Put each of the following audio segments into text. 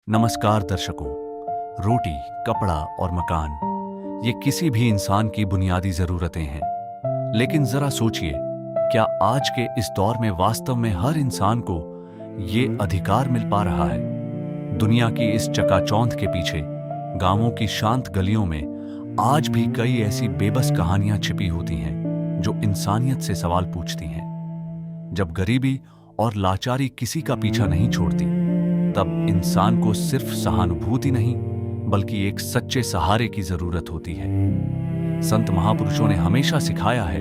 नमस्कार दर्शकों। रोटी, कपड़ा और मकान ये किसी भी इंसान की बुनियादी जरूरतें हैं। लेकिन जरा सोचिए, क्या आज के इस दौर में वास्तव में हर इंसान को ये अधिकार मिल पा रहा है? दुनिया की इस चकाचौंध के पीछे, गांवों की शांत गलियों में आज भी कई ऐसी बेबस कहानियां छिपी होती हैं जो इंसानियत से सवाल पूछती हैं। जब गरीबी और लाचारी किसी का पीछा नहीं छोड़ती, तब इंसान को सिर्फ सहानुभूति नहीं बल्कि एक सच्चे सहारे की जरूरत होती है। संत महापुरुषों ने हमेशा सिखाया है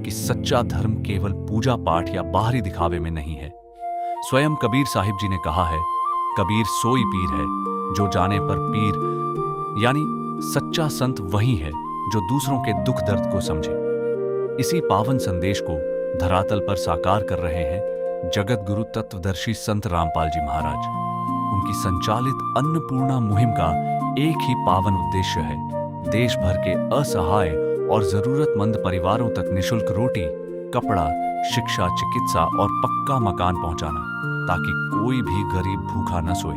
कि सच्चा धर्म केवल पूजा पाठ या बाहरी दिखावे में नहीं है। स्वयं कबीर साहिब जी ने कहा है, कबीर सोई पीर है जो जाने पर पीर, यानी सच्चा संत वही है जो दूसरों के दुख दर्द को समझे। इसी पावन संदेश को धरातल पर साकार कर रहे हैं जगत गुरु तत्वदर्शी संत रामपाल जी महाराज। उनकी संचालित अन्नपूर्णा मुहिम का एक ही पावन उद्देश्य है, देश भर के असहाय और जरूरतमंद परिवारों तक निशुल्क रोटी, कपड़ा, शिक्षा, चिकित्सा और पक्का मकान पहुंचाना, ताकि कोई भी गरीब भूखा न सोए।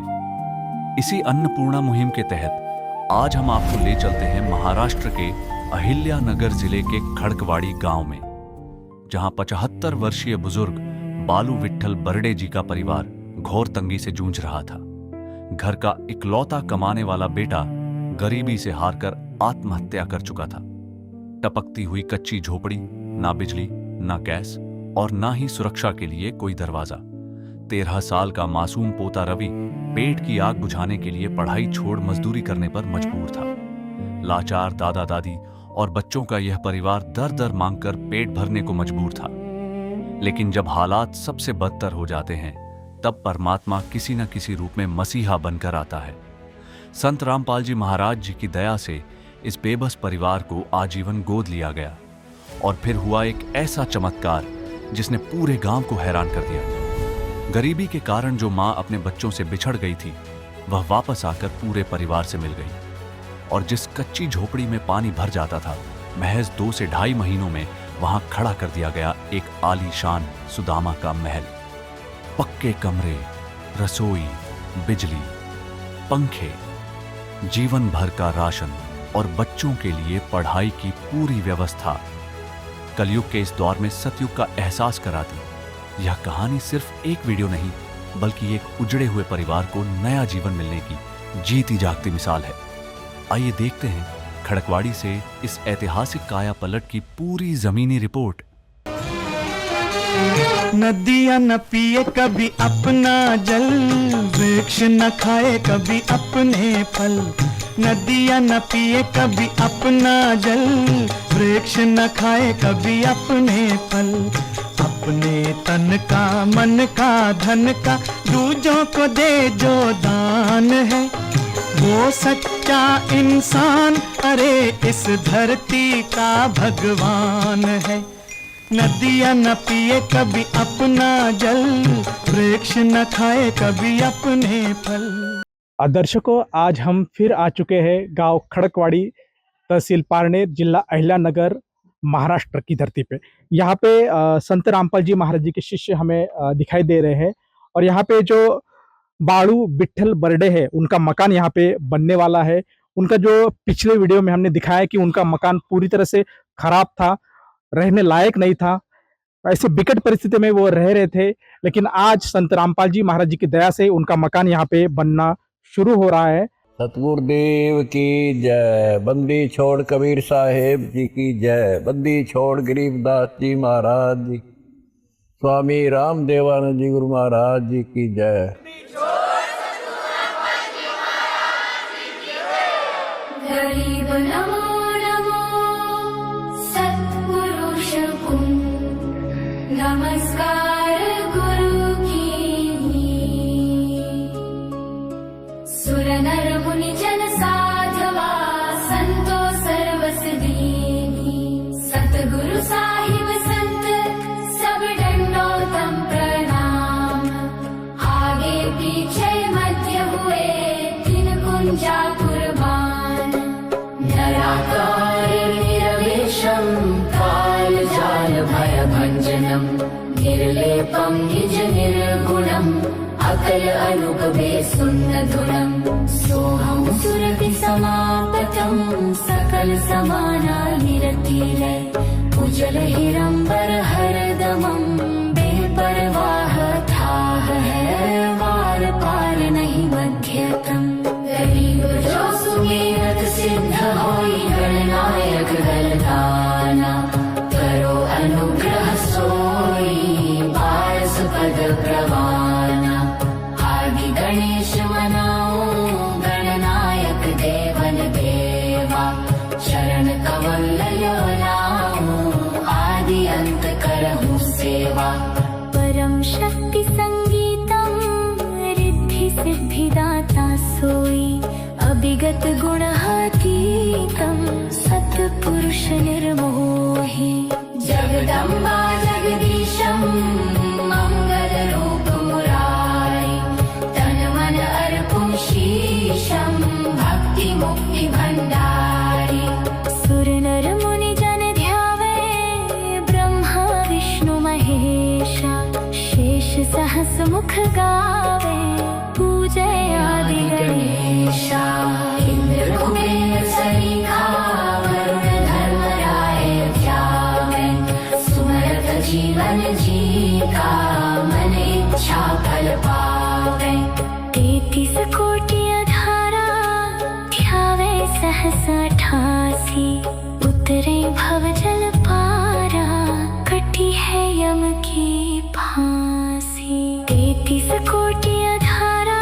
इसी अन्नपूर्णा मुहिम के तहत आज हम आपको ले चलते हैं महाराष्ट्र के अहिल्यानगर जिले के खड़कवाड़ी गांव में, जहां 75 वर्षीय बुजुर्ग बालू विट्ठल बरडे जी का परिवार घोर तंगी से जूझ रहा था। घर का इकलौता कमाने वाला बेटा गरीबी से हारकर आत्महत्या कर चुका था। टपकती हुई कच्ची झोपड़ी, ना बिजली, ना गैस और ना ही सुरक्षा के लिए कोई दरवाजा। 13 साल का मासूम पोता रवि पेट की आग बुझाने के लिए पढ़ाई छोड़ मजदूरी करने पर मजबूर था। लाचार दादा दादी और बच्चों का यह परिवार दर दर मांगकर पेट भरने को मजबूर था। लेकिन जब हालात सबसे बदतर हो जाते हैं, तब परमात्मा किसी न किसी रूप में मसीहा बनकर आता है। संत रामपाल जी महाराज जी की दया से इस बेबस परिवार को आजीवन गोद लिया गया और फिर हुआ एक ऐसा चमत्कार जिसने पूरे गांव को हैरान कर दिया। गरीबी के कारण जो मां अपने बच्चों से बिछड़ गई थी, वह वापस आकर पूरे परिवार से मिल गई और जिस कच्ची झोपड़ी में पानी भर जाता था, महज 2 से ढाई महीनों में वहां खड़ा कर दिया गया एक आलीशान सुदामा का महल। पक्के कमरे, रसोई, बिजली, पंखे, जीवन भर का राशन और बच्चों के लिए पढ़ाई की पूरी व्यवस्था। कलयुग के इस दौर में सतयुग का एहसास कराती यह कहानी सिर्फ एक वीडियो नहीं, बल्कि एक उजड़े हुए परिवार को नया जीवन मिलने की जीती जागती मिसाल है। आइए देखते हैं खड़कवाड़ी से इस ऐतिहासिक काया पलट की पूरी जमीनी रिपोर्ट। नदियाँ न पिए कभी अपना जल, वृक्ष न खाए कभी अपने फल। नदियाँ न पिए कभी अपना जल, वृक्ष न खाए कभी अपने फल। अपने तन का, मन का, धन का दूजों को दे जो दान है, वो सच्चा इंसान, अरे इस धरती का भगवान है। नदियाँ न पिए कभी अपना जल, वृक्ष न खाए कभी अपने फल। दर्शकों, आज हम फिर आ चुके हैं गांव खड़कवाड़ी, तहसील पारनेर, जिला अहिल्यानगर, महाराष्ट्र की धरती पे। यहाँ पे संत रामपाल जी महाराज जी के शिष्य हमें दिखाई दे रहे हैं और यहाँ पे जो बालू विट्ठल बरडे है, उनका मकान यहाँ पे बनने वाला है। उनका जो पिछले वीडियो में हमने दिखाया कि उनका मकान पूरी तरह से खराब था, रहने लायक नहीं था, ऐसे विकट परिस्थिति में वो रह रहे थे। लेकिन आज संत रामपाल जी महाराज जी की दया से उनका मकान यहाँ पे बनना शुरू हो रहा है। सतगुरुदेव की जय। बंदी छोड़ कबीर साहेब जी की जय। बंदी छोड़ गरीबदास जी महाराज जी, स्वामी राम देवानंद जी गुरु महाराज जी की जय। गरीब नमो नमो सत्पुरुष को नमस्कार गुरु की। सुर नर मुनि जन साधवा संतो सर्वस दीनी। सतगुरु साहिब संत सब दंडोतम प्रणाम। आगे पीछे मध्य हुए तीन कुंजा कुर्बान। नराकार निरवेशम काल जाल भय भंजनम। निर्लेपम निज निर्गुणम अकल अनुपवे सुन्न धुनम। सकल समाना निरतिलय उजल हिरंबर हरदमं बेपरवाह थाह है वार पार नहीं मध्यतम गरीब जो सुमेरत सिद्ध होई गणनायक गलगाना करो अनुग्रह सोई पारस पद प्रवाना आदि गणेश मनाओ गणनायक देवन देवा शरण कमल लाओ आदि अंत करहु सेवा परम शक्ति संगीतम रिद्धि सिद्धिदाता सोई अभिगत गुणहातीतम सत्पुरुष निर्मोही जगदम्बा जगदीशम मंगल रूप मुरारी तन मन अर्पुं शीशम भक्ति मुक्ति भंडारी सुर नर मुनि जन ध्यावे ब्रह्मा विष्णु महेशा शेष सहस मुख गावे पूजय आदि गणेशा इंद्र कुबेर सरीखा वरुण धर्मराय ध्यावे सुमरत जीवन जीता मन इच्छा फल पावे 33 कोटि अधारा ध्यावे सहस 88 उतरे भव जल पारा कटी है यम की फांसी 33 कोटि अधारा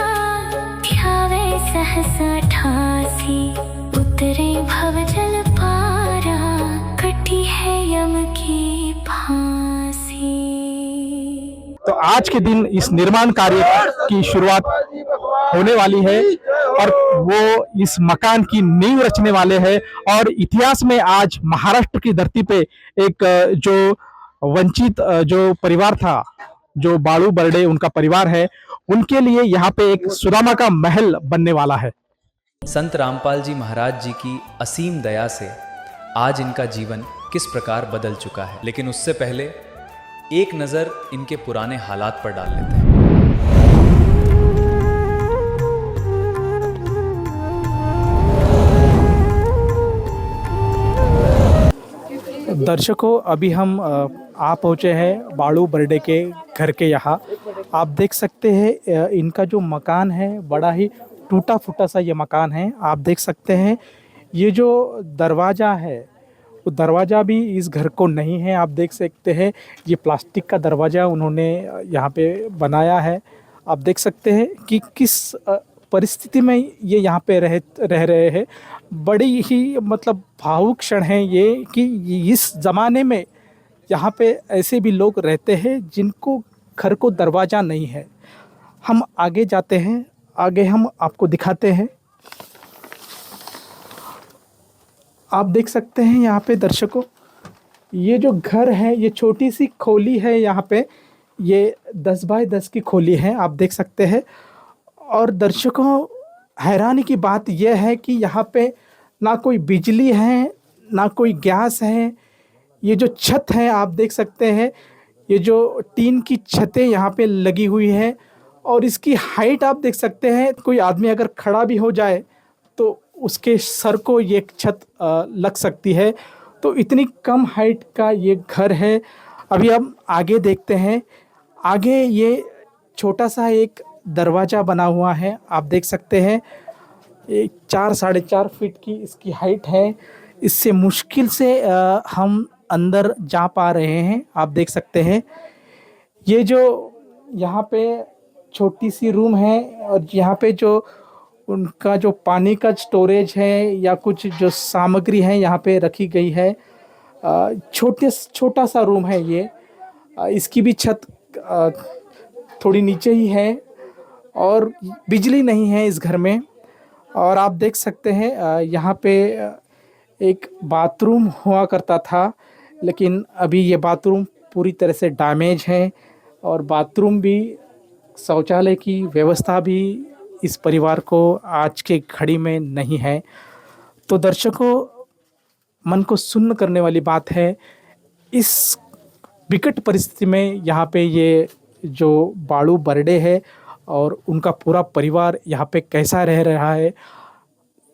ध्यावे सहस 88 उतरे भव जल पारा कटी है यम की फांसी। तो आज के दिन इस निर्माण कार्य की शुरुआत होने वाली है और वो इस मकान की नींव रचने वाले हैं और इतिहास में आज महाराष्ट्र की धरती पे एक जो वंचित जो परिवार था, जो बाळू बर्डे उनका परिवार है, उनके लिए यहाँ पे एक सुदामा का महल बनने वाला है। संत रामपाल जी महाराज जी की असीम दया से आज इनका जीवन किस प्रकार बदल चुका है, लेकिन उससे पहले एक नज़र इनके पुराने हालात पर डाल लेते हैं। दर्शकों, अभी हम आ पहुँचे हैं बाळू बर्डे के घर के यहाँ। आप देख सकते हैं इनका जो मकान है बड़ा ही टूटा फूटा सा ये मकान है। आप देख सकते हैं ये जो दरवाज़ा है वो दरवाज़ा भी इस घर को नहीं है। आप देख सकते हैं ये प्लास्टिक का दरवाज़ा उन्होंने यहाँ पे बनाया है। आप देख सकते हैं कि किस परिस्थिति में ये यहाँ पे रह रहे हैं। बड़ी ही मतलब भावुक क्षण है ये कि इस ज़माने में यहाँ पे ऐसे भी लोग रहते हैं जिनको घर को दरवाज़ा नहीं है। हम आगे जाते हैं, आगे हम आपको दिखाते हैं। आप देख सकते हैं यहाँ पे दर्शकों, ये जो घर है ये छोटी सी खोली है। यहाँ पे ये 10 बाय 10 की खोली है, आप देख सकते हैं। और दर्शकों, हैरानी की बात यह है कि यहाँ पे ना कोई बिजली है ना कोई गैस है। ये जो छत है आप देख सकते हैं, ये जो टीन की छतें यहाँ पे लगी हुई है और इसकी हाइट आप देख सकते हैं। कोई आदमी अगर खड़ा भी हो जाए तो उसके सर को ये छत लग सकती है। तो इतनी कम हाइट का ये घर है। अभी हम आगे देखते हैं। आगे ये छोटा सा एक दरवाज़ा बना हुआ है, आप देख सकते हैं। 4 साढ़े 4 फीट की इसकी हाइट है। इससे मुश्किल से हम अंदर जा पा रहे हैं, आप देख सकते हैं। ये जो यहाँ पे छोटी सी रूम है और यहाँ पे जो उनका जो पानी का स्टोरेज है या कुछ जो सामग्री है यहाँ पे रखी गई है। छोटा सा रूम है ये। इसकी भी छत थोड़ी नीचे ही है और बिजली नहीं है इस घर में। और आप देख सकते हैं यहाँ पे एक बाथरूम हुआ करता था, लेकिन अभी ये बाथरूम पूरी तरह से डैमेज है और बाथरूम भी, शौचालय की व्यवस्था भी इस परिवार को आज के घड़ी में नहीं है। तो दर्शकों, मन को सुन्न करने वाली बात है। इस विकट परिस्थिति में यहाँ पे ये जो बाळू बर्डे है और उनका पूरा परिवार यहाँ पे कैसा रह रहा है,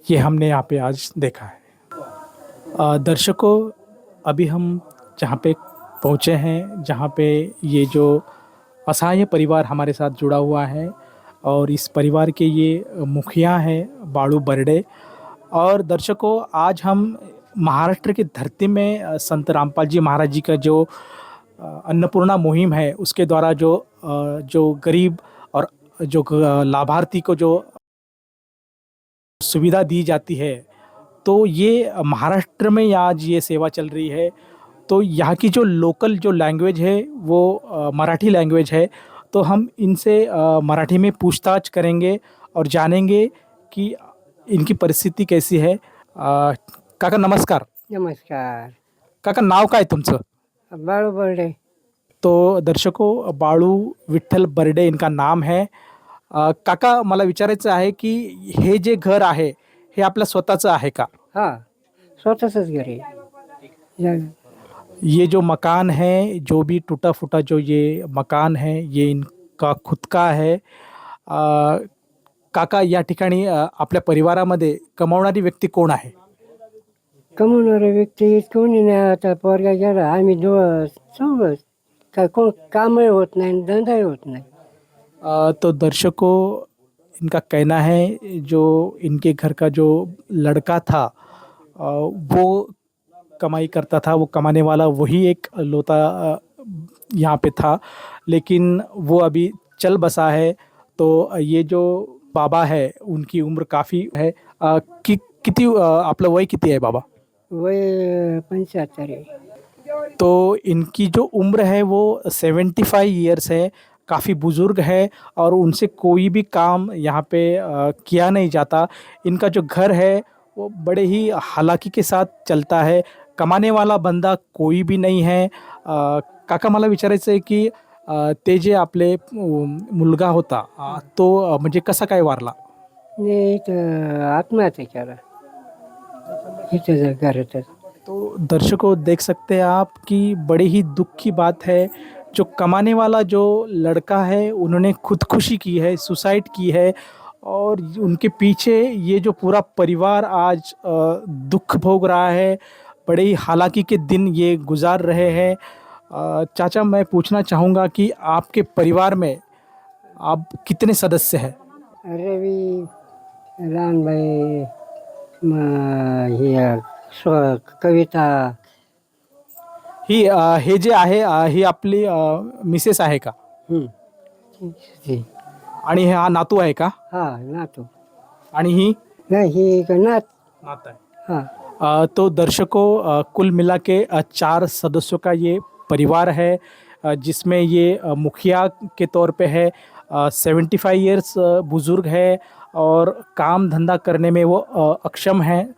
ये हमने यहाँ पे आज देखा है। दर्शकों, अभी हम जहाँ पे पहुँचे हैं, जहाँ पे ये जो असहाय परिवार हमारे साथ जुड़ा हुआ है और इस परिवार के ये मुखिया हैं बाळू बर्डे। और दर्शकों, आज हम महाराष्ट्र की धरती में संत रामपाल जी महाराज जी का जो अन्नपूर्णा मुहिम है उसके द्वारा जो गरीब और जो लाभार्थी को जो सुविधा दी जाती है, तो ये महाराष्ट्र में आज ये सेवा चल रही है। तो यहाँ की जो लोकल जो लैंग्वेज है वो मराठी लैंग्वेज है। तो हम इनसे मराठी में पूछताछ करेंगे और जानेंगे कि इनकी परिस्थिती कैसी है। काका नमस्कार. नमस्कार. काका, नाव काय तुमचं? बाळू बर्डे. तो दर्शकों, बाळू विठ्ठल बर्डे इनका नाम है. काका, मला विचारायचं आहे की हे जे घर आहे हे आपलं स्वतःचं आहे का? हा, स्वतःच घरी जागा. ये जो मकान है, जो भी टूटा फूटा जो ये मकान है, ये इनका खुद का है. काका, या ठिकाणी आपल्या परिवारामध्ये कमावणारी व्यक्ती कोण आहे? कमवणारे व्यक्ती कोणी नाही. आता पोरगा गेला, आम्ही चौघच. काय कोण कामही होत नाही, धंदाही होत नाही. तो दर्शकों, इनका कहना है जो इनके घर का जो लड़का था वो कमाई करता था, वो कमाने वाला वही एक लौता यहाँ पे था, लेकिन वो अभी चल बसा है. तो ये जो बाबा है उनकी उम्र काफ़ी है. किती आपलं वय किती आहे बाबा? वय 75 आहे. तो इनकी जो उम्र है वो 75 ईयर्स है, काफ़ी बुज़ुर्ग है और उनसे कोई भी काम यहाँ पे किया नहीं जाता. इनका जो घर है वो बड़े ही हालाकी के साथ चलता है. कमाने वाला बंदा कोई भी नहीं है. काका, मला विचारायचं आहे की ते जे आपले मुलगा होता तो म्हणजे कसा काय वारला? नाही, इथं आत्महत्या केला. इथं घरातच. तो दर्शकों, देख सकते हैं आप कि बड़ी ही दुख की बात है. जो कमाने वाला जो लड़का है उन्होंने खुदकुशी की है, सुसाइड की है और उनके पीछे ये जो पूरा परिवार आज दुख भोग रहा है. बड़े ही हालाकी के दिन ये गुजार रहे हैं. चाचा, मैं पूछना चाहूँगा कि आपके परिवार में आप कितने सदस्य हैं? रवी, लहानबाई, कविता. हे जे आहे ही आपली मिसेस आहे का? ती. आणि हा नातू आहे का? हा, नातू. आणि ही नाही, ही नात. नात आहे. हा. तो दर्शकों, कुल मिला के 4 सदस्यों का ये परिवार है, जिसमें ये मुखिया के तौर पे है. 75 ईयर्स बुज़ुर्ग है और काम धंधा करने में वो अक्षम हैं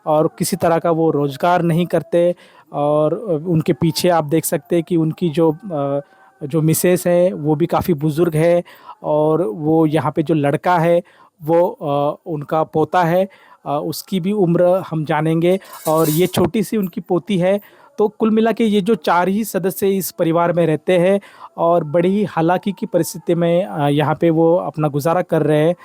और किसी तरह का वो रोज़गार नहीं करते. और उनके पीछे आप देख सकते हैं कि उनकी जो मिसेस है वो भी काफ़ी बुज़ुर्ग है और वो यहाँ पे जो लड़का है वो उनका पोता है. उसकी भी उम्र हम जानेंगे और ये छोटी सी उनकी पोती है. तो कुल मिला के ये जो 4 ही सदस्य इस परिवार में रहते हैं और बड़ी ही हालाकी की परिस्थिति में यहाँ पे वो अपना गुजारा कर रहे हैं.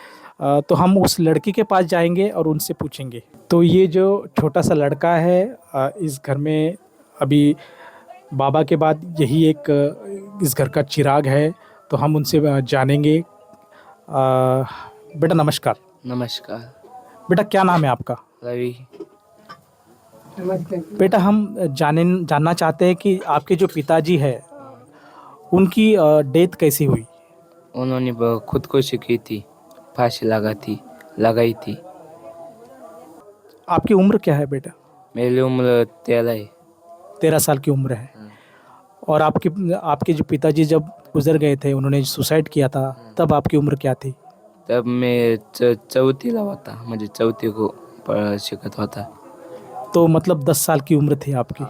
तो हम उस लड़की के पास जाएंगे और उनसे पूछेंगे. तो ये जो छोटा सा लड़का है, इस घर में अभी बाबा के बाद यही एक इस घर का चिराग है. तो हम उनसे जानेंगे. बेटा नमस्कार. नमस्कार. बेटा, क्या नाम है आपका? रवि. बेटा, हम जानना चाहते हैं कि आपके जो पिताजी है उनकी डेथ कैसी हुई? उन्होंने खुदकुशी की थी, फांसी लगाई थी. आपकी उम्र क्या है बेटा? मेरी उम्र 13 है. 13 साल की उम्र है. और आपके जो पिताजी जब गुजर गए थे, उन्होंने सुसाइड किया था, तब आपकी उम्र क्या थी? तब मैं चौथीला होता, म्हणजे चौथी को शिकत होता. तो मतलब 10 साल की उम्र थी आपकी.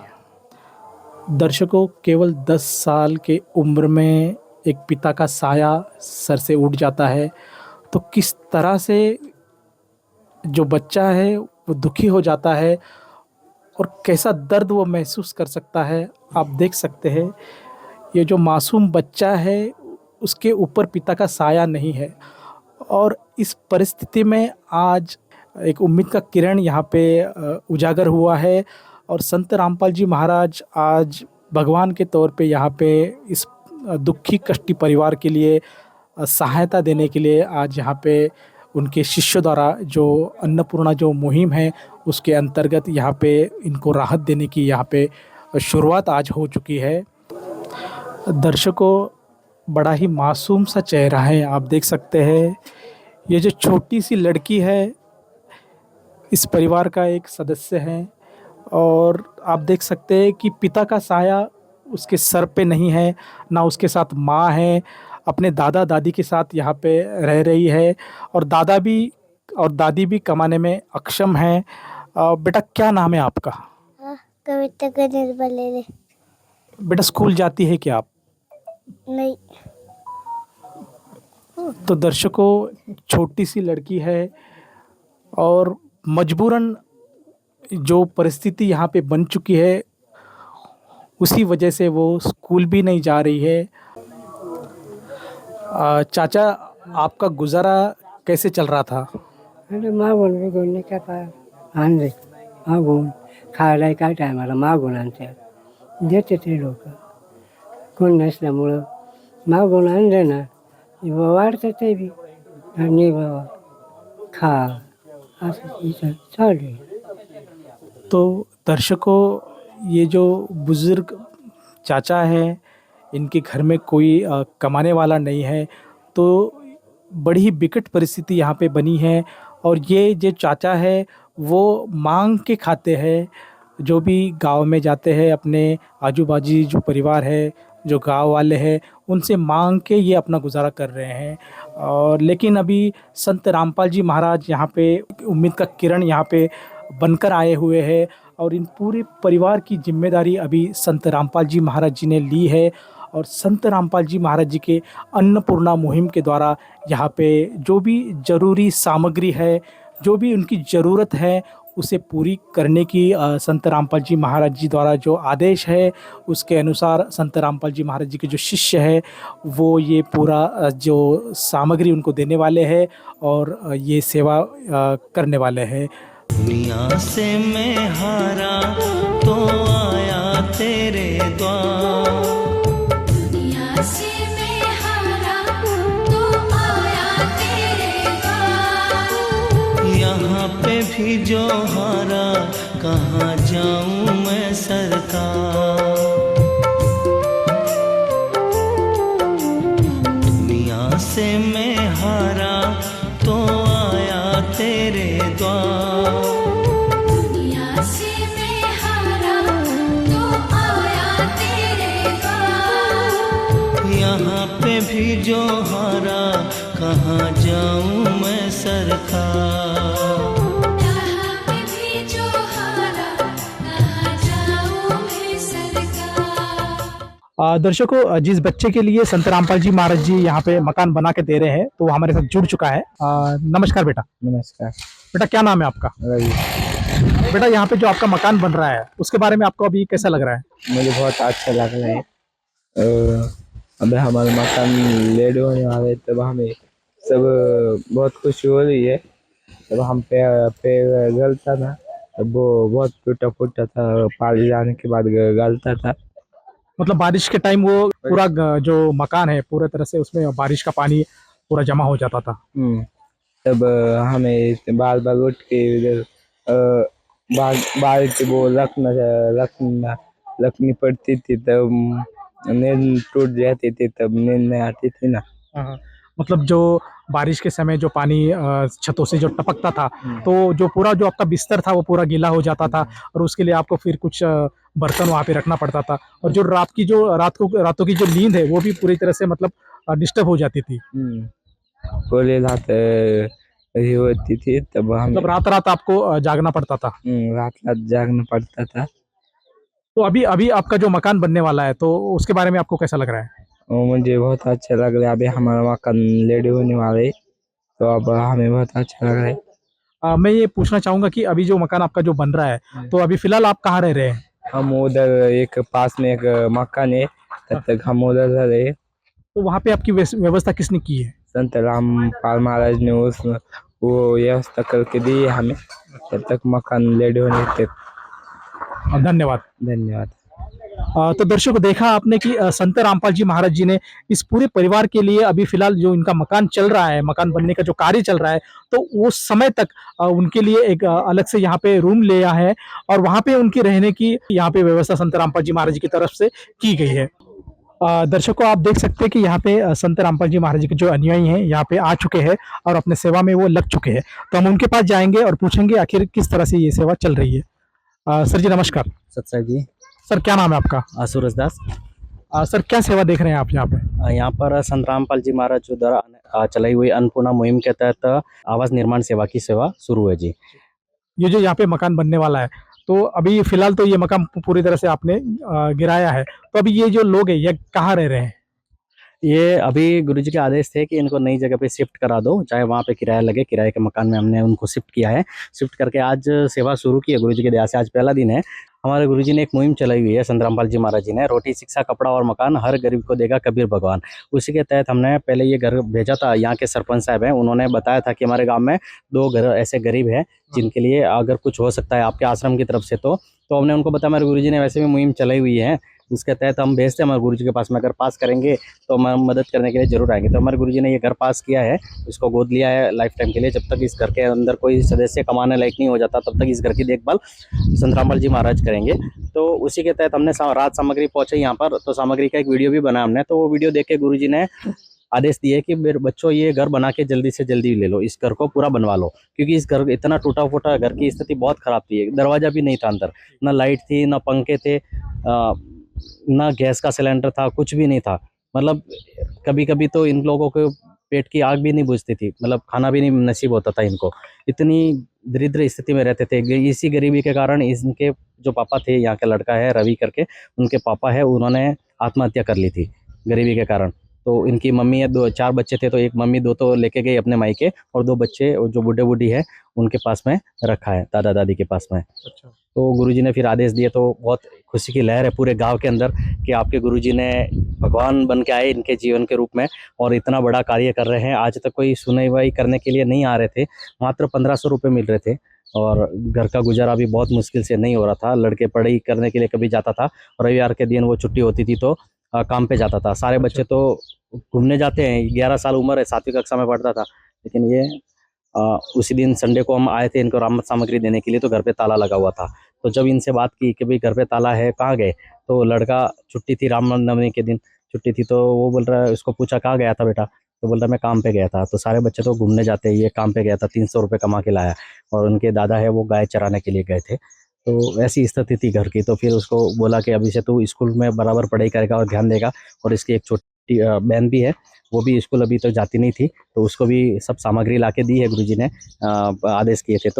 दर्शकों, केवल 10 साल के उम्र में एक पिता का साया सर से उठ जाता है तो किस तरह से जो बच्चा है वो दुखी हो जाता है और कैसा दर्द वो महसूस कर सकता है, आप देख सकते हैं. ये जो मासूम बच्चा है उसके ऊपर पिता का साया नहीं है और इस परिस्थिति में आज एक उम्मीद का किरण यहाँ पे उजागर हुआ है और संत रामपाल जी महाराज आज भगवान के तौर पे यहाँ पे इस दुखी कष्टी परिवार के लिए सहायता देने के लिए आज यहाँ पे उनके शिष्यों द्वारा जो अन्नपूर्णा जो मुहिम है उसके अंतर्गत यहाँ पे इनको राहत देने की यहाँ पे शुरुआत आज हो चुकी है। दर्शकों, बड़ा ही मासूम सा चेहरा है, आप देख सकते हैं। ये जो छोटी सी लड़की है इस परिवार का एक सदस्य है और आप देख सकते हैं कि पिता का साया उसके सर पे नहीं है, ना उसके साथ माँ है, अपने दादा दादी के साथ यहाँ पे रह रही है और दादा भी और दादी भी कमाने में अक्षम हैं। बेटा क्या नाम है आपका? कविता गणेश बलेरे। बेटा स्कूल जाती है क्या आप? नहीं। तो दर्शकों, छोटी सी लड़की है और मजबूरन जो परिस्थिति यहाँ पे बन चुकी है उसी वजह से वो स्कूल भी नहीं जा रही है। चाचा, आपका गुजारा कैसे चल रहा था? अरे मागून बिगून नाही का पा आणले मागून खायला काय टायमाला मागून आणतात देते ते लोक कोण नसल्यामुळं मागून आणले ना वाढतं ते बी आणि बाबा खा असं इथं चालू आहे। तो दर्शकों, ये जो बुज़ुर्ग चाचा हैं इनके घर में कोई कमाने वाला नहीं है, तो बड़ी ही विकट परिस्थिति यहाँ पे बनी है और ये जो चाचा है वो मांग के खाते हैं। जो भी गांव में जाते हैं अपने आजू बाजू जो परिवार है, जो गांव वाले हैं, उनसे मांग के ये अपना गुजारा कर रहे हैं। और लेकिन अभी संत रामपाल जी महाराज यहाँ पे उम्मीद का किरण यहाँ पे बनकर आए हुए हैं और इन पूरे परिवार की जिम्मेदारी अभी संत रामपाल जी महाराज जी ने ली है और संत रामपाल जी महाराज जी के अन्नपूर्णा मुहिम के द्वारा यहाँ पे जो भी ज़रूरी सामग्री है, जो भी उनकी ज़रूरत है उसे पूरी करने की संत रामपाल जी महाराज जी द्वारा जो आदेश है उसके अनुसार संत रामपाल जी महाराज जी के जो शिष्य है वो ये पूरा जो सामग्री उनको देने वाले हैं और ये सेवा करने वाले हैं। दुनिया से मैं हारा तो आया तेरे द्वार, दुनिया से मैं हारा तो आया तेरे द्वार। यहाँ पे भी जो हारा कहाँ जाऊँ मैं सरकार। दुनिया से मैं हारा तो आया तेरे द्वार, दुनिया से मैं हारा तो आया तेरे द्वार। यहाँ पे भी जो हारा कहाँ जाऊँ मैं सरकार। यहाँ पे भी जो हारा कहाँ जाऊँ मैं सरकार। दर्शकों, जिस बच्चे के लिए संत रामपाल जी महाराज जी यहाँ पे मकान बना के दे रहे हैं तो वो हमारे साथ जुड़ चुका है। नमस्कार बेटा। नमस्कार। बेटा क्या नाम है आपका? रवि। बेटा यहाँ पे जो आपका मकान बन रहा है उसके बारे में आपको अभी कैसा लग रहा है? मुझे बहुत अच्छा लग रहा है। अभी हमारा मकान लेड होने वाला है तब हमें सब बहुत खुशी हो रही है। तब हम पे गलता था तब वो बहुत टूटा फूटा था, पानी जाने के बाद गलता था। मतलब बारिश के टाइम वो पूरा जो मकान है पूरे तरह से उसमें बारिश का पानी पूरा जमा हो जाता था। तब हमें बार बार उठ के इधर बारिश वो रखनी पड़ती थी, तब नींद टूट जाती थी, तब नींद नहीं आती थी ना। मतलब जो बारिश के समय जो पानी छतों से जो टपकता था तो जो पूरा जो आपका बिस्तर था वो पूरा गीला हो जाता था और उसके लिए आपको फिर कुछ बर्तन वहाँ पे रखना पड़ता था और जो रातों की जो नींद है वो भी पूरी तरह से मतलब डिस्टर्ब हो जाती थी। पूरी रात ही होती थी, तब हम मतलब रात आपको जागना पड़ता था। रात जागना पड़ता था। तो अभी आपका जो मकान बनने वाला है तो उसके बारे में आपको कैसा लग रहा है? मुझे बहुत अच्छा लग रहा है। अभी हमारा मकान रेडी होने वाला है तो अब हमें बहुत अच्छा लग रहा है। मैं ये पूछना चाहूँगा कि अभी जो मकान आपका जो बन रहा है तो अभी फिलहाल आप कहाँ रह रहे हैं? हम उधर एक पास में एक मकान है, तब तक हम उधर रह रहे। तो वहाँ पे आपकी व्यवस्था किसने की है? संत रामपाल महाराज ने वो व्यवस्था करके दी है हमें, जब तक मकान रेडी होने तक। धन्यवाद। धन्यवाद। तो दर्शकों, देखा आपने कि संत रामपाल जी महाराज जी ने इस पूरे परिवार के लिए अभी फिलहाल जो इनका मकान चल रहा है, मकान बनने का जो कार्य चल रहा है, तो उस समय तक उनके लिए एक अलग से यहाँ पे रूम लिया है और वहाँ पे उनकी रहने की यहाँ पे व्यवस्था संत रामपाल जी महाराज जी की तरफ से की गई है। दर्शकों, आप देख सकते हैं कि यहाँ पे संत रामपाल जी महाराज जी के जो अनुयायी हैं यहाँ पे आ चुके हैं और अपने सेवा में वो लग चुके हैं। तो हम उनके पास जाएंगे और पूछेंगे आखिर किस तरह से ये सेवा चल रही है। सर जी नमस्कार। सत्संग जी। सर क्या नाम है आपका? सूरज दास। सर क्या सेवा देख रहे हैं आप यहाँ पे? यहाँ पर संत रामपाल जी महाराज द्वारा चलाई हुई अन्नपूर्णा मुहिम के तहत आवास निर्माण सेवा की सेवा शुरू है जी। ये जो यहाँ पे मकान बनने वाला है, तो अभी फिलहाल तो ये मकान पूरी तरह से आपने गिराया है, तो अभी ये जो लोग हैं ये कहाँ रह रहे हैं? ये अभी गुरुजी के आदेश थे कि इनको नई जगह पे शिफ्ट करा दो, चाहे वहाँ पे किराया लगे। किराए के मकान में हमने उनको शिफ्ट किया है। शिफ्ट करके आज सेवा शुरू की है गुरुजी के दया से। आज पहला दिन है। हमारे गुरुजी ने एक मुहिम चलाई हुई है संत रामपाल जी महाराज जी ने, रोटी शिक्षा कपड़ा और मकान हर गरीब को देगा कबीर भगवान। उसी के तहत हमने पहले ये घर भेजा था। यहाँ के सरपंच साहब हैं, उन्होंने बताया था कि हमारे गांव में 2 घर ऐसे गरीब हैं जिनके लिए अगर कुछ हो सकता है आपके आश्रम की तरफ से तो हमने उनको बताया। हमारे गुरुजी ने वैसे भी मुहिम चलाई हुई है, उसके तहत हम भेजते हैं हमारे गुरुजी के पास में। अगर पास करेंगे तो हम मदद करने के लिए जरूर आएंगे। तो हमारे गुरुजी ने ये घर पास किया है, इसको गोद लिया है लाइफ टाइम के लिए। जब तक इस घर के अंदर कोई सदस्य कमाने लायक नहीं हो जाता तब तक इस घर की देखभाल संत रामपाल जी महाराज करेंगे। तो उसी के तहत हमने रात सामग्री पहुंचे यहाँ पर, तो सामग्री का एक वीडियो भी बनाया हमने। तो वो वीडियो देख के गुरुजी ने आदेश दिए कि मेरे बच्चों ये घर बना के जल्दी से जल्दी ले लो, इस घर को पूरा बनवा लो, क्योंकि इस घर इतना टूटा फूटा घर की स्थिति बहुत खराब थी। दरवाजा भी नहीं था अंदर, ना लाइट थी, ना पंखे थे, ना गैस का सिलेंडर था, कुछ भी नहीं था। मतलब कभी कभी तो इन लोगों को पेट की आग भी नहीं बुझती थी, मतलब खाना भी नहीं नसीब होता था इनको। इतनी दरिद्र स्थिति में रहते थे। इसी गरीबी के कारण इनके जो पापा थे, यहाँ का लड़का है रवि करके, उनके पापा है, उन्होंने आत्महत्या कर ली थी गरीबी के कारण। तो इनकी मम्मी है, 4 बच्चे थे, तो एक मम्मी 2 तो लेके गई अपने मायके और 2 बच्चे जो बूढ़े बूढ़ी है उनके पास में रखा है, दादा दादी के पास में। अच्छा। तो गुरुजी ने फिर आदेश दिए, तो बहुत खुशी की लहर है पूरे गांव के अंदर कि आपके गुरुजी ने भगवान बन के आए इनके जीवन के रूप में और इतना बड़ा कार्य कर रहे हैं। आज तक कोई सुनवाई करने के लिए नहीं आ रहे थे, मात्र 1500 रुपये मिल रहे थे और घर का गुजारा भी बहुत मुश्किल से नहीं हो रहा था। लड़के पढ़ाई करने के लिए कभी जाता था, रविवार के दिन वो छुट्टी होती थी तो काम पे जाता था। सारे बच्चे तो घूमने जाते हैं, 11 साल उम्र है, 7वीं कक्षा में पढ़ता था। लेकिन ये उसी दिन संडे को हम आए थे इनको रामत सामग्री देने के लिए, तो घर पे ताला लगा हुआ था। तो जब इनसे बात की कि भाई घर पे ताला है, कहाँ गए, तो लड़का छुट्टी थी, रामनवमी के दिन छुट्टी थी, तो वो बोल रहा है, उसको पूछा कहाँ गया था बेटा, तो बोल रहा मैं काम पे गया था। तो सारे बच्चे तो घूमने जाते हैं, ये काम पे गया था, 300 रुपये कमा के लाया और उनके दादा है वो गाय चराने के लिए गए थे। तो ऐसी स्थिति थी घर की। तो फिर उसको बोला कि अभी से तू स्कूल में बराबर पढ़ाई करेगा और ध्यान देगा। और इसकी एक छोटी बहन भी है, वो भी स्कूल अभी तक जाती नहीं थी, तो उसको भी सब सामग्री ला के दी है गुरुजी ने, आदेश किए थे।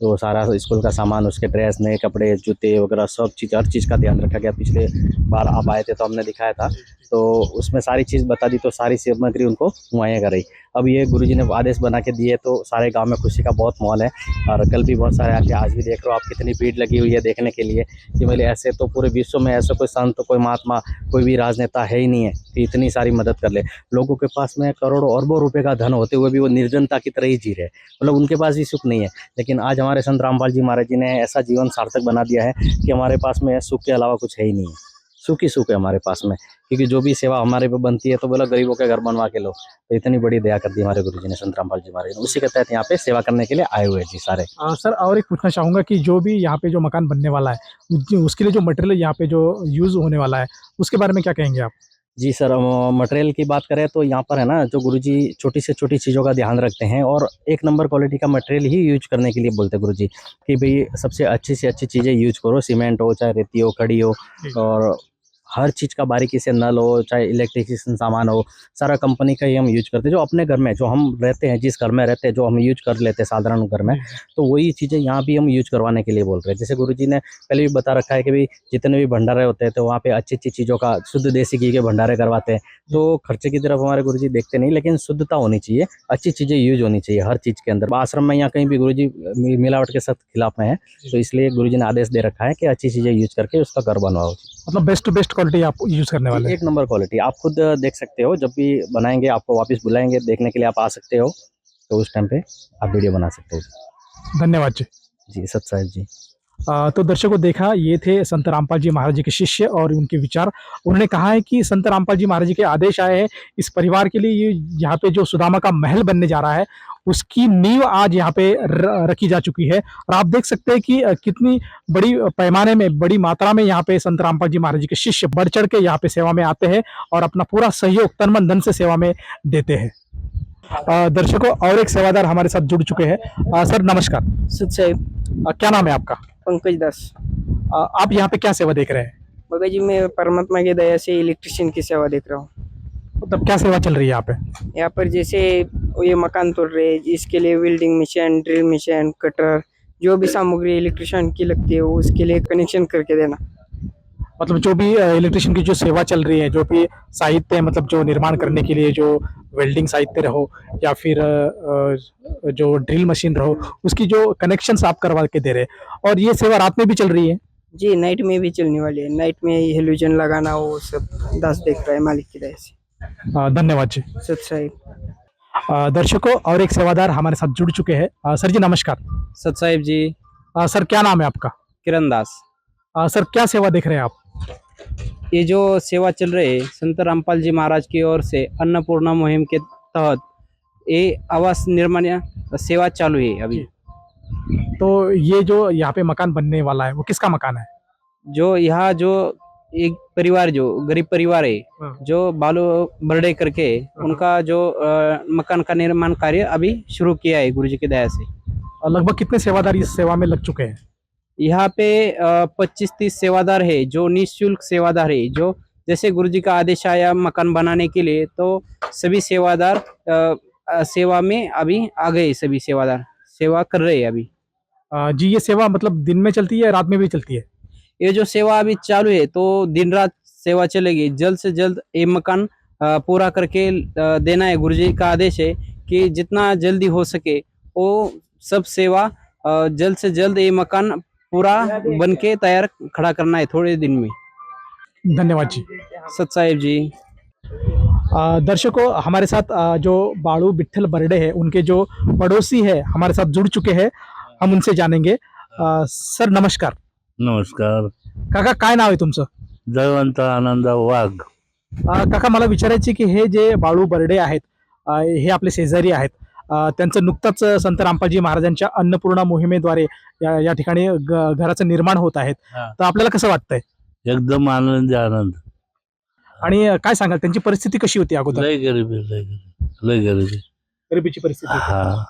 तो सारा स्कूल का सामान, उसके ड्रेस, नए कपड़े, जूते वगैरह सब चीज़, हर चीज़ का ध्यान रखा गया। पिछले बार आप आए थे तो हमने दिखाया था, तो उसमें सारी चीज़ बता दी, तो सारी सामग्री उनको मुहैया कराई। अब ये गुरुजी ने आदेश बना के दिए, तो सारे गांव में खुशी का बहुत माहौल है। और कल भी बहुत सारे आके, आज भी देख रहे हो आप कितनी भीड़ लगी हुई है देखने के लिए कि मतलब ऐसे तो पूरे विश्व में ऐसा कोई संत, कोई महात्मा, कोई भी राजनेता है ही नहीं है कि इतनी सारी मदद कर ले। लोगों के पास में करोड़ों अरबों रुपए का धन होते हुए भी वो निर्जनता की तरह ही जी रहे, मतलब उनके पास भी सुख नहीं है। लेकिन आज हमारे संत रामपाल जी महाराज जी ने ऐसा जीवन सार्थक बना दिया है कि हमारे पास में सुख के अलावा कुछ है ही नहीं है। सुख ही सुख है हमारे पास में, क्योंकि जो भी सेवा हमारे पे बनती है तो बोला गरीबों के घर बनवा के लो। तो इतनी बड़ी दया कर दी हमारे गुरुजी ने, संत रामपाल जी महाराज ने। उसी के तहत यहाँ पे सेवा करने के लिए आए हुए जी सारे। सर और एक पूछना चाहूँगा कि जो भी यहाँ पे जो मकान बनने वाला है उसके लिए जो मटेरियल यहाँ पे जो यूज़ होने वाला है उसके बारे में क्या कहेंगे आप? जी सर, मटेरियल की बात करें तो यहाँ पर है ना, जो गुरुजी छोटी से छोटी चीज़ों का ध्यान रखते हैं और 1 नंबर क्वालिटी का मटेरियल ही यूज करने के लिए बोलते हैं गुरुजी कि भाई सबसे अच्छी से अच्छी चीज़ें यूज करो। सीमेंट हो, चाहे रेती हो, खड़ी हो, और हर चीज़ का बारीकी से, नल हो, चाहे इलेक्ट्रिशियन सामान हो, सारा कंपनी का ही हम यूज करते हैं। जो अपने घर में, जो हम रहते हैं, जिस घर में रहते हैं, जो हम यूज कर लेते हैं साधारण घर में, तो वही चीज़ें यहाँ भी हम यूज करवाने के लिए बोल रहे हैं। जैसे गुरुजी ने पहले भी बता रखा है कि भाई जितने भी भंडारे होते हैं तो वहाँ पे अच्छी अच्छी चीज़ों का, शुद्ध देसी घी के भंडारे करवाते हैं। तो खर्चे की तरफ हमारे गुरुजी देखते नहीं, लेकिन शुद्धता होनी चाहिए, अच्छी चीज़ें यूज होनी चाहिए हर चीज़ के अंदर। आश्रम में यहाँ कहीं भी गुरुजी मिलावट के सख्त खिलाफ में है, तो इसलिए गुरुजी ने आदेश दे रखा है कि अच्छी चीज़ें यूज करके उसका घर बनवाओ। मतलब बेस्ट टू बेस्ट क्वालिटी आप यूज़ करने वाले हैं? 1 नंबर क्वालिटी। आप खुद देख सकते हो, जब भी बनाएंगे आपको वापस बुलाएंगे, देखने के लिए आप आ सकते हो। तो उस टाइम पे आप वीडियो बना सकते हो। धन्यवाद जी। जी सत साहिब जी। तो दर्शकों देखा, ये थे संत रामपाल जी महाराज जी के शिष्य और उनके विचार। उन्होंने कहा है कि संत रामपाल जी महाराज जी के आदेश आए हैं इस परिवार के लिए, ये यहाँ पे जो सुदामा का महल बनने जा रहा है उसकी नींव आज यहाँ पे रखी जा चुकी है। और आप देख सकते हैं कि कितनी बड़ी पैमाने में, बड़ी मात्रा में यहाँ पे संत रामपाल जी महाराज जी के शिष्य बढ़ चढ़ के यहाँ पे सेवा में आते हैं और अपना पूरा सहयोग तन मन धन से सेवा में देते हैं। दर्शकों और एक सेवादार हमारे साथ जुड़ चुके हैं। सर नमस्कार। सत साहिब। क्या नाम है आपका? पंकज दास। आप यहाँ पे क्या सेवा देख रहे हैं? बाबा जी, मैं परमात्मा की दया से इलेक्ट्रिशियन की सेवा देख रहा हूँ। मतलब क्या सेवा चल रही है यहाँ पे? यहाँ पर जैसे ये मकान तोड़ रहे हैं, इसके लिए welding machine, drill machine, cutter, जो भी सामग्री इलेक्ट्रिशियन की लगती है वो उसके लिए कनेक्शन करके देना। मतलब जो भी इलेक्ट्रिशियन की जो सेवा चल रही है, जो भी साहित्य मतलब जो निर्माण करने के लिए जो वेल्डिंग साहित्य रहो या फिर जो ड्रिल मशीन रहो, उसकी जो कनेक्शन आप करवा के दे रहे हैं। और ये सेवा रात में भी चल रही है? जी, नाइट में भी चलने वाली है। नाइट में हेलोजन लगाना वो सब दास देख रहा है मालिक की दया से। धन्यवाद जी। सत साहिब। दर्शकों और एक सेवादार हमारे साथ जुड़ चुके हैं। सर जी नमस्कार। सत साहिब जी। सर क्या नाम है आपका? किरण दास। सर क्या सेवा देख रहे हैं आप? ये जो सेवा चल रही है संत रामपाल जी महाराज की ओर से अन्नपूर्णा मुहिम के तहत ये आवास निर्माण सेवा चालू है अभी। तो ये जो यहाँ पे मकान बनने वाला है वो किसका मकान है? जो यहाँ जो एक परिवार, जो गरीब परिवार है, जो बालू बर्डे करके उनका जो मकान का निर्माण कार्य अभी शुरू किया है गुरु जी की दया से। लगभग कितने सेवादार इस सेवा में लग चुके हैं? यहाँ पे 25-30 सेवादार है जो निःशुल्क सेवादार है। जो जैसे गुरु जी का आदेश आया मकान बनाने के लिए तो सभी सेवादार सेवा में अभी आ गए। सभी सेवादार सेवा कर रहे हैं अभी। जी ये सेवा मतलब दिन में चलती है, रात में भी चलती है? ये जो सेवा अभी चालू है तो दिन रात सेवा चलेगी। जल्द से जल्द ये मकान पूरा करके देना है। गुरु जी का आदेश है कि जितना जल्दी हो सके वो सब सेवा जल्द से जल्द ये मकान पूरा बन के तैयार खड़ा करना है थोड़े दिन में। धन्यवाद जी। सत साहिब जी। दर्शकों हमारे साथ जो बाड़ू विठ्ठल बर्डे है उनके जो पड़ोसी है हमारे साथ जुड़ चुके हैं, हम उनसे जानेंगे। सर नमस्कार। नमस्कार काका काय नाव आहे तुमचं? जयवंत आनंद वाघ. काका मला विचारायचे की हे जे बाळू बर्डे आहेत हे आपले शेजारी आहेत, त्यांचं नुकताच संत रामपालजी महाराजांच्या अन्नपूर्णा मोहिमेद्वारे या ठिकाणी घराचं निर्माण होत आहेत, तर आपल्याला कसं वाटतंय? एकदम आनंद आनंद. आणि काय सांगाल त्यांची परिस्थिती कशी होती अगोदर? लय गरिबी लय गरिबी. गरिबीची परिस्थिती होती. हा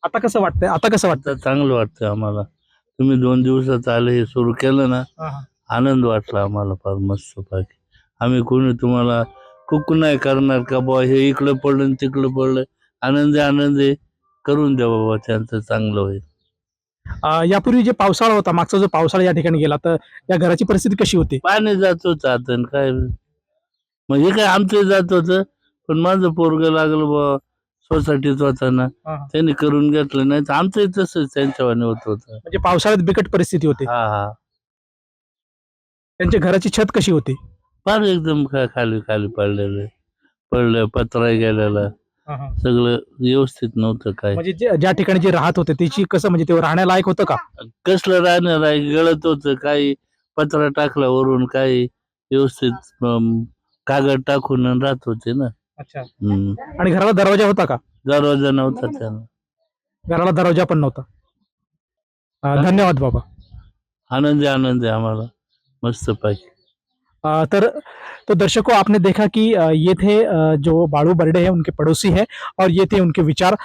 आता कसं वाटतंय? आता कसं वाटतं? आता चांगलं वाटतं आम्हाला. तुम्ही 2 दिवसात आले हे सुरू केलं ना, आनंद वाटला आम्हाला फार मस्त पाकी. आम्ही कोणी तुम्हाला कुक नाही करणार का बुवा हे इकडं पडलं तिकडं पडलं. आनंद करून द्या बाबा, त्यांचं चांगलं होईल. यापूर्वी जे पावसाळा होता, मागचा जो पावसाळा या ठिकाणी गेला, तर या घराची परिस्थिती कशी होती? पाणी जात होतं आता आणि काय म्हणजे काय आमचं जात होतं, पण माझं पोरगं लागलं बुवा सोसायटीत होता ना, त्यांनी करून घेतलं. नाही तर आमचंही तसंच त्यांच्यावाने होत होतं. म्हणजे पावसाळ्यात बिकट परिस्थिती होती. हा त्यांच्या घराची छत कशी होती? फार एकदम खाली पडलं पत्रा गेलेला, सगळं व्यवस्थित नव्हतं काय. म्हणजे ज्या ठिकाणी जे राहत होते त्याची कसं, म्हणजे ते राहण्यालायक होतं का? कसलं राहणार आहे, गळत होतं. काही पत्रा टाकला वरून, काही व्यवस्थित कागद टाकून राहत होते ना. अच्छा. आणि घराला दरवाजा होता का? दरवाजा नव्हता त्यांना. घराला दरवाजा पण नव्हता. धन्यवाद बाबा. आनंद आहे आम्हाला मस्त पाहिजे. तो दर्शकों आपने देखा कि ये थे जो बाड़ू बर्डे है उनके पड़ोसी हैं और ये थे उनके विचार।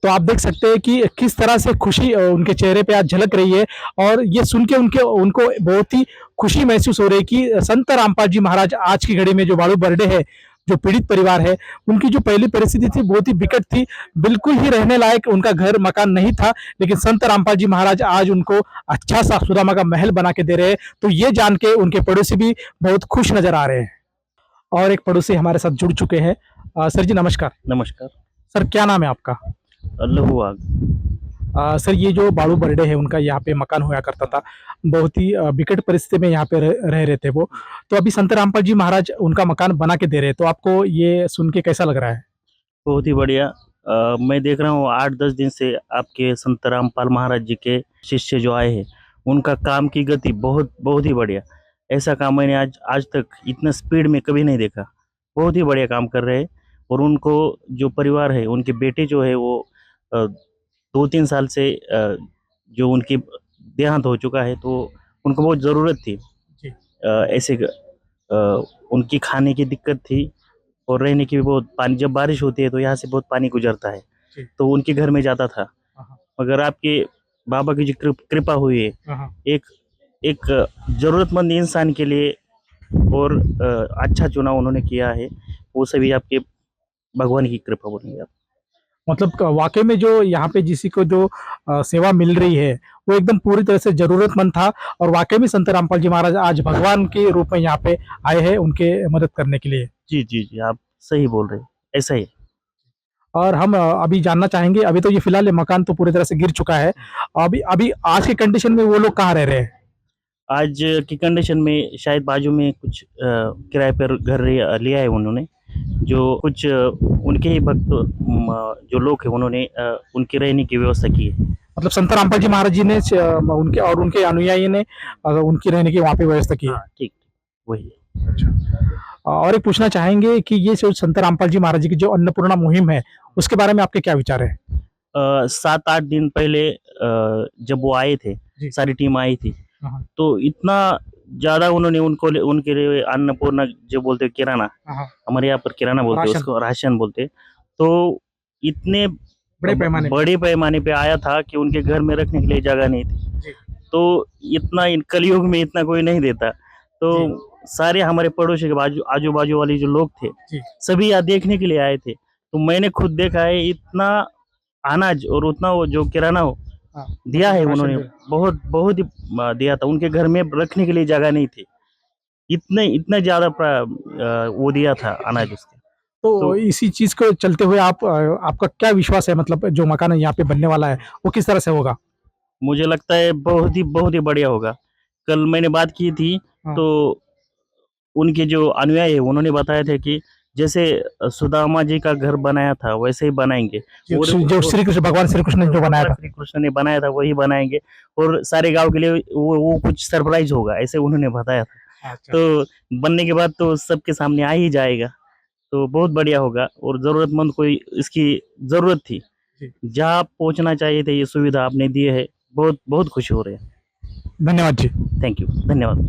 तो आप देख सकते हैं कि किस तरह से खुशी उनके चेहरे पे आज झलक रही है और ये सुन के उनको बहुत ही खुशी महसूस हो रही है कि संत रामपाल जी महाराज आज की घड़ी में जो बाड़ू बर्डे है, जो पीड़ित परिवार है, उनकी जो पहली परिस्थिति थी बहुत ही विकट थी, बिल्कुल ही रहने लायक उनका घर मकान नहीं था, लेकिन संत रामपाल जी महाराज आज उनको अच्छा सा सुदामा का महल बना के दे रहे हैं। तो ये जान के उनके पड़ोसी भी बहुत खुश नजर आ रहे हैं। और एक पड़ोसी हमारे साथ जुड़ चुके हैं। सर जी नमस्कार। नमस्कार सर क्या नाम है आपका? अल्लाह वाघ। सर ये जो बाड़ू बर्डे है उनका यहाँ पे मकान हुआ करता था, बहुत ही विकट परिस्थिति में यहाँ पे रह रहे थे वो, तो अभी संत रामपाल जी महाराज उनका मकान बना के दे रहे हैं, तो आपको ये सुन के कैसा लग रहा है? बहुत ही बढ़िया। मैं देख रहा हूँ 8-10 दिन से आपके संत रामपाल महाराज जी के शिष्य जो आए हैं उनका काम की गति बहुत बहुत ही बढ़िया। ऐसा काम मैंने आज तक इतना स्पीड में कभी नहीं देखा। बहुत ही बढ़िया काम कर रहे हैं। और उनको जो परिवार है, उनके बेटे जो है वो 2-3 साल से जो उनकी देहांत हो चुका है, तो उनको बहुत ज़रूरत थी। जी। ऐसे उनकी खाने की दिक्कत थी और रहने की भी बहुत, पानी जब बारिश होती है तो यहाँ से बहुत पानी गुजरता है, जी। तो उनके घर में जाता था। मगर आपके बाबा की जो कृपा हुई है, एक ज़रूरतमंद इंसान के लिए और अच्छा चुनाव उन्होंने किया है, वो सभी आपके भगवान की कृपा बोलेंगे आप। मतलब वाकई में जो यहाँ पे किसी को जो सेवा मिल रही है वो एकदम पूरी तरह से जरूरतमंद था, और वाकई में संत रामपाल जी महाराज आज भगवान के रूप में यहाँ पे आए हैं उनके मदद करने के लिए। जी जी जी, आप सही बोल रहे हैं, ऐसा ही है। और हम अभी जानना चाहेंगे, अभी तो ये फिलहाल ये मकान तो पूरी तरह से गिर चुका है, अभी अभी आज के कंडीशन में वो लोग कहाँ रह रहे हैं? आज की कंडीशन में शायद बाजू में कुछ किराए पर घर लिया है उन्होंने, जो कुछ उनके ही भक्त जो लोग हैं उन्होंने उनकी रहने की व्यवस्था की है। मतलब संत रामपाल जी महाराज जी ने उनके और उनके अनुयायी ने उनकी रहने की वहाँ पे व्यवस्था की है। हाँ, ठीक, वही। अच्छा। और एक पूछना चाहेंगे कि ये जो संत रामपाल जी महाराज जी की जो अन्नपूर्णा मुहिम है उसके बारे में आपके क्या विचार है? 7-8 दिन पहले जब वो आए थे, सारी टीम आई थी, तो इतना ज्यादा उन्होंने उनके लिए अन्नपूर्णा जो बोलते हैं किराना, हमारे यहाँ पर किराना बोलते हैं, उसको राशन बोलते हैं, तो इतने बड़े पैमाने पे आया था कि उनके घर में रखने के लिए जगह नहीं थी। तो इतना कलयुग में इतना कोई नहीं देता, तो सारे हमारे पड़ोसी के आजू बाजू वाले जो लोग थे सभी यहाँ देखने के लिए आए थे। तो मैंने खुद देखा है इतना अनाज और उतना वो जो किराना हो दिया है उन्होंने, बहुत बहुत ही दिया था। उनके घर में रखने के लिए जगह नहीं थी, इतना ज्यादा वो दिया था अनाज उसके। तो इसी चीज को चलते हुए आपका क्या विश्वास है, मतलब जो मकान यहाँ पे बनने वाला है वो किस तरह से होगा? मुझे लगता है बहुत ही बढ़िया होगा। कल मैंने बात की थी तो उनके जो अनुयायी है उन्होंने बताया था कि जैसे सुदामा जी का घर बनाया था वैसे ही बनाएंगे, जो श्री कृष्ण, भगवान श्री कृष्ण ने जो बनाया था, श्री कृष्ण ने बनाया था वही बनाएंगे, और सारे गांव के लिए वो कुछ सरप्राइज होगा, ऐसे उन्होंने बताया था। तो बनने के बाद तो सबके सामने आ ही जाएगा, तो बहुत बढ़िया होगा। और जरूरतमंद कोई इसकी जरूरत थी, जहाँ पहुंचना चाहिए थे ये सुविधा आपने दी है, बहुत बहुत खुशी हो रही है। धन्यवाद जी। थैंक यू, धन्यवाद।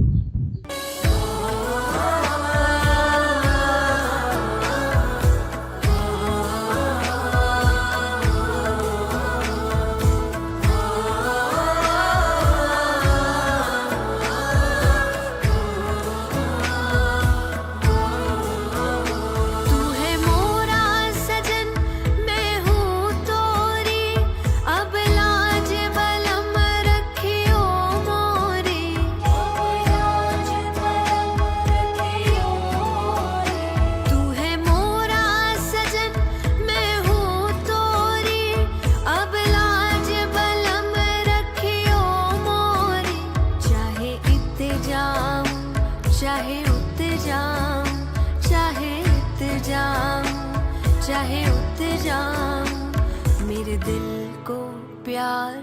चाहे उतर जाऊं, मेरे दिल को प्यार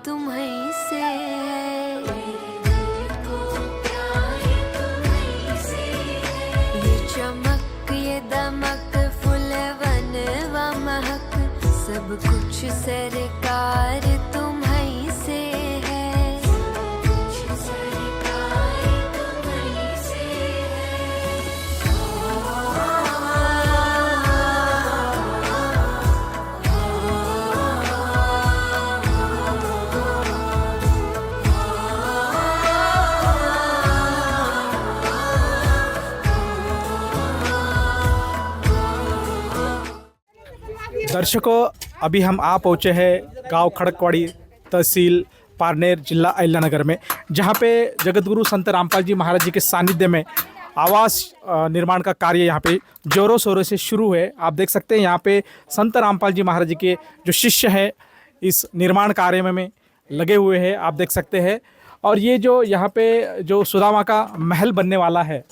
तुम्हीं से है, ये चमक ये दमक फुलवन व महक सब कुछ सरकार तुम्हीं से है। दर्शकों, अभी हम आ पहुँचे हैं गांव खड़कवाड़ी, तहसील पारनेर, जिला अहिल्यानगर में, जहां पे जगतगुरु संत रामपाल जी महाराज जी के सानिध्य में आवास निर्माण का कार्य यहाँ पे जोरों शोरों से शुरू है। आप देख सकते हैं यहाँ पे संत रामपाल जी महाराज जी के जो शिष्य हैं इस निर्माण कार्य में लगे हुए हैं, आप देख सकते हैं। और ये जो यहाँ पे जो सुदामा का महल बनने वाला है,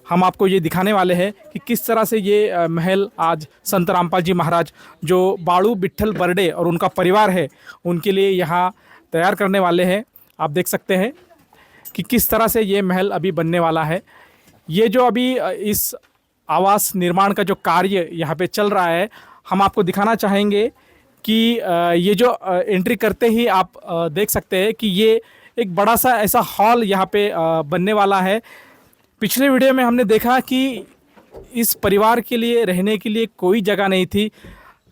हम आपको ये दिखाने वाले हैं कि किस तरह से ये महल आज संत रामपाल जी महाराज जो बाड़ू बिट्ठल बरडे और उनका परिवार है उनके लिए यहाँ तैयार करने वाले हैं। आप देख सकते हैं कि किस तरह से ये महल अभी बनने वाला है। ये जो अभी इस आवास निर्माण का जो कार्य यहाँ पे चल रहा है, हम आपको दिखाना चाहेंगे कि ये जो एंट्री करते ही आप देख सकते हैं कि ये एक बड़ा सा ऐसा हॉल यहाँ पे बनने वाला है। पिछले वीडियो में हमने देखा कि इस परिवार के लिए रहने के लिए कोई जगह नहीं थी,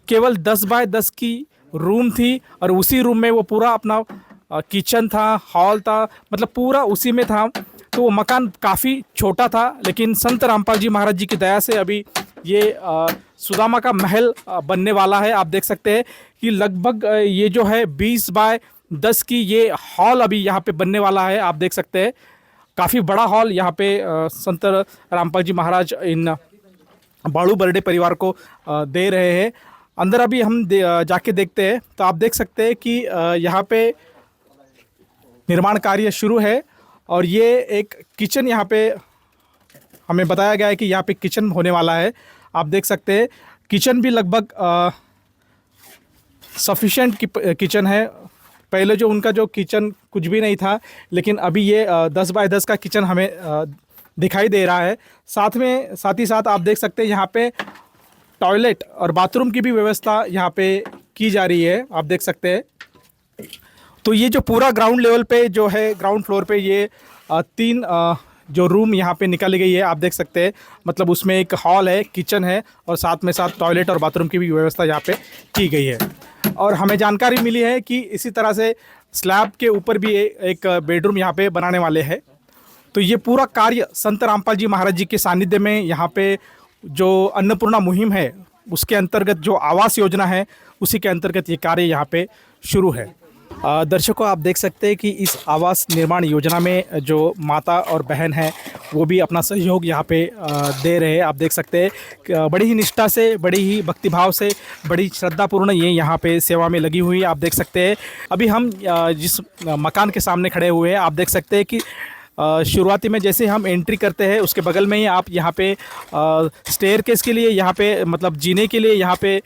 केवल 10 बाय 10 की रूम थी और उसी रूम में वो पूरा अपना किचन था, हॉल था, मतलब पूरा उसी में था। तो वो मकान काफ़ी छोटा था, लेकिन संत रामपाल जी महाराज जी की दया से अभी ये सुदामा का महल बनने वाला है। आप देख सकते हैं कि लगभग ये जो है 20 बाय 10 की ये हॉल अभी यहाँ पे बनने वाला है। आप देख सकते हैं काफ़ी बड़ा हॉल यहाँ पे संत रामपाल जी महाराज इन बाड़ू बरडे परिवार को दे रहे हैं। अंदर अभी हम जाके देखते हैं तो आप देख सकते हैं कि यहाँ पे निर्माण कार्य शुरू है और ये एक किचन यहाँ पे हमें बताया गया है कि यहाँ पे किचन होने वाला है। आप देख सकते हैं किचन भी लगभग सफिशेंट किचन है। पहले जो उनका जो किचन कुछ भी नहीं था, लेकिन अभी ये 10 बाय 10 का किचन हमें दिखाई दे रहा है। साथ ही साथ आप देख सकते हैं यहाँ पे टॉयलेट और बाथरूम की भी व्यवस्था यहाँ पे की जा रही है। आप देख सकते हैं तो ये जो पूरा ग्राउंड लेवल पे जो है, ग्राउंड फ्लोर पे ये 3 जो रूम यहाँ पे निकाली गई है। आप देख सकते हैं मतलब उसमें एक हॉल है, किचन है और साथ में साथ टॉयलेट और बाथरूम की भी व्यवस्था यहाँ पे की गई है। और हमें जानकारी मिली है कि इसी तरह से स्लैब के ऊपर भी एक बेडरूम यहाँ पे बनाने वाले हैं। तो ये पूरा कार्य संत रामपाल जी महाराज जी के सानिध्य में यहाँ पे जो अन्नपूर्णा मुहिम है उसके अंतर्गत जो आवास योजना है उसी के अंतर्गत ये कार्य यहाँ पे शुरू है। दर्शकों आप देख सकते हैं कि इस आवास निर्माण योजना में जो माता और बहन हैं वो भी अपना सहयोग यहाँ पे दे रहे हैं। आप देख सकते हैं बड़ी ही निष्ठा से, बड़ी ही भक्तिभाव से, बड़ी श्रद्धापूर्ण ये यहाँ पे सेवा में लगी हुई है। आप देख सकते हैं अभी हम जिस मकान के सामने खड़े हुए हैं, आप देख सकते हैं कि शुरुआती में जैसे हम एंट्री करते हैं उसके बगल में ही आप यहाँ पे स्टेयरकेस के लिए यहाँ पे मतलब जीने के लिए यहाँ पे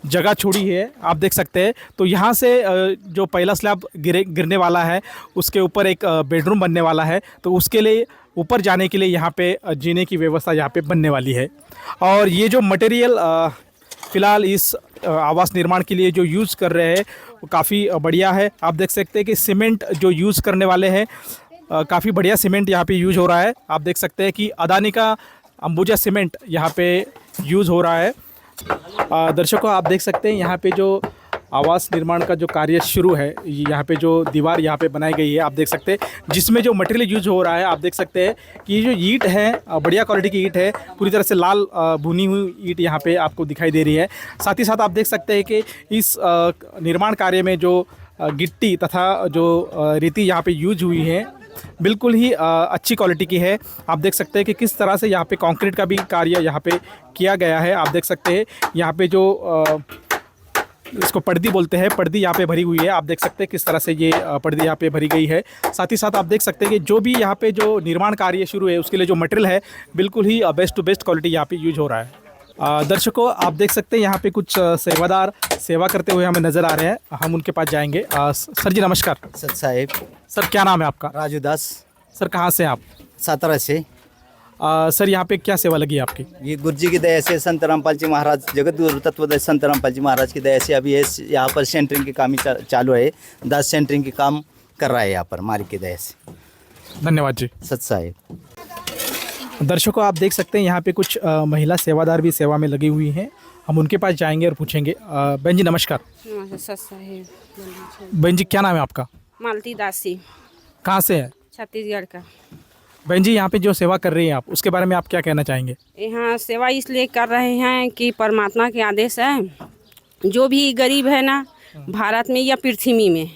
जगह छोड़ी है। आप देख सकते हैं तो यहाँ से जो पहला स्लैब गिरने वाला है उसके ऊपर एक बेडरूम बनने वाला है, तो उसके लिए ऊपर जाने के लिए यहाँ पे जीने की व्यवस्था यहाँ पे बनने वाली है। और ये जो मटेरियल फ़िलहाल इस आवास निर्माण के लिए जो यूज़ कर रहे हैं वो काफ़ी बढ़िया है। आप देख सकते हैं कि सीमेंट जो यूज़ करने वाले हैं काफ़ी बढ़िया सीमेंट यहाँ पे यूज़ हो रहा है। आप देख सकते हैं कि अदानी का अंबुजा सीमेंट यहाँ पे यूज़ हो रहा है। दर्शकों आप देख सकते हैं यहाँ पे जो आवास निर्माण का जो कार्य शुरू है, यहाँ पे जो दीवार यहाँ पे बनाई गई है आप देख सकते हैं, जिसमें जो मटेरियल यूज हो रहा है आप देख सकते हैं कि ये जो ईंट है बढ़िया क्वालिटी की ईंट है, पूरी तरह से लाल भुनी हुई ईंट यहाँ पे आपको दिखाई दे रही है। साथ ही साथ आप देख सकते हैं कि इस निर्माण कार्य में जो गिट्टी तथा जो रेती यहाँ पे यूज हुई है बिल्कुल ही अच्छी क्वालिटी की है। आप देख सकते हैं कि किस तरह से यहाँ पे कंक्रीट का भी कार्य यहाँ पे किया गया है। आप देख सकते हैं यहाँ पे जो इसको पर्दी बोलते हैं, पर्दी यहाँ पे भरी हुई है। आप देख सकते हैं किस तरह से ये पर्दी यहाँ पे भरी गई है। साथ ही साथ आप देख सकते हैं कि जो भी यहाँ पे जो निर्माण कार्य शुरू है उसके लिए जो मटेरियल है बिल्कुल ही बेस्ट टू बेस्ट क्वालिटी यहाँ पे यूज हो रहा है। दर्शकों आप देख सकते हैं यहाँ पे कुछ सेवादार सेवा करते हुए हमें नज़र आ रहे हैं, हम उनके पास जाएंगे। सर जी नमस्कार। सर साहेब। सर क्या नाम है आपका? राजू दास। सर कहाँ से आप? सातारा से। सर यहाँ पे क्या सेवा लगी आपकी? ये गुरु जी की दया से, संत रामपाल जी महाराज, जगत गुरु तत्वदय संत रामपाल जी महाराज की दया से अभी यहाँ पर सेंटरिंग की काम ही चालू है। 10 सेंटरिंग की काम कर रहा है यहाँ पर मालिक की दया से। धन्यवाद जी। सत साहेब। दर्शकों आप देख सकते हैं यहाँ पे कुछ महिला सेवादार भी सेवा में लगी हुई हैं, हम उनके पास जाएंगे और पूछेंगे। बहन जी नमस्कार। सत साहेब। बहन जी क्या नाम है आपका? मालती दासी। कहाँ से है? छत्तीसगढ़ का। बहन जी यहाँ पे जो सेवा कर रही हैं आप उसके बारे में आप क्या कहना चाहेंगे? यहाँ सेवा इसलिए कर रहे हैं कि परमात्मा के आदेश है, जो भी गरीब है ना भारत में या पृथ्वी में,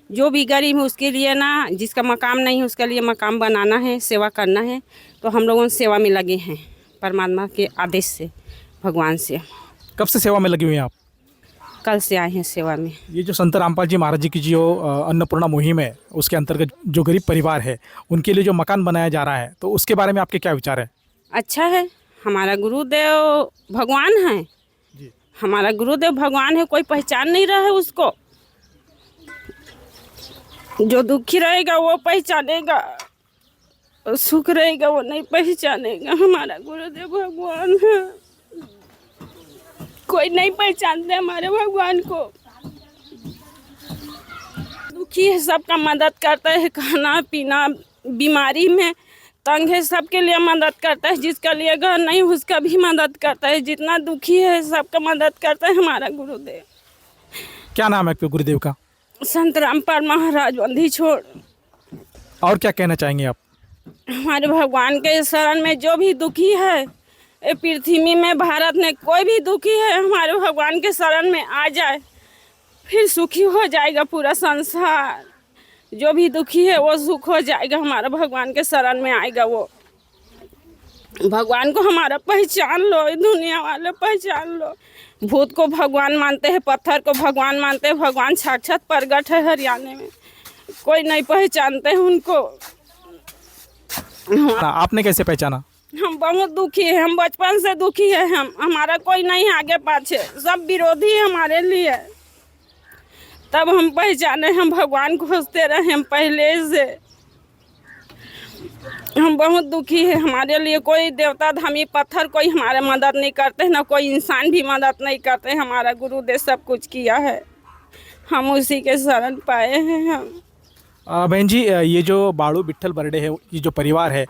जो भी गरीब है उसके लिए ना, जिसका मकाम नहीं है उसके लिए मकाम बनाना है, सेवा करना है। तो हम लोगों सेवा में लगे हैं परमात्मा के आदेश से, भगवान से। कब से सेवा में लगी हुई हैं आप? कल से आए हैं सेवा में। ये जो संत रामपाल जी महाराज जी की जो अन्नपूर्णा मुहिम है, उसके अंतर्गत जो गरीब परिवार है उनके लिए जो मकान बनाया जा रहा है, तो उसके बारे में आपके क्या विचार है? अच्छा है, हमारा गुरुदेव भगवान है जी। हमारा गुरुदेव भगवान है, कोई पहचान नहीं रहा है उसको। जो दुखी रहेगा वो पहचानेगा, और सुख रहेगा वो नहीं पहचानेगा। हमारा गुरुदेव भगवान है, कोई नहीं पहचानते हमारे भगवान को। दुखी है सबका मदद करता है, खाना पीना, बीमारी में तंग है सबके लिए मदद करता है, जिसका लिए घर नहीं उसका भी मदद करता है, जितना दुखी है सबका मदद करता है हमारा गुरुदेव। क्या नाम है आपके गुरुदेव का? संत रामपाल महाराज बंदी छोड़। और क्या कहना चाहेंगे आप? हमारे भगवान के शरण में जो भी दुखी है, ये पृथ्वी में भारत में कोई भी दुखी है, हमारे भगवान के शरण में आ जाए, फिर सुखी हो जाएगा पूरा संसार। जो भी दुखी है वो सुख हो जाएगा, हमारा भगवान के शरण में आएगा वो। भगवान को हमारा पहचान लो, दुनिया वाले पहचान लो। भूत को भगवान मानते हैं, पत्थर को भगवान मानते हैं, भगवान साक्षात प्रगट है हरियाणा में, कोई नहीं पहचानते हैं उनको। आपने कैसे पहचाना? हम बहुत दुखी है, हम बचपन से दुखी है, हमारा कोई नहीं आगे पाछे, सब विरोधी है हमारे लिए। तब हम पहचाने, हम भगवान को खोजते रहे हम पहले से। हम बहुत दुखी है, हमारे लिए कोई देवता धामी पत्थर कोई हमारे मदद नहीं करते, ना कोई इंसान भी मदद नहीं करते। हमारा गुरुदेव सब कुछ किया है, हम उसी के शरण पाए हैं हम। बहन जी, ये जो बाड़ू विट्ठल बर्डे है, ये जो परिवार है,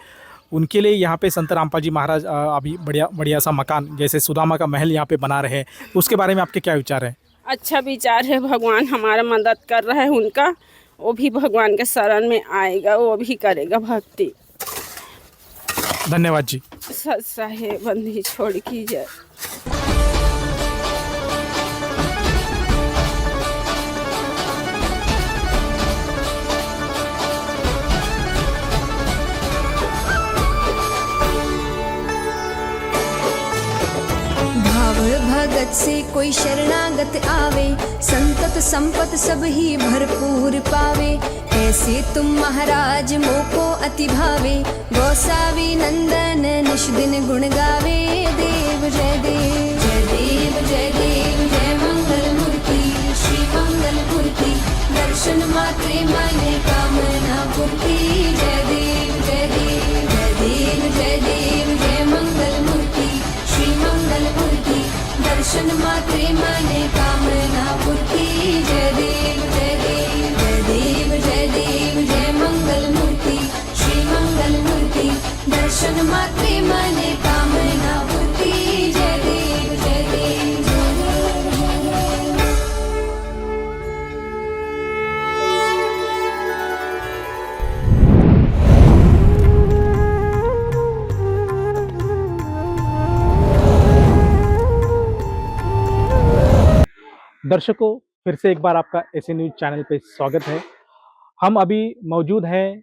उनके लिए यहाँ पे संत रामपाल जी महाराज अभी बढ़िया बढ़िया सा मकान जैसे सुदामा का महल यहाँ पे बना रहे हैं, उसके बारे में आपके क्या विचार है? अच्छा विचार है, भगवान हमारा मदद कर रहा है उनका, वो भी भगवान के शरण में आएगा, वो भी करेगा भक्ति। धन्यवाद जी। सच साहेब बंदी छोड़ की जय। भगत से कोई शरणागत आवे, संतत संपत सब ही भरपूर पावे। ऐसे तुम महाराज मोको अति भावे, गोसावी नंदन निश दिन गुण गावे। देव जय देव जय देव जय देव जय मंगल मूर्ति श्री मंगल मूर्ति, दर्शन मात्रे माने कामना पूर्ति। जय देव जय देव जय देव जय देव जय मंगल मूर्ति श्री मंगल मूर्ति, दर्शन मात्रे माने कामना पूर्ति। जय देव जय देव जय देव जय देव जय मंगल मूर्ति श्री मंगल मूर्ति, दर्शन मात्रे माने कामना पूर्ति। जय देव जय देव जय देव। दर्शकों, फिर से एक बार आपका एसी न्यूज चैनल पे स्वागत है। हम अभी मौजूद हैं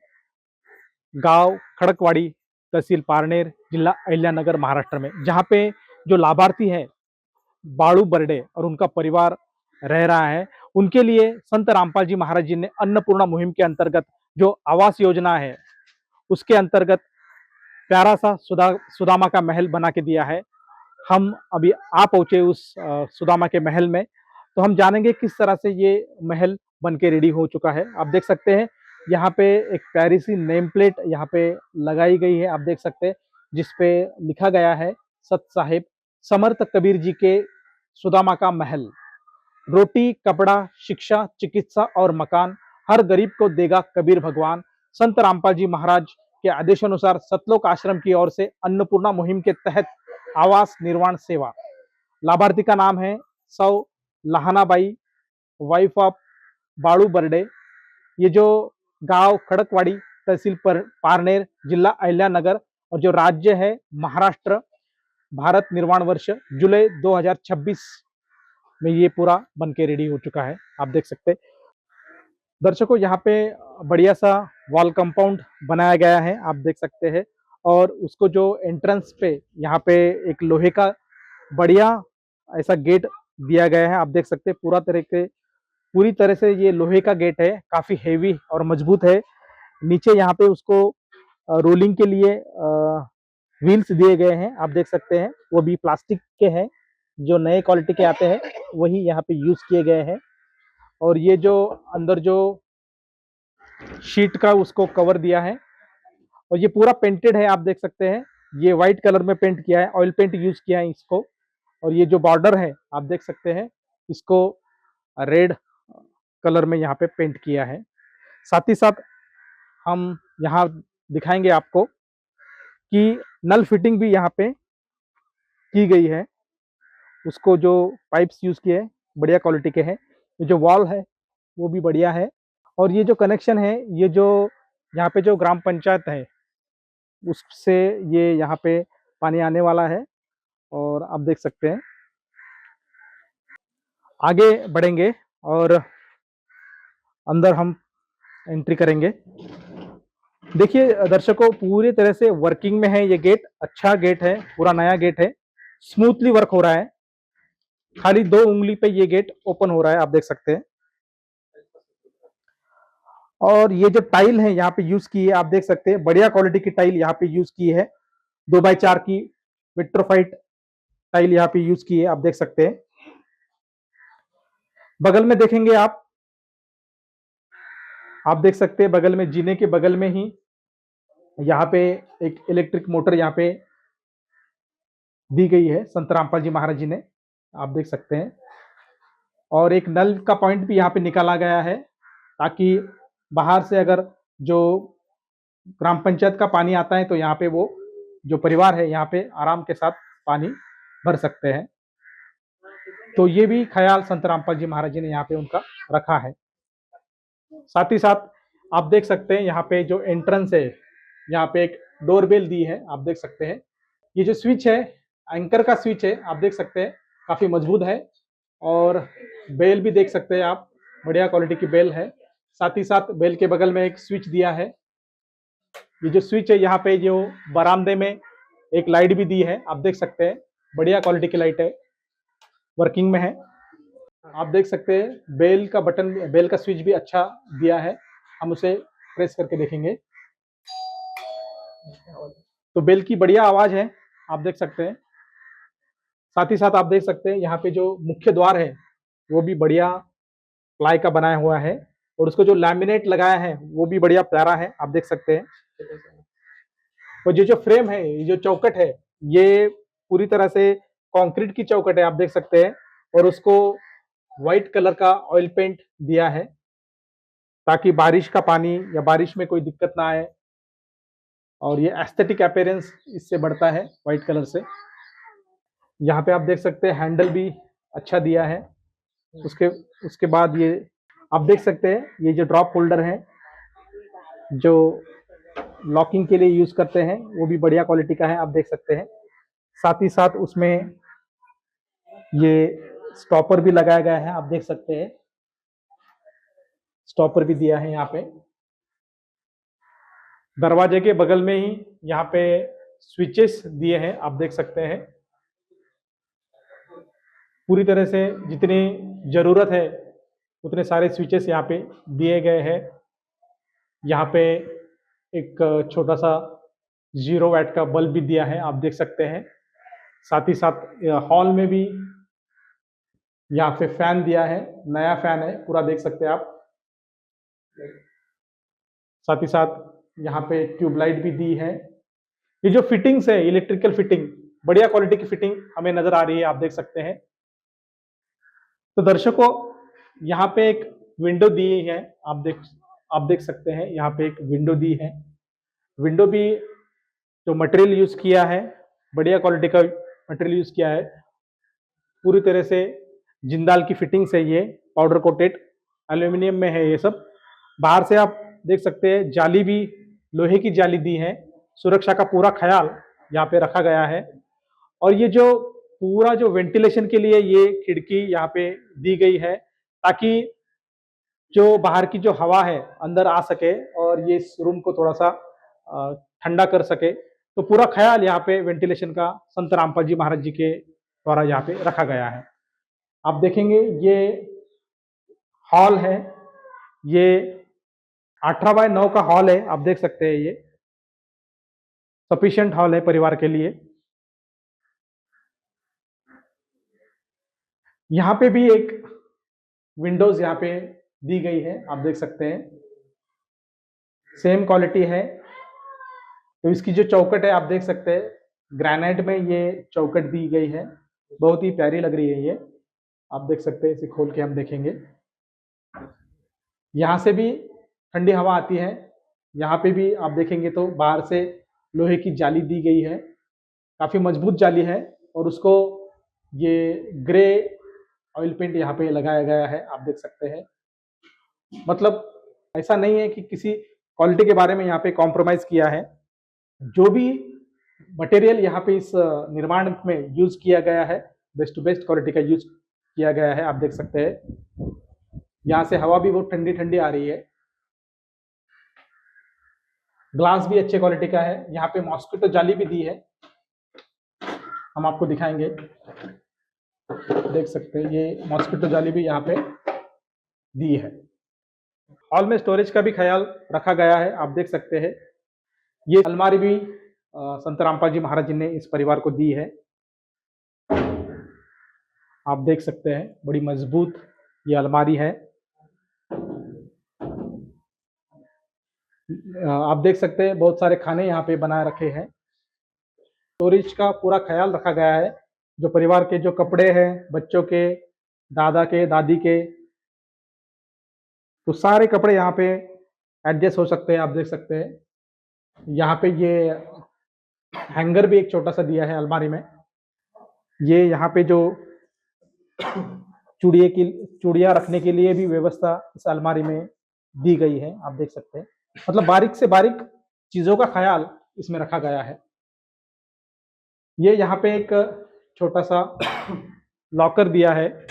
गांव खड़कवाड़ी, तहसील पारनेर, जिला अहिल्यानगर, महाराष्ट्र में, जहां पे जो लाभार्थी है बाड़ू बर्डे और उनका परिवार रह रहा है, उनके लिए संत रामपाल जी महाराज जी ने अन्नपूर्णा मुहिम के अंतर्गत जो आवास योजना है, उसके अंतर्गत प्यारा सा सुदामा का महल बना के दिया है। हम अभी आ पहुंचे उस सुदामा के महल में, तो हम जानेंगे किस तरह से ये महल बन के रेडी हो चुका है। आप देख सकते हैं यहाँ पे एक प्यारी सी नेम प्लेट यहाँ पे लगाई गई है, आप देख सकते हैं, जिसपे लिखा गया है सत साहिब समर्थ कबीर जी के सुदामा का महल। रोटी, कपड़ा, शिक्षा, चिकित्सा और मकान हर गरीब को देगा कबीर भगवान। संत रामपाल जी महाराज के आदेशानुसार सतलोक आश्रम की ओर से अन्नपूर्णा मुहिम के तहत आवास निर्माण सेवा। लाभार्थी का नाम है सौ लहानाबाई, वाइफ ऑफ बाड़ू बर्डे। ये जो गांव खड़कवाड़ी, तहसील पारनेर, जिला अहिल्यानगर और जो राज्य है महाराष्ट्र, भारत निर्माण वर्ष जुलाई 2026 में ये पूरा बन के रेडी हो चुका है, आप देख सकते हैं। दर्शकों, यहाँ पे बढ़िया सा वॉल कंपाउंड बनाया गया है, आप देख सकते हैं, और उसको जो एंट्रेंस पे यहाँ पे एक लोहे का बढ़िया ऐसा गेट दिया गया है। आप देख सकते हैं पूरी तरह से ये लोहे का गेट है, काफी हेवी और मजबूत है। नीचे यहाँ पे उसको रोलिंग के लिए व्हील्स दिए गए हैं, आप देख सकते हैं, वो भी प्लास्टिक के हैं, जो नए क्वालिटी के आते हैं वही यहाँ पे यूज किए गए हैं। और ये जो अंदर जो शीट का उसको कवर दिया है, और ये पूरा पेंटेड है, आप देख सकते हैं, ये व्हाइट कलर में पेंट किया है, ऑयल पेंट यूज किया है इसको। और ये जो बॉर्डर है आप देख सकते हैं, इसको रेड कलर में यहाँ पे पेंट किया है। साथ ही साथ हम यहाँ दिखाएंगे आपको कि नल फिटिंग भी यहाँ पे की गई है। उसको जो पाइप्स यूज किए हैं बढ़िया क्वालिटी के हैं। ये जो वॉल है वो भी बढ़िया है। और ये जो कनेक्शन है, ये जो यहाँ पे जो ग्राम पंचायत है उससे ये यहाँ पे पानी आने वाला है। और आप देख सकते हैं, आगे बढ़ेंगे और अंदर हम एंट्री करेंगे। देखिए दर्शकों, पूरी तरह से वर्किंग में है ये गेट, अच्छा गेट है, पूरा नया गेट है, स्मूथली वर्क हो रहा है। खाली 2 उंगली पे ये गेट ओपन हो रहा है, आप देख सकते हैं। और ये जो टाइल है यहाँ पे यूज की है, आप देख सकते हैं, बढ़िया क्वालिटी की टाइल यहाँ पे यूज की है। 2x4 की विट्रोफाइट टाइल यहाँ पे यूज की है, आप देख सकते हैं। बगल में देखेंगे आप देख सकते हैं, बगल में, जीने के बगल में ही यहाँ पे एक इलेक्ट्रिक मोटर यहाँ पे दी गई है संत रामपाल जी महाराज जी ने, आप देख सकते हैं। और एक नल का पॉइंट भी यहाँ पे निकाला गया है, ताकि बाहर से अगर जो ग्राम पंचायत का पानी आता है तो यहाँ पे वो जो परिवार है यहाँ पे आराम के साथ पानी भर सकते हैं। तो ये भी ख्याल संत रामपाल जी महाराज जी ने यहाँ पे उनका रखा है। साथ ही साथ आप देख सकते हैं, यहाँ पे जो एंट्रेंस है, यहाँ पे एक डोरबेल दी है, आप देख सकते हैं। ये जो स्विच है, एंकर का स्विच है, आप देख सकते हैं, काफी मजबूत है। और बेल भी देख सकते हैं आप, बढ़िया क्वालिटी की बेल है। साथ ही साथ बेल के बगल में एक स्विच दिया है। ये जो स्विच है, यहाँ पे जो बरामदे में एक लाइट भी दी है, आप देख सकते हैं, बढ़िया क्वालिटी की लाइट है, वर्किंग में है। आप देख सकते हैं बेल का बटन, बेल का स्विच भी अच्छा दिया है। हम उसे प्रेस करके देखेंगे तो बेल की बढ़िया आवाज है, आप देख सकते हैं। साथ ही साथ आप देख सकते हैं, यहाँ पे जो मुख्य द्वार है वो भी बढ़िया प्लाई का बनाया हुआ है, और उसको जो लैमिनेट लगाया है वो भी बढ़िया प्यारा है, आप देख सकते हैं। और ये जो फ्रेम है, ये जो चौकट है, ये पूरी तरह से कंक्रीट की चौकट है, आप देख सकते हैं। और उसको व्हाइट कलर का ऑयल पेंट दिया है, ताकि बारिश का पानी या बारिश में कोई दिक्कत ना आए। और ये एस्थेटिक अपीयरेंस इससे बढ़ता है व्हाइट कलर से। यहाँ पे आप देख सकते हैं हैंडल भी अच्छा दिया है। उसके बाद ये आप देख सकते हैं, ये जो ड्रॉप होल्डर है जो लॉकिंग के लिए यूज करते हैं, वो भी बढ़िया क्वालिटी का है, आप देख सकते हैं। साथ ही साथ उसमें ये स्टॉपर भी लगाया गया है, आप देख सकते हैं, स्टॉपर भी दिया है यहाँ पे। दरवाजे के बगल में ही यहाँ पे स्विचेस दिए हैं, आप देख सकते हैं। पूरी तरह से जितनी जरूरत है उतने सारे स्विचेस यहाँ पे दिए गए हैं। यहाँ पे एक छोटा सा 0 वाट का बल्ब भी दिया है, आप देख सकते हैं। साथ ही साथ हॉल में भी यहाँ पे फैन दिया है, नया फैन है पूरा, देख सकते हैं आप। साथ ही साथ यहाँ पे ट्यूबलाइट भी दी है। ये जो फिटिंग्स है, इलेक्ट्रिकल फिटिंग, बढ़िया क्वालिटी की फिटिंग हमें नजर आ रही है, आप देख सकते हैं। तो दर्शकों, यहाँ पे एक विंडो दी है, आप देख सकते हैं, यहाँ पे एक विंडो दी है। विंडो भी जो मटेरियल यूज किया है, बढ़िया क्वालिटी का मटेरियल यूज किया है। पूरी तरह से जिंदाल की फिटिंग से ये पाउडर कोटेड एल्यूमिनियम में है ये सब। बाहर से आप देख सकते हैं, जाली भी लोहे की जाली दी है, सुरक्षा का पूरा ख्याल यहाँ पे रखा गया है। और ये जो पूरा जो वेंटिलेशन के लिए ये खिड़की यहाँ पे दी गई है, ताकि जो बाहर की जो हवा है अंदर आ सके और ये इस रूम को थोड़ा सा ठंडा कर सके। तो पूरा ख्याल यहाँ पे वेंटिलेशन का संत रामपाल जी महाराज जी के द्वारा यहाँ पे रखा गया है। आप देखेंगे ये हॉल है, ये 18x9 का हॉल है, आप देख सकते हैं। ये सफिशिएंट हॉल है परिवार के लिए। यहाँ पे भी एक विंडोज यहाँ पे दी गई है, आप देख सकते हैं, सेम क्वालिटी है। तो इसकी जो चौकट है आप देख सकते हैं, ग्रेनाइट में ये चौकट दी गई है, बहुत ही प्यारी लग रही है ये। आप देख सकते हैं, इसे खोल के हम देखेंगे। यहाँ से भी ठंडी हवा आती है। यहाँ पे भी आप देखेंगे तो बाहर से लोहे की जाली दी गई है, काफ़ी मजबूत जाली है, और उसको ये ग्रे ऑयल पेंट यहाँ पे लगाया गया है, आप देख सकते हैं। मतलब ऐसा नहीं है कि किसी क्वालिटी के बारे में यहाँ पे कॉम्प्रोमाइज़ किया है। जो भी मटेरियल यहाँ पे इस निर्माण में यूज़ किया गया है, बेस्ट टू बेस्ट क्वालिटी का यूज़ किया गया है, आप देख सकते हैं। यहाँ से हवा भी बहुत ठंडी ठंडी आ रही है। ग्लास भी अच्छे क्वालिटी का है। यहाँ पे मॉस्किटो जाली भी दी है, हम आपको दिखाएंगे, देख सकते हैं। ये मॉस्किटो जाली भी यहाँ पे दी है। हॉल में स्टोरेज का भी ख्याल रखा गया है, आप देख सकते हैं। ये अलमारी भी संत रामपाल जी महाराज जी ने इस परिवार को दी है, आप देख सकते हैं। बड़ी मजबूत ये अलमारी है, आप देख सकते हैं। बहुत सारे खाने यहाँ पे बनाए रखे हैं। स्टोरेज का पूरा ख्याल रखा गया है। जो परिवार के जो कपड़े हैं, बच्चों के, दादा के, दादी के, तो सारे कपड़े यहाँ पे एडजस्ट हो सकते हैं, आप देख सकते हैं। यहाँ पे ये हैंगर भी एक छोटा सा दिया है अलमारी में। ये यहाँ पे जो चूड़ियाँ रखने के लिए भी व्यवस्था इस अलमारी में दी गई है, आप देख सकते हैं। मतलब बारीक से बारीक चीज़ों का ख्याल इसमें रखा गया है। ये यहाँ पे एक छोटा सा लॉकर दिया है,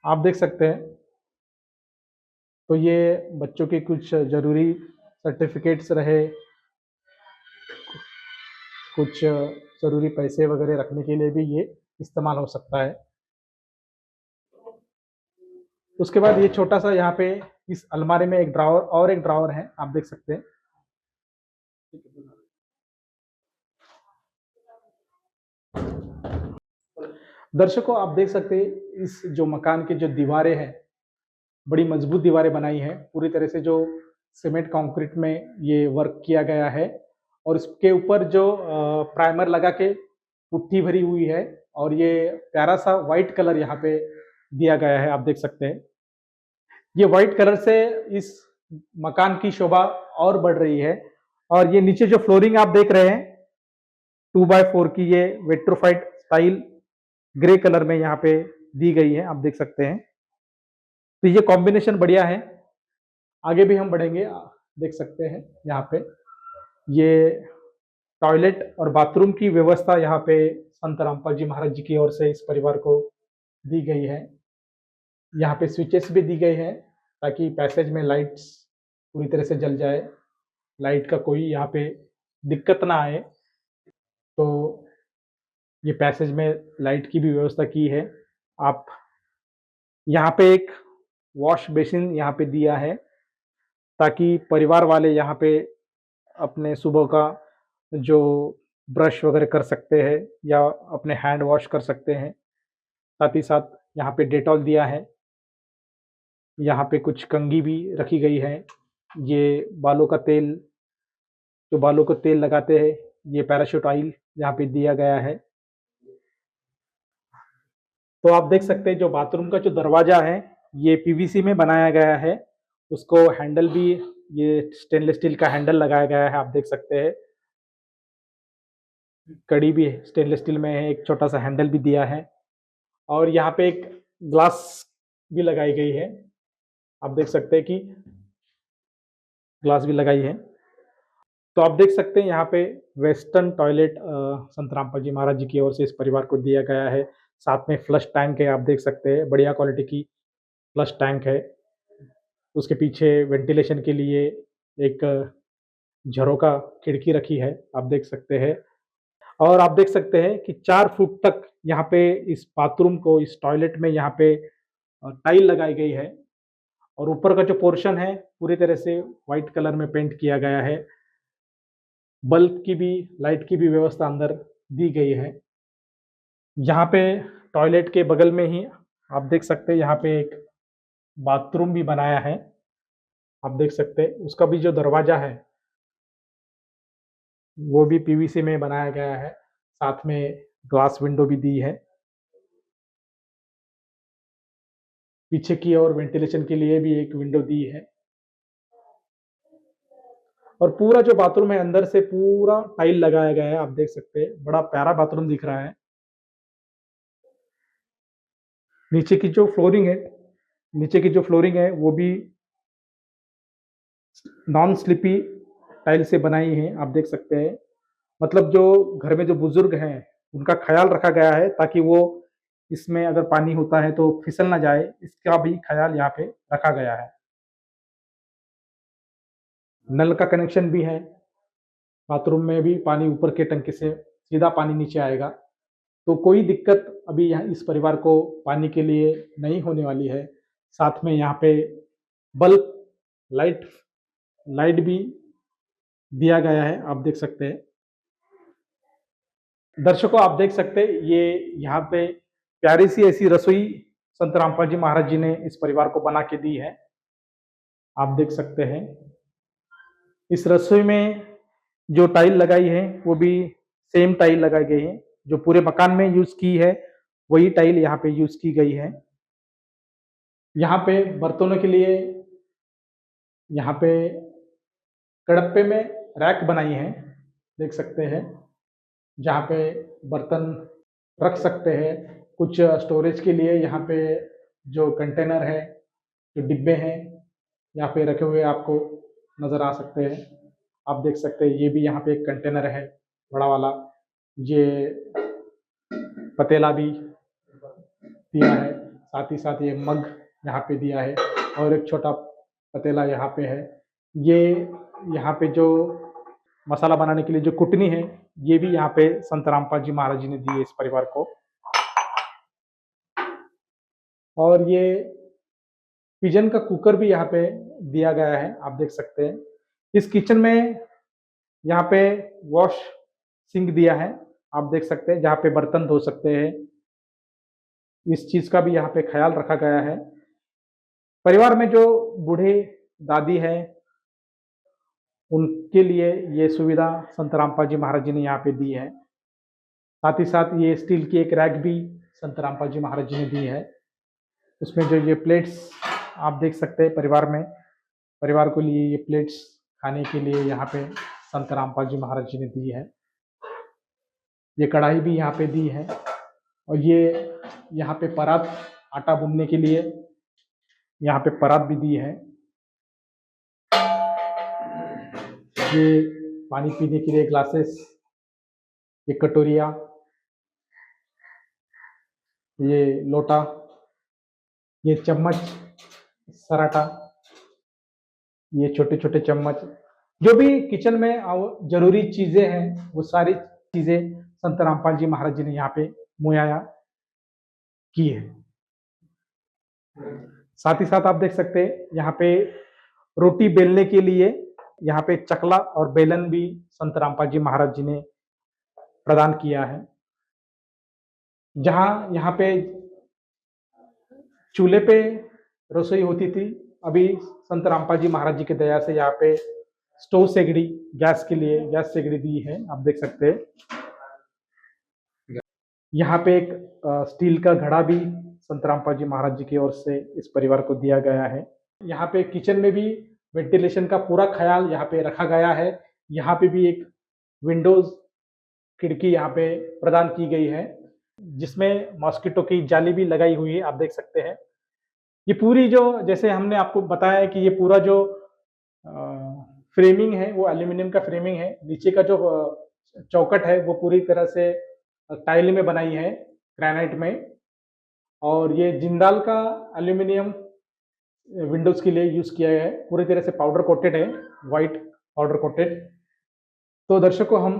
आप देख सकते हैं। तो ये बच्चों के कुछ ज़रूरी सर्टिफिकेट्स रहे, कुछ ज़रूरी पैसे वगैरह रखने के लिए भी ये इस्तेमाल हो सकता है। उसके बाद ये छोटा सा यहाँ पे इस अलमारी में एक ड्रावर और एक ड्रावर है, आप देख सकते हैं। दर्शकों, आप देख सकते हैं इस जो मकान की जो दीवारें हैं, बड़ी मजबूत दीवारें बनाई हैं। पूरी तरह से जो सीमेंट कंक्रीट में ये वर्क किया गया है, और इसके ऊपर जो प्राइमर लगा के पुट्टी भरी हुई है, और ये प्यारा सा वाइट कलर यहाँ पे दिया गया है, आप देख सकते हैं। ये वाइट कलर से इस मकान की शोभा और बढ़ रही है। और ये नीचे जो फ्लोरिंग आप देख रहे हैं 2x4 की, ये वेट्रोफाइड स्टाइल ग्रे कलर में यहाँ पे दी गई है, आप देख सकते हैं। तो ये कॉम्बिनेशन बढ़िया है। आगे भी हम बढ़ेंगे, देख सकते हैं। यहाँ पे ये टॉयलेट और बाथरूम की व्यवस्था यहाँ पे संत रामपाल जी महाराज जी की ओर से इस परिवार को दी गई है। यहाँ पे स्विचेस भी दी गई है ताकि पैसेज में लाइट्स पूरी तरह से जल जाए, लाइट का कोई यहाँ पे दिक्कत ना आए। तो ये पैसेज में लाइट की भी व्यवस्था की है। आप यहाँ पे एक वॉश बेसिन यहाँ पे दिया है ताकि परिवार वाले यहाँ पे अपने सुबह का जो ब्रश वगैरह कर सकते हैं या अपने हैंड वॉश कर सकते हैं। साथ ही साथ यहाँ पे डेटॉल दिया है। यहाँ पे कुछ कंघी भी रखी गई है। ये बालों का तेल, जो बालों को तेल लगाते हैं, ये पैराशूट ऑयल यहाँ पे दिया गया है। तो आप देख सकते हैं जो बाथरूम का जो दरवाजा है ये पीवीसी में बनाया गया है। उसको हैंडल भी ये स्टेनलेस स्टील का हैंडल लगाया गया है, आप देख सकते हैं। कड़ी भी स्टेनलेस स्टील में है, एक छोटा सा हैंडल भी दिया है। और यहाँ पे एक ग्लास भी लगाई गई है, आप देख सकते हैं कि ग्लास भी लगाई है। तो आप देख सकते हैं यहाँ पे वेस्टर्न टॉयलेट संत रामपाल जी महाराज जी की ओर से इस परिवार को दिया गया है। साथ में फ्लश टैंक है, आप देख सकते हैं, बढ़िया क्वालिटी की फ्लश टैंक है। उसके पीछे वेंटिलेशन के लिए एक झरोका खिड़की रखी है, आप देख सकते हैं। और आप देख सकते हैं कि 4 फुट तक यहाँ पे इस बाथरूम को, इस टॉयलेट में यहाँ पे टाइल लगाई गई है और ऊपर का जो पोर्शन है पूरी तरह से व्हाइट कलर में पेंट किया गया है। बल्ब की भी, लाइट की भी व्यवस्था अंदर दी गई है। यहाँ पे टॉयलेट के बगल में ही आप देख सकते हैं यहाँ पे एक बाथरूम भी बनाया है। आप देख सकते हैं उसका भी जो दरवाजा है वो भी पीवीसी में बनाया गया है, साथ में ग्लास विंडो भी दी है। पीछे की ओर वेंटिलेशन के लिए भी एक विंडो दी है और पूरा जो बाथरूम है अंदर से पूरा टाइल लगाया गया है। आप देख सकते हैं बड़ा प्यारा बाथरूम दिख रहा है। नीचे की जो फ्लोरिंग है वो भी नॉन स्लिपी टाइल से बनाई है। आप देख सकते हैं मतलब जो घर में जो बुजुर्ग हैं उनका ख्याल रखा गया है ताकि वो इसमें अगर पानी होता है तो फिसल ना जाए, इसका भी ख्याल यहाँ पे रखा गया है। नल का कनेक्शन भी है, बाथरूम में भी पानी ऊपर के टंकी से सीधा पानी नीचे आएगा, तो कोई दिक्कत अभी यहाँ इस परिवार को पानी के लिए नहीं होने वाली है। साथ में यहाँ पे बल्ब लाइट भी दिया गया है। आप देख सकते हैं दर्शकों, आप देख सकते हैं ये यहाँ पे प्यारी सी ऐसी रसोई संत रामपाल जी महाराज जी ने इस परिवार को बना के दी है। आप देख सकते हैं इस रसोई में जो टाइल लगाई है वो भी सेम टाइल लगाई गई है, जो पूरे मकान में यूज की है वही टाइल यहाँ पे यूज की गई है। यहाँ पे बर्तनों के लिए यहाँ पे कड़प्पे में रैक बनाई है, देख सकते हैं, जहाँ पे बर्तन रख सकते हैं। कुछ स्टोरेज के लिए यहाँ पे जो कंटेनर है, जो डिब्बे हैं यहाँ पे रखे हुए आपको नजर आ सकते हैं। आप देख सकते हैं ये भी यहाँ पे एक कंटेनर है बड़ा वाला, ये पतेला भी दिया है, साथ ही साथ ये मग यहाँ पे दिया है और एक छोटा पतेला यहाँ पे है। ये यहाँ पे जो मसाला बनाने के लिए जो कुटनी है ये भी यहाँ पे संत रामपाल जी महाराज जी ने दी है इस परिवार को। और ये पिजन का कुकर भी यहाँ पे दिया गया है, आप देख सकते हैं। इस किचन में यहाँ पे वॉश सिंक दिया है, आप देख सकते हैं, जहाँ पे बर्तन धो सकते हैं। इस चीज का भी यहाँ पे ख्याल रखा गया है। परिवार में जो बूढ़े दादी है उनके लिए ये सुविधा संत रामपाल जी महाराज जी ने यहाँ पे दी है। साथ ही साथ ये स्टील की एक रैक भी संत रामपाल जी महाराज जी ने दी है। उसमें जो ये प्लेट्स आप देख सकते हैं, परिवार को लिए ये प्लेट्स खाने के लिए यहाँ पे संत रामपाल जी महाराज जी ने दी है। ये कढ़ाई भी यहाँ पे दी है और ये यहाँ पे परात, आटा भूनने के लिए यहाँ पे परात भी दी है। ये पानी पीने के लिए ग्लासेस, ये कटोरिया, ये लोटा, ये चम्मच, सराटा, ये छोटे छोटे चम्मच, जो भी किचन में जरूरी चीजें हैं वो सारी चीजें संत रामपाल जी महाराज जी ने यहाँ पे मुहैया की है। साथ ही साथ आप देख सकते हैं यहाँ पे रोटी बेलने के लिए यहाँ पे चकला और बेलन भी संत रामपाल जी महाराज जी ने प्रदान किया है। जहां यहाँ पे चूल्हे पे रसोई होती थी, अभी संत रामपाल जी महाराज जी के दया से यहाँ पे स्टोव सेगड़ी, गैस के लिए गैस सेगड़ी दी है, आप देख सकते हैं। यहाँ पे एक स्टील का घड़ा भी संत रामपाल जी महाराज जी की ओर से इस परिवार को दिया गया है। यहाँ पे किचन में भी वेंटिलेशन का पूरा ख्याल यहाँ पे रखा गया है। यहाँ पे भी एक विंडोज खिड़की यहाँ पे प्रदान की गई है, जिसमें मॉस्किटो की जाली भी लगाई हुई है, आप देख सकते हैं। ये पूरी जो, जैसे हमने आपको बताया कि ये पूरा जो फ्रेमिंग है वो एल्यूमिनियम का फ्रेमिंग है। नीचे का जो चौकट है वो पूरी तरह से टाइल में बनाई है, ग्रेनाइट में, और ये जिंदाल का एल्यूमिनियम विंडोज के लिए यूज किया है। पूरी तरह से पाउडर कोटेड है, वाइट पाउडर कोटेड। तो दर्शकों, हम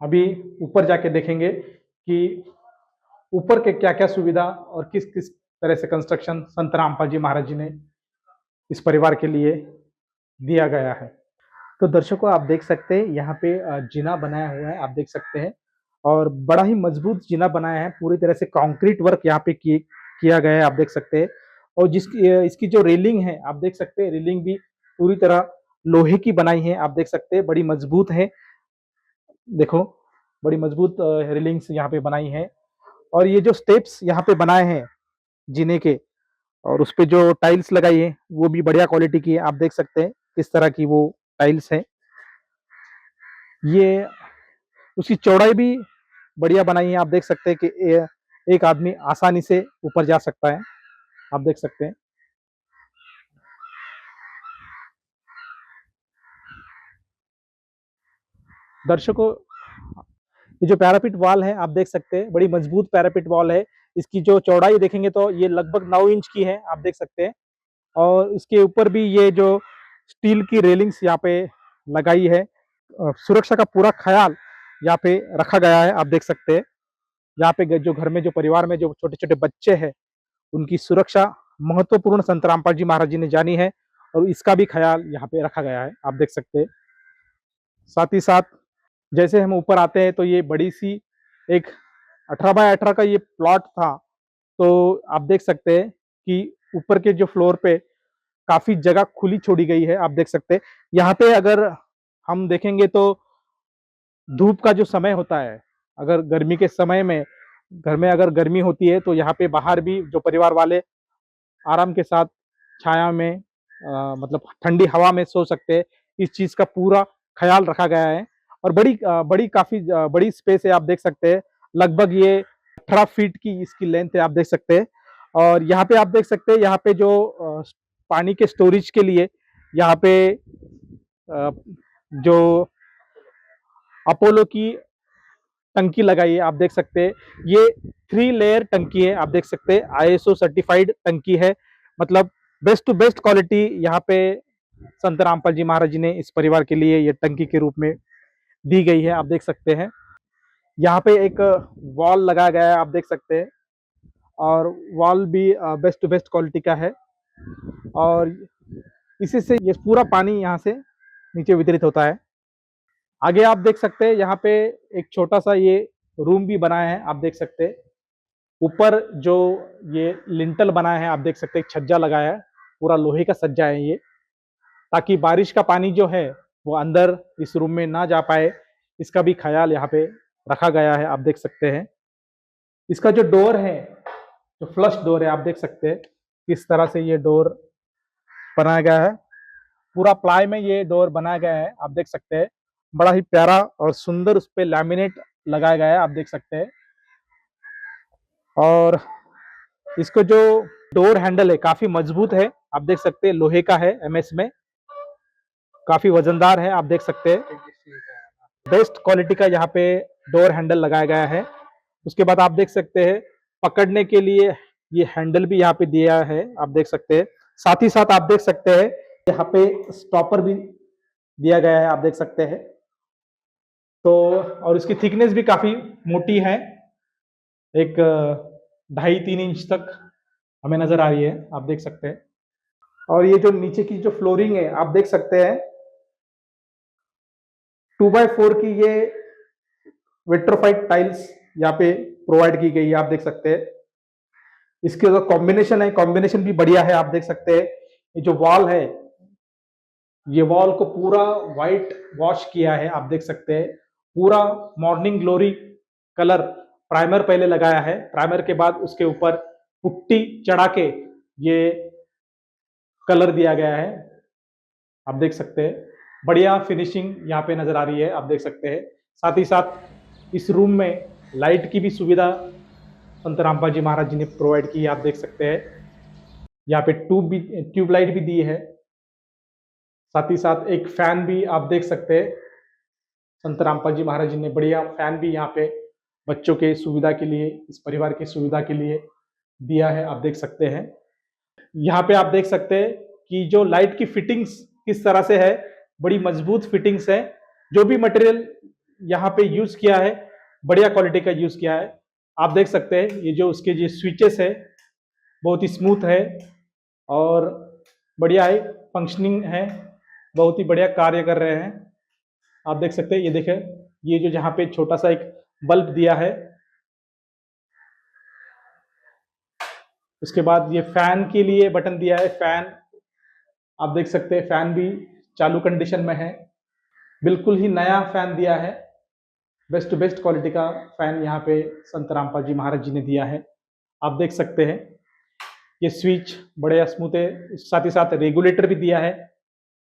अभी ऊपर जाके देखेंगे कि ऊपर के क्या क्या सुविधा और किस किस तरह से कंस्ट्रक्शन संत रामपाल जी महाराज जी ने इस परिवार के लिए दिया गया है। तो दर्शकों आप देख सकते हैं यहाँ पे जीना बनाया हुआ है, आप देख सकते हैं, और बड़ा ही मजबूत जीना बनाया है, पूरी तरह से कंक्रीट वर्क यहाँ पे किया गया है, आप देख सकते हैं। और इसकी जो रेलिंग है आप देख सकते हैं, रेलिंग भी पूरी तरह लोहे की बनाई है, आप देख सकते हैं, बड़ी मजबूत है। देखो बड़ी मजबूत रेलिंग्स यहाँ पे बनाई है। और ये जो स्टेप्स यहाँ पे बनाए हैं जीने के, और उस पे जो टाइल्स लगाई है वो भी बढ़िया क्वालिटी की है, आप देख सकते हैं किस तरह की वो टाइल्स है। ये उसकी चौड़ाई भी बढ़िया बनाई है, आप देख सकते हैं कि एक आदमी आसानी से ऊपर जा सकता है, आप देख सकते हैं। दर्शकों ये जो पैरापिट वॉल है आप देख सकते हैं, बड़ी मजबूत पैरापिट वॉल है। इसकी जो चौड़ाई देखेंगे तो ये लगभग 9 इंच की है, आप देख सकते हैं। और इसके ऊपर भी ये जो स्टील की रेलिंग्स यहाँ पे लगाई है, सुरक्षा का पूरा ख्याल यहाँ पे रखा गया है, आप देख सकते हैं। यहाँ पे जो घर में जो परिवार में जो छोटे छोटे बच्चे हैं उनकी सुरक्षा महत्वपूर्ण संत रामपाल जी महाराज जी ने जानी है, और इसका भी ख्याल यहाँ पे रखा गया है, आप देख सकते हैं। साथ ही साथ जैसे हम ऊपर आते हैं तो ये बड़ी सी एक 18 बाय 18 का ये प्लॉट था, तो आप देख सकते हैं कि ऊपर के जो फ्लोर पे काफी जगह खुली छोड़ी गई है, आप देख सकते हैं। यहाँ पे अगर हम देखेंगे तो धूप का जो समय होता है, अगर गर्मी के समय में घर में अगर गर्मी होती है तो यहाँ पे बाहर भी जो परिवार वाले आराम के साथ छाया में मतलब ठंडी हवा में सो सकते हैं, इस चीज का पूरा ख्याल रखा गया है। और बड़ी काफी बड़ी स्पेस है, आप देख सकते हैं। लगभग ये 18 फीट की इसकी लेंथ है, आप देख सकते हैं। और यहाँ पे आप देख सकते हैं, यहाँ पे जो पानी के स्टोरेज के लिए यहाँ पे जो अपोलो की टंकी लगाई है, आप देख सकते हैं। ये 3 लेयर टंकी है, आप देख सकते हैं। ISO सर्टिफाइड टंकी है, मतलब बेस्ट टू बेस्ट क्वालिटी यहाँ पे संत रामपाल जी महाराज जी ने इस परिवार के लिए ये टंकी के रूप में दी गई है, आप देख सकते हैं। यहाँ पे एक वॉल लगाया गया है, आप देख सकते हैं, और वॉल भी बेस्ट टू बेस्ट क्वालिटी का है। और इसी से ये पूरा पानी यहाँ से नीचे वितरित होता है। आगे आप देख सकते हैं यहाँ पे एक छोटा सा ये रूम भी बनाया है, आप देख सकते हैं। ऊपर जो ये लिंटल बनाया है, आप देख सकते हैं, एक छज्जा लगाया है, पूरा लोहे का सज्जा है ये, ताकि बारिश का पानी जो है वो अंदर इस रूम में ना जा पाए, इसका भी ख्याल यहाँ पे रखा गया है, आप देख सकते हैं। इसका जो डोर है, जो फ्लश डोर है, आप देख सकते हैं किस तरह से ये डोर बनाया गया है। पूरा प्लाई में ये डोर बनाया गया है, आप देख सकते हैं। बड़ा ही प्यारा और सुंदर उस पे लैमिनेट लगाया गया है, आप देख सकते हैं। और इसको जो डोर हैंडल है काफी मजबूत है, आप देख सकते हैं, लोहे का है, MS में काफी वजनदार है, आप देख सकते हैं। बेस्ट क्वालिटी का यहाँ पे डोर हैंडल लगाया गया है। उसके बाद आप देख सकते हैं पकड़ने के लिए ये हैंडल भी यहाँ पे दिया है, आप देख सकते हैं। साथ ही साथ आप देख सकते हैं यहाँ पे स्टॉपर भी दिया गया है, आप देख सकते हैं। तो और इसकी थिकनेस भी काफी मोटी है, एक 2.5-3 इंच तक हमें नजर आ रही है, आप देख सकते हैं। और ये जो नीचे की जो फ्लोरिंग है, आप देख सकते हैं, 2x4 की ये विट्रोफाइड टाइल्स यहाँ पे प्रोवाइड की गई है, आप देख सकते हैं। इसके जो कॉम्बिनेशन है, कॉम्बिनेशन भी बढ़िया है, आप देख सकते हैं। ये जो वॉल है, ये वॉल को पूरा व्हाइट वॉश किया है, आप देख सकते हैं। पूरा मॉर्निंग ग्लोरी कलर प्राइमर पहले लगाया है, प्राइमर के बाद उसके ऊपर पुट्टी चढ़ा के ये कलर दिया गया है, आप देख सकते हैं। बढ़िया फिनिशिंग यहाँ पे नजर आ रही है, आप देख सकते हैं। साथ ही साथ इस रूम में लाइट की भी सुविधा संत रामपाल जी महाराज जी ने प्रोवाइड की है, आप देख सकते हैं। यहाँ पे ट्यूबलाइट भी दी है। साथ ही साथ एक फैन भी आप देख सकते हैं, संत रामपाल जी महाराज जी ने बढ़िया फैन भी यहाँ पे बच्चों के सुविधा के लिए, इस परिवार की सुविधा के लिए दिया है, आप देख सकते हैं। यहाँ पे आप देख सकते हैं कि जो लाइट की फिटिंग्स किस तरह से है, बड़ी मजबूत फिटिंग्स है। जो भी मटेरियल यहाँ पे यूज किया है, बढ़िया क्वालिटी का यूज किया है। आप देख सकते हैं ये जो उसके जो स्विचेस है बहुत ही स्मूथ है और बढ़िया है, फंक्शनिंग है, बहुत ही बढ़िया कार्य कर रहे हैं। आप देख सकते हैं, ये देखें, ये जो जहाँ पे छोटा सा एक बल्ब दिया है, उसके बाद ये फैन के लिए बटन दिया है। फैन आप देख सकते हैं, फैन भी चालू कंडीशन में है, बिल्कुल ही नया फैन दिया है। बेस्ट टू बेस्ट क्वालिटी का फैन यहाँ पे संत रामपाल जी महाराज जी ने दिया है। आप देख सकते हैं ये स्विच बड़े स्मूथ है, साथ ही साथ रेगुलेटर भी दिया है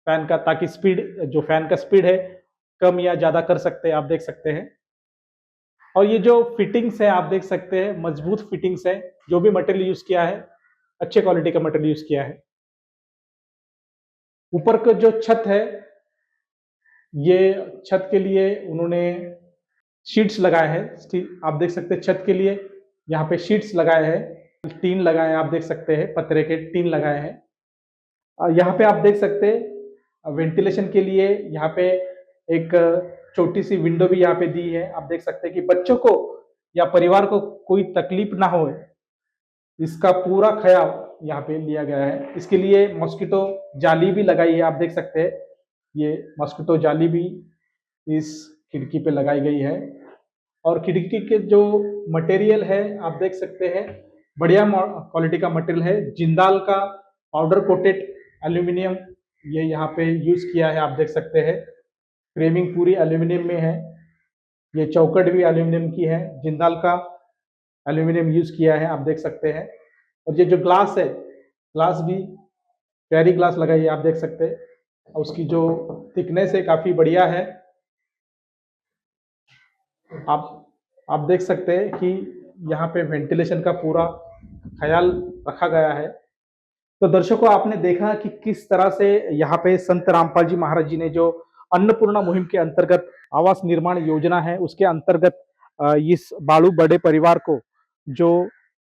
फैन का, ताकि स्पीड जो फैन का स्पीड है कम या ज़्यादा कर सकते हैं। आप देख सकते हैं, और ये जो फिटिंग्स है आप देख सकते हैं, मजबूत फिटिंग्स है। जो भी मटेरियल यूज किया है अच्छे क्वालिटी का मटेरियल यूज किया है। ऊपर का जो छत है, ये छत के लिए उन्होंने शीट्स लगाए हैं। आप देख सकते हैं छत के लिए यहाँ पे शीट्स लगाए हैं, टीन लगाए हैं। आप देख सकते हैं पतरे के टीन लगाए हैं। और यहाँ पे आप देख सकते हैं वेंटिलेशन के लिए यहाँ पे एक छोटी सी विंडो भी यहाँ पे दी है। आप देख सकते हैं कि बच्चों को या परिवार को कोई तकलीफ ना हो, इसका पूरा ख्याल यहाँ पे लिया गया है। इसके लिए मॉस्किटो जाली भी लगाई है। आप देख सकते हैं ये मॉस्किटो जाली भी इस खिड़की पे लगाई गई है। और खिड़की के जो मटेरियल है आप देख सकते हैं, बढ़िया क्वालिटी का मटेरियल है। जिंदाल का पाउडर कोटेड एल्यूमिनियम ये यहाँ पे यूज किया है। आप देख सकते हैं फ्रेमिंग पूरी एल्यूमिनियम में है, ये चौकट भी एल्यूमिनियम की है, जिंदाल का एल्यूमिनियम यूज किया है। आप देख सकते हैं, और ये जो ग्लास है, ग्लास भी प्यारी ग्लास लगाई है। आप देख सकते हैं, और उसकी जो थिकनेस है काफी बढ़िया है। आप देख सकते हैं कि यहाँ पे वेंटिलेशन का पूरा ख्याल रखा गया है। तो दर्शकों, आपने देखा कि किस तरह से यहाँ पे संत रामपाल जी महाराज जी ने जो अन्नपूर्णा मुहिम के अंतर्गत आवास निर्माण योजना है उसके अंतर्गत इस बालू बड़े परिवार को जो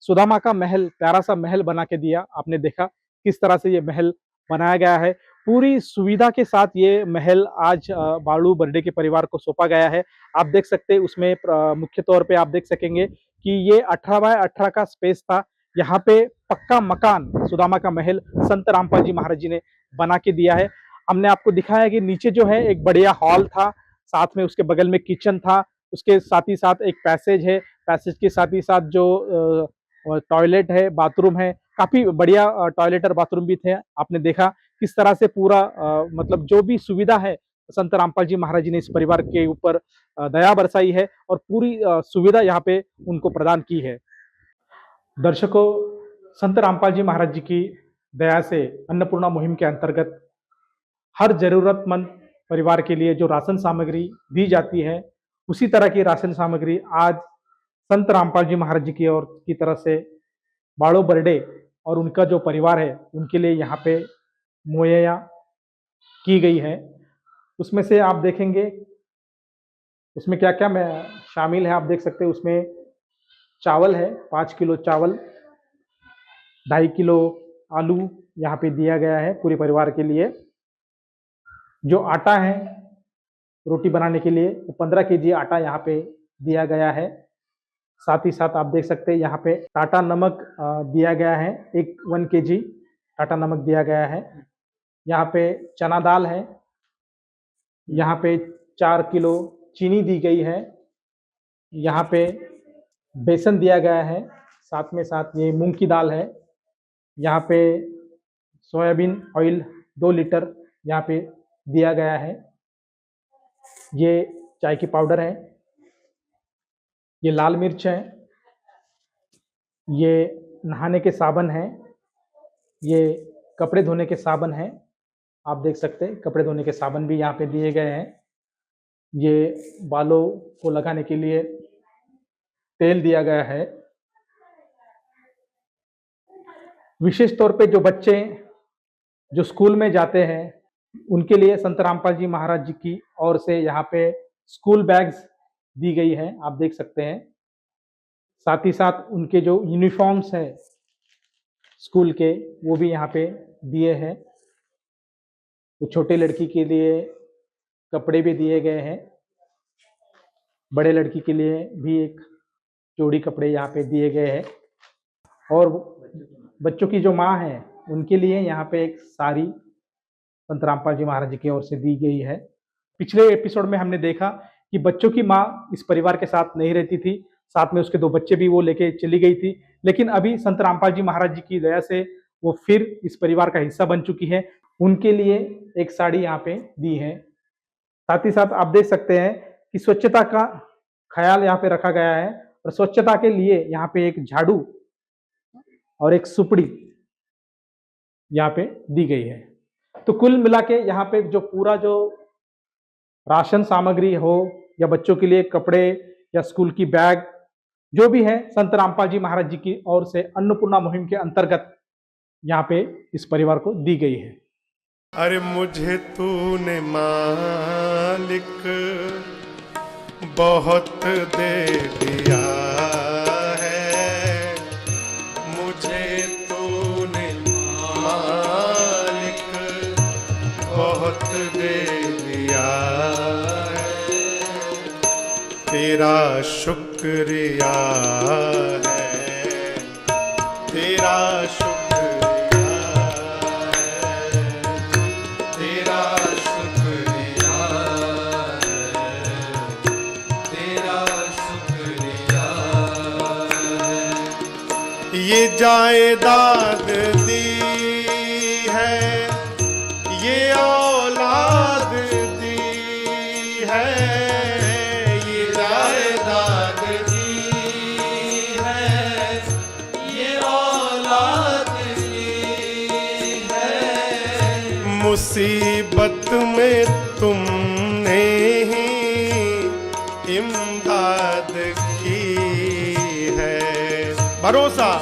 सुदामा का महल, प्यारा सा महल बना के दिया। आपने देखा किस तरह से ये महल बनाया गया है, पूरी सुविधा के साथ ये महल आज बालू बर्डे के परिवार को सौंपा गया है। आप देख सकते हैं उसमें मुख्य तौर पे आप देख सकेंगे कि ये 18 बाय 18 का स्पेस था। यहाँ पे पक्का मकान सुदामा का महल संत रामपाल जी महाराज जी ने बना के दिया है। हमने आपको दिखाया कि नीचे जो है एक बढ़िया हॉल था, साथ में उसके बगल में किचन था, उसके साथ ही साथ एक पैसेज है, पैसेज के साथ ही साथ जो टॉयलेट है, बाथरूम है, काफी बढ़िया टॉयलेट और बाथरूम भी थे। आपने देखा किस तरह से पूरा मतलब जो भी सुविधा है संत रामपाल जी महाराज जी ने इस परिवार के ऊपर दया बरसाई है और पूरी सुविधा यहाँ पे उनको प्रदान की है। दर्शकों, संत रामपाल जी महाराज जी की दया से अन्नपूर्णा मुहिम के अंतर्गत हर जरूरतमंद परिवार के लिए जो राशन सामग्री दी जाती है, उसी तरह की राशन सामग्री आज संत रामपाल जी महाराज जी की ओर की तरफ से बाड़ो बर्डे और उनका जो परिवार है उनके लिए यहाँ पे मुहैया की गई है। उसमें से आप देखेंगे उसमें क्या क्या मैं शामिल है। आप देख सकते हैं उसमें चावल है, 5 किलो चावल, 2.5 किलो आलू यहाँ पे दिया गया है पूरे परिवार के लिए। जो आटा है रोटी बनाने के लिए, वो 15 केजी आटा यहाँ पे दिया गया है। साथ ही साथ आप देख सकते हैं यहाँ पे टाटा नमक दिया गया है, 1 केजी टाटा नमक दिया गया है। यहाँ पे चना दाल है, यहाँ पे 4 किलो चीनी दी गई है, यहाँ पे बेसन दिया गया है, साथ में साथ ये मूंग की दाल है, यहाँ पे सोयाबीन ऑयल 2 लीटर यहाँ पे दिया गया है। ये चाय की पाउडर है, ये लाल मिर्च है, ये नहाने के साबुन है, ये कपड़े धोने के साबुन है। आप देख सकते हैं कपड़े धोने के साबुन भी यहाँ पे दिए गए हैं। ये बालों को लगाने के लिए तेल दिया गया है। विशेष तौर पे जो बच्चे जो स्कूल में जाते हैं उनके लिए संत रामपाल जी महाराज जी की ओर से यहाँ पे स्कूल बैग्स दी गई है, आप देख सकते हैं। साथ ही साथ उनके जो यूनिफॉर्म्स हैं स्कूल के वो भी यहाँ पे दिए हैं। तो छोटे लड़की के लिए कपड़े भी दिए गए हैं। बड़े लड़की के लिए भी एक जोड़ी कपड़े यहाँ पे दिए गए हैं और बच्चों की जो माँ है उनके लिए यहाँ पे एक साड़ी संत रामपाल जी महाराज जी की ओर से दी गई है। पिछले एपिसोड में हमने देखा कि बच्चों की माँ इस परिवार के साथ नहीं रहती थी, साथ में उसके 2 बच्चे भी वो लेके चली गई थी, लेकिन अभी संत रामपाल जी महाराज जी की दया से वो फिर इस परिवार का हिस्सा बन चुकी है। उनके लिए एक साड़ी यहाँ पे दी है। साथ ही साथ आप देख सकते हैं कि स्वच्छता का ख्याल यहाँ पे रखा गया है और स्वच्छता के लिए यहाँ पे एक झाड़ू और एक सुपड़ी यहाँ पे दी गई है। तो कुल मिला के यहाँ पे जो पूरा जो राशन सामग्री हो या बच्चों के लिए कपड़े या स्कूल की बैग जो भी है संत रामपाल जी महाराज जी की ओर से अन्नपूर्णा मुहिम के अंतर्गत यहाँ पे इस परिवार को दी गई है। अरे मुझे तूने मालिक बहुत दे दिया है, मुझे तूने मालिक बहुत दे दिया है, तेरा शुक्रिया है, तेरा शुक्रिया ये जायदाद दी है, ये औलाद दी है, ये जायदाद दी है, ये औलाद दी है, मुसीबत में तुमने ही इमदाद की है, भरोसा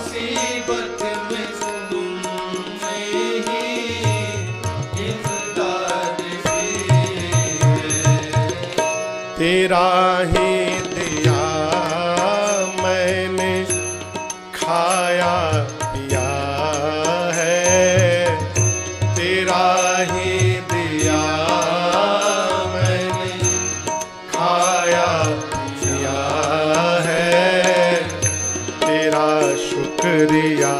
तेरा ही दिया मैंने खाया पिया है, तेरा ही दिया मैंने खाया पिया है, तेरा शुक्रिया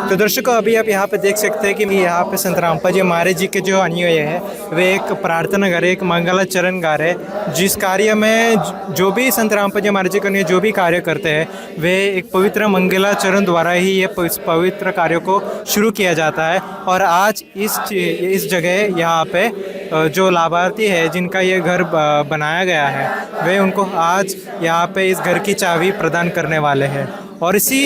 तो दर्शकों अभी आप यहाँ पे देख सकते हैं कि यहाँ पे संत रामपाल जी महाराज जी के जो अनुयायी है वे एक प्रार्थना गा रहे, एक मंगलाचरण गा रहे, जिस कार्य में जो भी संत रामपाल जी महाराज जी के अनुयायी जो भी कार्य करते हैं वे एक पवित्र मंगलाचरण द्वारा ही ये पवित्र कार्य को शुरू किया जाता है। और आज इस जगह यहाँ पे जो लाभार्थी है जिनका ये घर बनाया गया है वे उनको आज यहाँ पे इस घर की चाबी प्रदान करने वाले हैं और इसी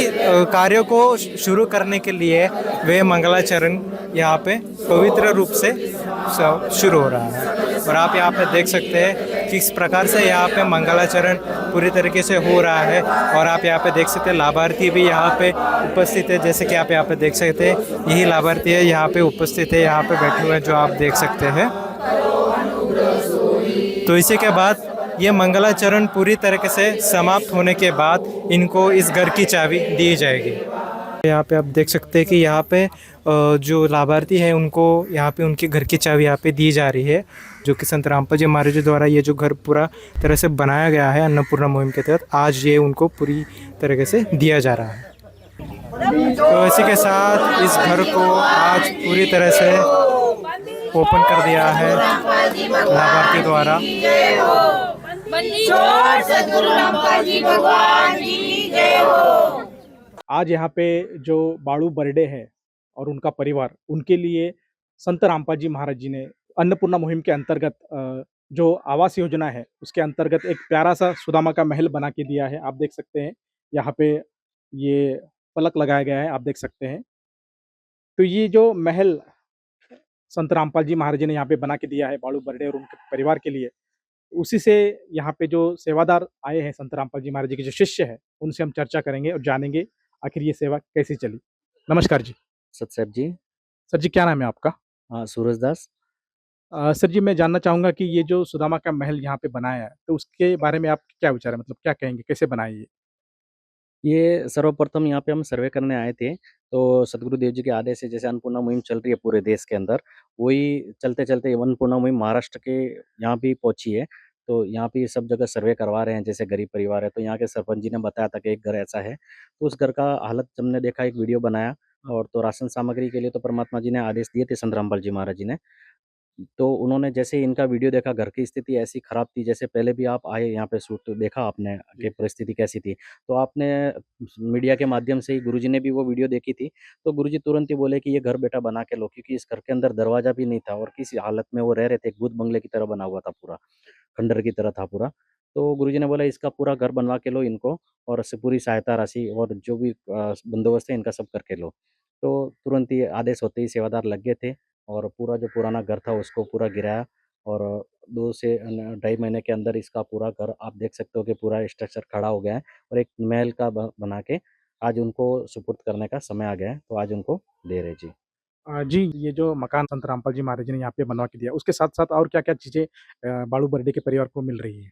कार्य को शुरू करने के लिए वे मंगलाचरण यहाँ पे पवित्र रूप से शुरू हो रहा है। और आप यहाँ पे देख सकते हैं कि किस प्रकार से यहाँ पे मंगलाचरण पूरी तरीके से हो रहा है। और आप यहाँ पे देख सकते हैं लाभार्थी भी यहाँ पे उपस्थित है, जैसे कि आप यहाँ पे देख सकते हैं यही लाभार्थी है यहाँ पे उपस्थित है, यहाँ पे बैठे हुए हैं जो आप देख सकते हैं। तो इसी के बाद ये मंगलाचरण पूरी तरीके से समाप्त होने के बाद इनको इस घर की चाबी दी जाएगी। यहाँ पे आप देख सकते हैं कि यहाँ पे जो लाभार्थी है उनको यहाँ पे उनके घर की चाबी यहाँ पे दी जा रही है, जो कि संत रामपाल जी महाराज जी द्वारा ये जो घर पूरा तरह से बनाया गया है अन्नपूर्णा मुहिम के तहत, आज ये उनको पूरी तरीके से दिया जा रहा है। तो इसी के साथ इस घर को आज पूरी तरह से ओपन कर दिया है लाभार्थी द्वारा। आज यहाँ पे जो बाड़ू बर्डे है और उनका परिवार, उनके लिए संत रामपाल जी महाराज जी ने अन्नपूर्णा मुहिम के अंतर्गत जो आवास योजना है उसके अंतर्गत एक प्यारा सा सुदामा का महल बना के दिया है। आप देख सकते हैं यहाँ पे ये फलक लगाया गया है, आप देख सकते हैं। तो ये जो महल संत रामपाल जी महाराज जी ने यहाँ पे बना के दिया है बाड़ू बर्डे और उनके परिवार के लिए, उसी से यहाँ पे जो सेवादार आए हैं संत रामपाल जी महाराज जी के जो शिष्य है उनसे हम चर्चा करेंगे और जानेंगे आखिर ये सेवा कैसी चली। नमस्कार जी। सतसेब जी। सर जी क्या नाम है आपका? हाँ, सूरज दास। सर जी, मैं जानना चाहूँगा कि ये जो सुदामा का महल यहाँ पे बनाया है, तो उसके बारे में आपके क्या विचार है? मतलब क्या कहेंगे, कैसे बनाया ये? ये सर्वप्रथम यहाँ पे हम सर्वे करने आए थे, तो सद्गुरुदेव जी के आदेश से जैसे अन्नपूर्णा मुहिम चल रही है पूरे देश के अंदर, वही चलते-चलते अन्नपूर्णा मुहिम महाराष्ट्र के यहाँ भी पहुँची है। तो यहाँ पे सब जगह सर्वे करवा रहे हैं, जैसे गरीब परिवार है, तो यहाँ के सरपंच जी ने बताया था कि एक घर ऐसा है, तो उस घर का हालत हमने देखा, एक वीडियो बनाया और तो राशन सामग्री के लिए तो परमात्मा जी ने आदेश दिए थे संत रामपाल जी महाराज जी ने। तो उन्होंने जैसे ही इनका वीडियो देखा, घर की स्थिति ऐसी खराब थी, जैसे पहले भी आप आए यहाँ पे शूट देखा आपने कि परिस्थिति कैसी थी। तो आपने मीडिया के माध्यम से ही गुरुजी ने भी वो वीडियो देखी थी, तो गुरुजी तुरंत ही बोले कि ये घर बेटा बना के लो, क्योंकि इस घर के अंदर दरवाज़ा भी नहीं था और किस हालत में वो रह रहे थे, एक भूत बंगले की तरह बना हुआ था पूरा, खंडर की तरह था पूरा। तो गुरुजी ने बोला इसका पूरा घर बनवा के लो इनको और से पूरी सहायता राशि और जो भी बंदोबस्त है इनका सब करके लो। तो तुरंत ही आदेश होते ही सेवादार लग गए थे और पूरा जो पुराना घर था उसको पूरा गिराया और 2 से ढाई महीने के अंदर इसका पूरा घर आप देख सकते हो कि पूरा स्ट्रक्चर खड़ा हो गया है और एक महल का बना के आज उनको सुपुर्द करने का समय आ गया है, तो आज उनको दे रहे जी। जी, ये जो मकान संत रामपाल जी महाराज जी ने यहाँ पे बनवा के दिया, उसके साथ-साथ और क्या-क्या चीज़ें बाळू बर्डे के परिवार को मिल रही हैं?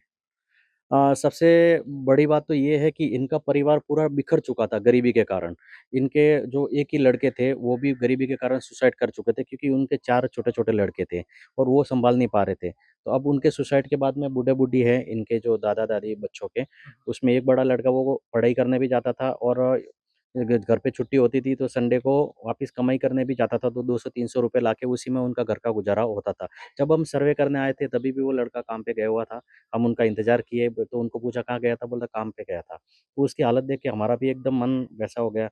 सबसे बड़ी बात तो ये है कि इनका परिवार पूरा बिखर चुका था गरीबी के कारण। इनके जो एक ही लड़के थे, वो भी गरीबी के कारण सुसाइड कर चुके थे क्योंकि उनके 4 छोटे-छोटे लड़के थे और वो सँभाल नहीं पा रहे थे। तो अब उनके सुसाइड के बाद में बूढ़े-बूढ़ी हैं, इनके जो दादा-दादी बच्चों के, उसमें एक बड़ा लड़का वो पढ़ाई करने भी जाता था और घर पे छुट्टी होती थी तो संडे को वापस कमाई करने भी जाता था, तो 200-300 रुपए लाके उसी में उनका घर का गुज़ारा होता था। जब हम सर्वे करने आए थे तभी भी वो लड़का काम पे गया हुआ था। हम उनका इंतज़ार किए तो उनको पूछा कहाँ गया था? बोला काम पे गया था। तो उसकी हालत देख के हमारा भी एकदम मन वैसा हो गया।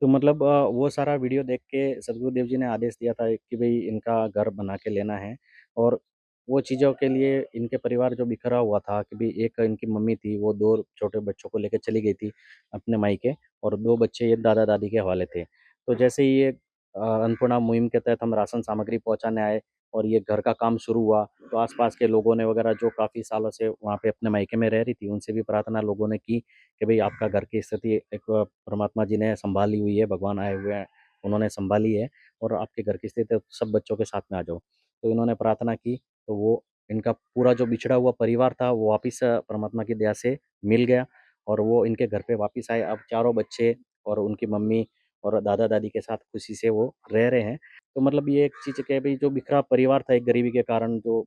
तो मतलब वो सारा वीडियो देख के सद्गुरुदेव जी ने आदेश दिया था कि भई इनका घर बना के लेना है और वो चीज़ों के लिए इनके परिवार जो बिखरा हुआ था कि भई एक इनकी मम्मी थी, वो 2 छोटे बच्चों को लेके चली गई थी अपने मायके और 2 बच्चे ये दादा-दादी के हवाले थे। तो जैसे ही ये अन्नपूर्णा मुहिम के तहत हम राशन सामग्री पहुँचाने आए और ये घर का काम शुरू हुआ, तो आस-पास के लोगों ने वगैरह जो काफ़ी सालों से वहाँ पे अपने मायके में रह रही थी, उनसे भी प्रार्थना लोगों ने की कि भई आपका घर की स्थिति एक परमात्मा जी ने सँभाली हुई है, भगवान आए हुए हैं, उन्होंने सँभाली है और आपके घर की स्थिति सब बच्चों के साथ में आ जाओ। तो इन्होंने प्रार्थना की, तो वो इनका पूरा जो बिछड़ा हुआ परिवार था, वो वापिस परमात्मा की दया से मिल गया और वो इनके घर पे वापिस आए। अब चारों बच्चे और उनकी मम्मी और दादा-दादी के साथ खुशी से वो रह रहे हैं। तो मतलब ये एक चीज़ है कि भई जो बिखरा परिवार था एक गरीबी के कारण जो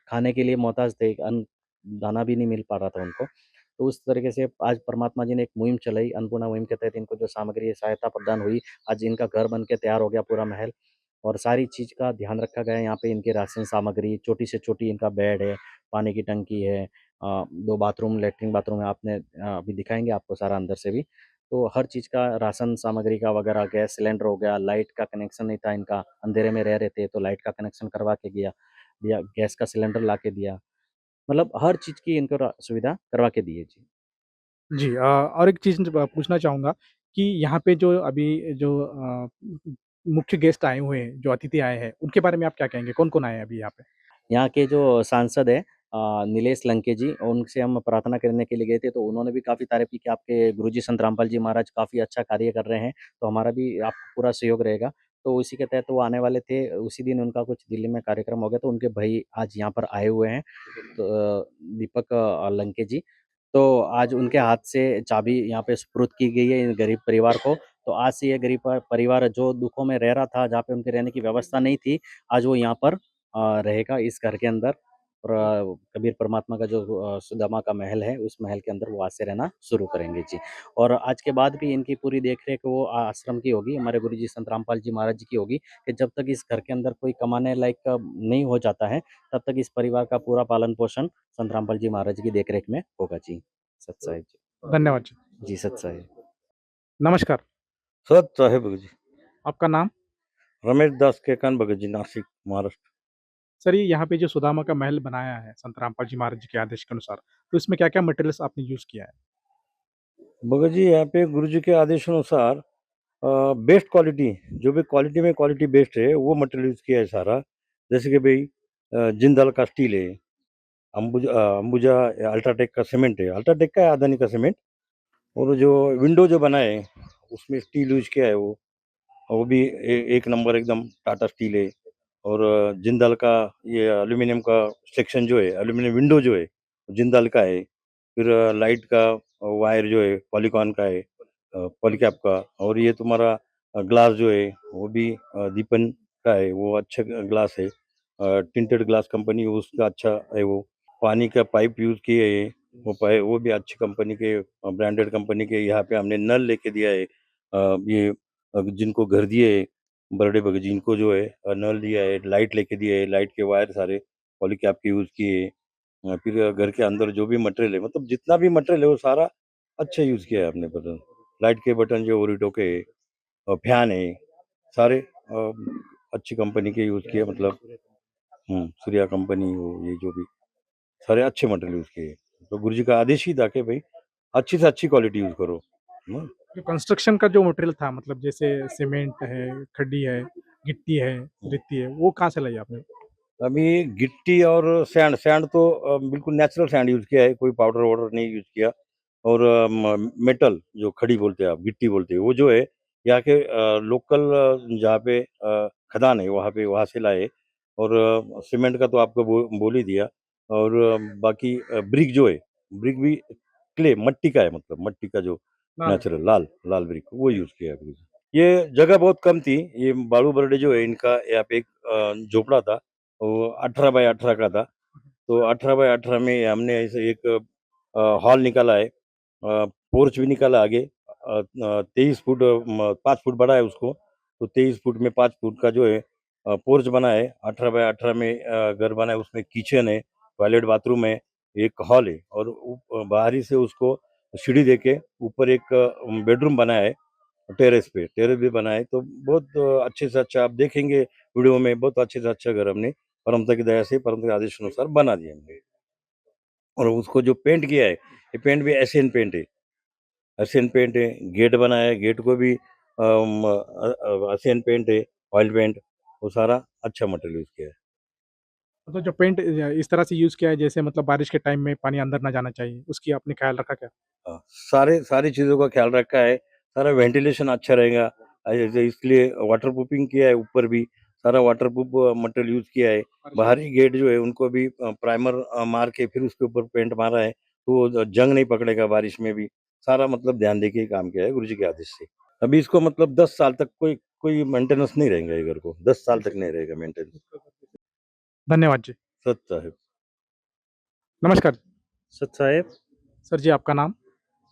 खाने के लिए मोहताज थे, अन्न दाना भी नहीं मिल पा रहा था उनको। तो उस तरीके से आज परमात्मा जी ने एक मुहिम चलाई, अन्नपूर्णा मुहिम के तहत इनको जो सामग्री सहायता प्रदान हुई, आज इनका घर बन के तैयार हो गया पूरा महल और सारी चीज़ का ध्यान रखा गया है। यहाँ पे इनकी राशन सामग्री, छोटी से छोटी इनका बेड है, पानी की टंकी है 2 बाथरूम, लैट्रिन बाथरूम है। आपने अभी दिखाएँगे आपको सारा अंदर से भी। तो हर चीज़ का राशन सामग्री का वगैरह, गैस सिलेंडर हो गया, लाइट का कनेक्शन नहीं था इनका, अंधेरे में रह रहे थे, तो लाइट का कनेक्शन करवा के दिया, गैस का सिलेंडर ला के दिया। मतलब हर चीज़ की इनको सुविधा करवा के दी है। जी। जी और एक चीज़ पूछना चाहूँगा कि यहाँ पे जो अभी जो मुख्य गेस्ट आए हुए हैं, जो अतिथि आए हैं, उनके बारे में आप क्या कहेंगे? कौन-कौन आए हैं अभी यहाँ पे? यहाँ के जो सांसद हैं नीलेश लंके जी, उनसे हम प्रार्थना करने के लिए गए थे, तो उन्होंने भी काफ़ी तारीफ़ की कि आपके गुरुजी संत रामपाल जी महाराज काफ़ी अच्छा कार्य कर रहे हैं, तो हमारा भी आपको पूरा सहयोग रहेगा। तो उसी के तहत वो आने वाले थे, उसी दिन उनका कुछ दिल्ली में कार्यक्रम हो गया, तो उनके भाई आज यहाँ पर आए हुए हैं, तो दीपक लंके जी। तो आज उनके हाथ से चाबी यहाँ पे सुपुर्द की गई है इन गरीब परिवार को, तो आज से ये गरीब परिवार जो दुखों में रह रहा था, जहाँ पे उनके रहने की व्यवस्था नहीं थी, आज वो यहाँ पर रहेगा इस घर के अंदर और कबीर परमात्मा का जो सुदामा का महल है, उस महल के अंदर वो आज से रहना शुरू करेंगे जी। और आज के बाद भी इनकी पूरी देख-रेख वो आश्रम की होगी, हमारे गुरुजी संत रामपाल जी महाराज जी की होगी कि जब तक इस घर के अंदर कोई कमाने लायक नहीं हो जाता है, तब तक इस परिवार का पूरा पालन-पोषण संत रामपाल जी महाराज की देख-रेख में होगा जी। सत साहिब जी। धन्यवाद जी। जी, सत साहिब। नमस्कार, सत साहेब जी। आपका नाम? रमेश दास केकान भगत जी, नासिक, महाराष्ट्र। सर, ये यहाँ पे जो सुदामा का महल बनाया है, संत रामपाल जी महाराज जी के आदेश के अनुसार, तो इसमें क्या-क्या मटेरियल्स आपने यूज़ किया है? भगत जी यहाँ पे गुरु जी के आदेशानुसार बेस्ट क्वालिटी, जो भी क्वालिटी में क्वालिटी बेस्ट है, वो मटेरियल यूज़ किया है सारा। जैसे कि भई जिंदाल का स्टील है, अंबुजा अल्ट्राटेक का सीमेंट है, अल्ट्राटेक का है, अदानी का सीमेंट। और जो विंडो जो बना है, उसमें स्टील यूज़ किया है वो भी एक नंबर एकदम टाटा स्टील है। और जिंदाल का ये एल्यूमिनियम का सेक्शन जो है, एल्यूमिनियम विंडो जो है जिंदाल का है। फिर लाइट का वायर जो है पॉलीकॉन का है, पॉलीकैप का। और ये तुम्हारा ग्लास जो है वो भी दीपन का है, वो अच्छा ग्लास है, टिंटेड ग्लास कंपनी उसका अच्छा है। वो पानी का पाइप यूज किए है, वो भी अच्छी कंपनी के, ब्रांडेड कंपनी के। यहाँ पे हमने नल लेके दिया है, ये जिनको घर दिए है बर्थडे बग जिनको जो है नल दिया है, लाइट लेके दिया है, लाइट के वायर सारे पॉलीकैप के यूज किए है। फिर घर के अंदर जो भी मटेरियल है, मतलब जितना भी मटेरियल है वो सारा अच्छा यूज किया है हमने। बटन लाइट के बटन जो ओरिटो के फैन है सारे अच्छी कंपनी के यूज किए, मतलब सूर्या कंपनी हो, ये जो भी सारे अच्छे मटेरियल यूज किए। तो गुरु जी का आदेश ही था कि भाई अच्छी से अच्छी क्वालिटी यूज करो। जो कंस्ट्रक्शन का जो मटेरियल था, मतलब जैसे सीमेंट है, खड्डी है, गिट्टी है, रेती है, वो कहाँ से लाई आपने? अभी गिट्टी और सैंड, सैंड तो बिल्कुल नेचुरल सैंड यूज किया है, कोई पाउडर वाउडर नहीं यूज किया। और मेटल जो खड़ी बोलते हैं आप, गिट्टी बोलते हैं, वो जो है यहाँ के लोकल जहाँ पे खदान है वहाँ से लाए। और सीमेंट का तो आपको बोल ही दिया। और बाकी ब्रिक जो है, ब्रिक भी क्ले मट्टी का है, मतलब मट्टी का जो नेचुरल लाल लाल ब्रिक वो यूज किया है। ये जगह बहुत कम थी। ये बालू बर्डे जो है इनका यहाँ पे एक झोपड़ा था, वो 18 बाय 18 का था। तो 18 बाय 18 में हमने ऐसे एक हॉल निकाला है, पोर्च भी निकाला आगे। 23 फुट 5 फुट बड़ा है उसको, तो 23 फुट में 5 फुट का जो है पोर्च बना है। 18 बाय 18 में घर बना है, उसमें किचन है, टॉयलेट बाथरूम है, एक हॉल है। और बाहरी से उसको सीढ़ी देके ऊपर एक बेडरूम बना है, टेरेस पे टेरेस भी बना है। तो बहुत अच्छे से अच्छा आप देखेंगे वीडियो में, बहुत अच्छे से अच्छा घर हमने परमता की दया से, परमता के आदेश अनुसार बना दिया हमने। और उसको जो पेंट किया है, ये पेंट भी एशियन पेंट है, एशियन पेंट है। गेट बनाया है, गेट को भी एशियन पेंट है, ऑयल पेंट, वो सारा अच्छा मटेरियल यूज किया है। मतलब जो पेंट इस तरह से यूज़ किया है, जैसे मतलब बारिश के टाइम में पानी अंदर ना जाना चाहिए, उसकी आपने ख्याल रखा क्या? सारी चीज़ों का ख्याल रखा है, सारा वेंटिलेशन अच्छा रहेगा, इसलिए वाटर प्रूफिंग किया है। ऊपर भी सारा वाटर प्रूफ मटेरियल यूज किया है। बाहरी गेट जो है उनको भी प्राइमर मार के फिर उसके ऊपर पेंट मारा है, तो जंग नहीं पकड़ेगा बारिश में भी। सारा मतलब ध्यान दे के काम किया है गुरु जी के आदेश से। अभी इसको मतलब 10 साल तक कोई मेंटेनेंस नहीं रहेगा, ये घर को 10 साल तक नहीं रहेगा मेंटेनेंस। धन्यवाद जी। सच साहब। नमस्कार। सत साहेब, सर जी, आपका नाम?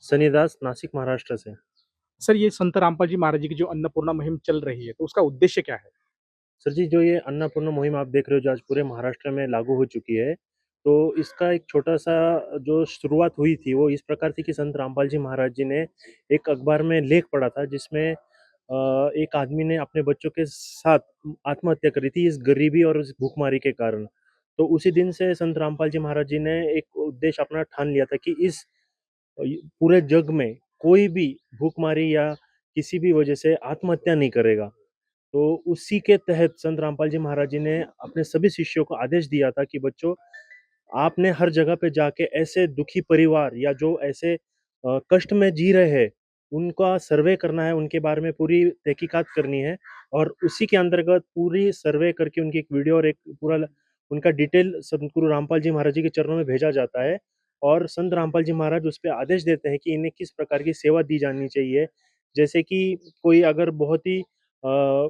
सनीदास, नासिक, महाराष्ट्र से। सर, ये संत रामपाल जी महाराज जी की जो अन्नपूर्णा मुहिम चल रही है, तो उसका उद्देश्य क्या है? सर जी, जो ये अन्नपूर्णा मुहिम आप देख रहे हो, जो आज पूरे महाराष्ट्र में लागू हो चुकी है, तो इसका एक छोटा-सा जो शुरुआत हुई थी, वो इस प्रकार थी कि संत रामपाल जी महाराज जी ने एक अखबार में लेख पढ़ा था, जिसमें एक आदमी ने अपने बच्चों के साथ आत्महत्या करी थी, इस गरीबी और इस भूखमरी के कारण। तो उसी दिन से संत रामपाल जी महाराज जी ने एक उद्देश्य अपना ठान लिया था कि इस पूरे जग में कोई भी भूखमरी या किसी भी वजह से आत्महत्या नहीं करेगा। तो उसी के तहत संत रामपाल जी महाराज जी ने अपने सभी शिष्यों को आदेश दिया था कि बच्चों, आपने हर जगह पे जाके ऐसे दुखी परिवार या जो ऐसे कष्ट में जी रहे हैं, उनका सर्वे करना है, उनके बारे में पूरी तहकीकात करनी है। और उसी के अंतर्गत पूरी सर्वे करके उनकी एक वीडियो और एक पूरा उनका डिटेल संत गुरु रामपाल जी महाराज जी के चरणों में भेजा जाता है। और संत रामपाल जी महाराज उस पे आदेश देते हैं कि इन्हें किस प्रकार की सेवा दी जानी चाहिए। जैसे कि कोई अगर बहुत ही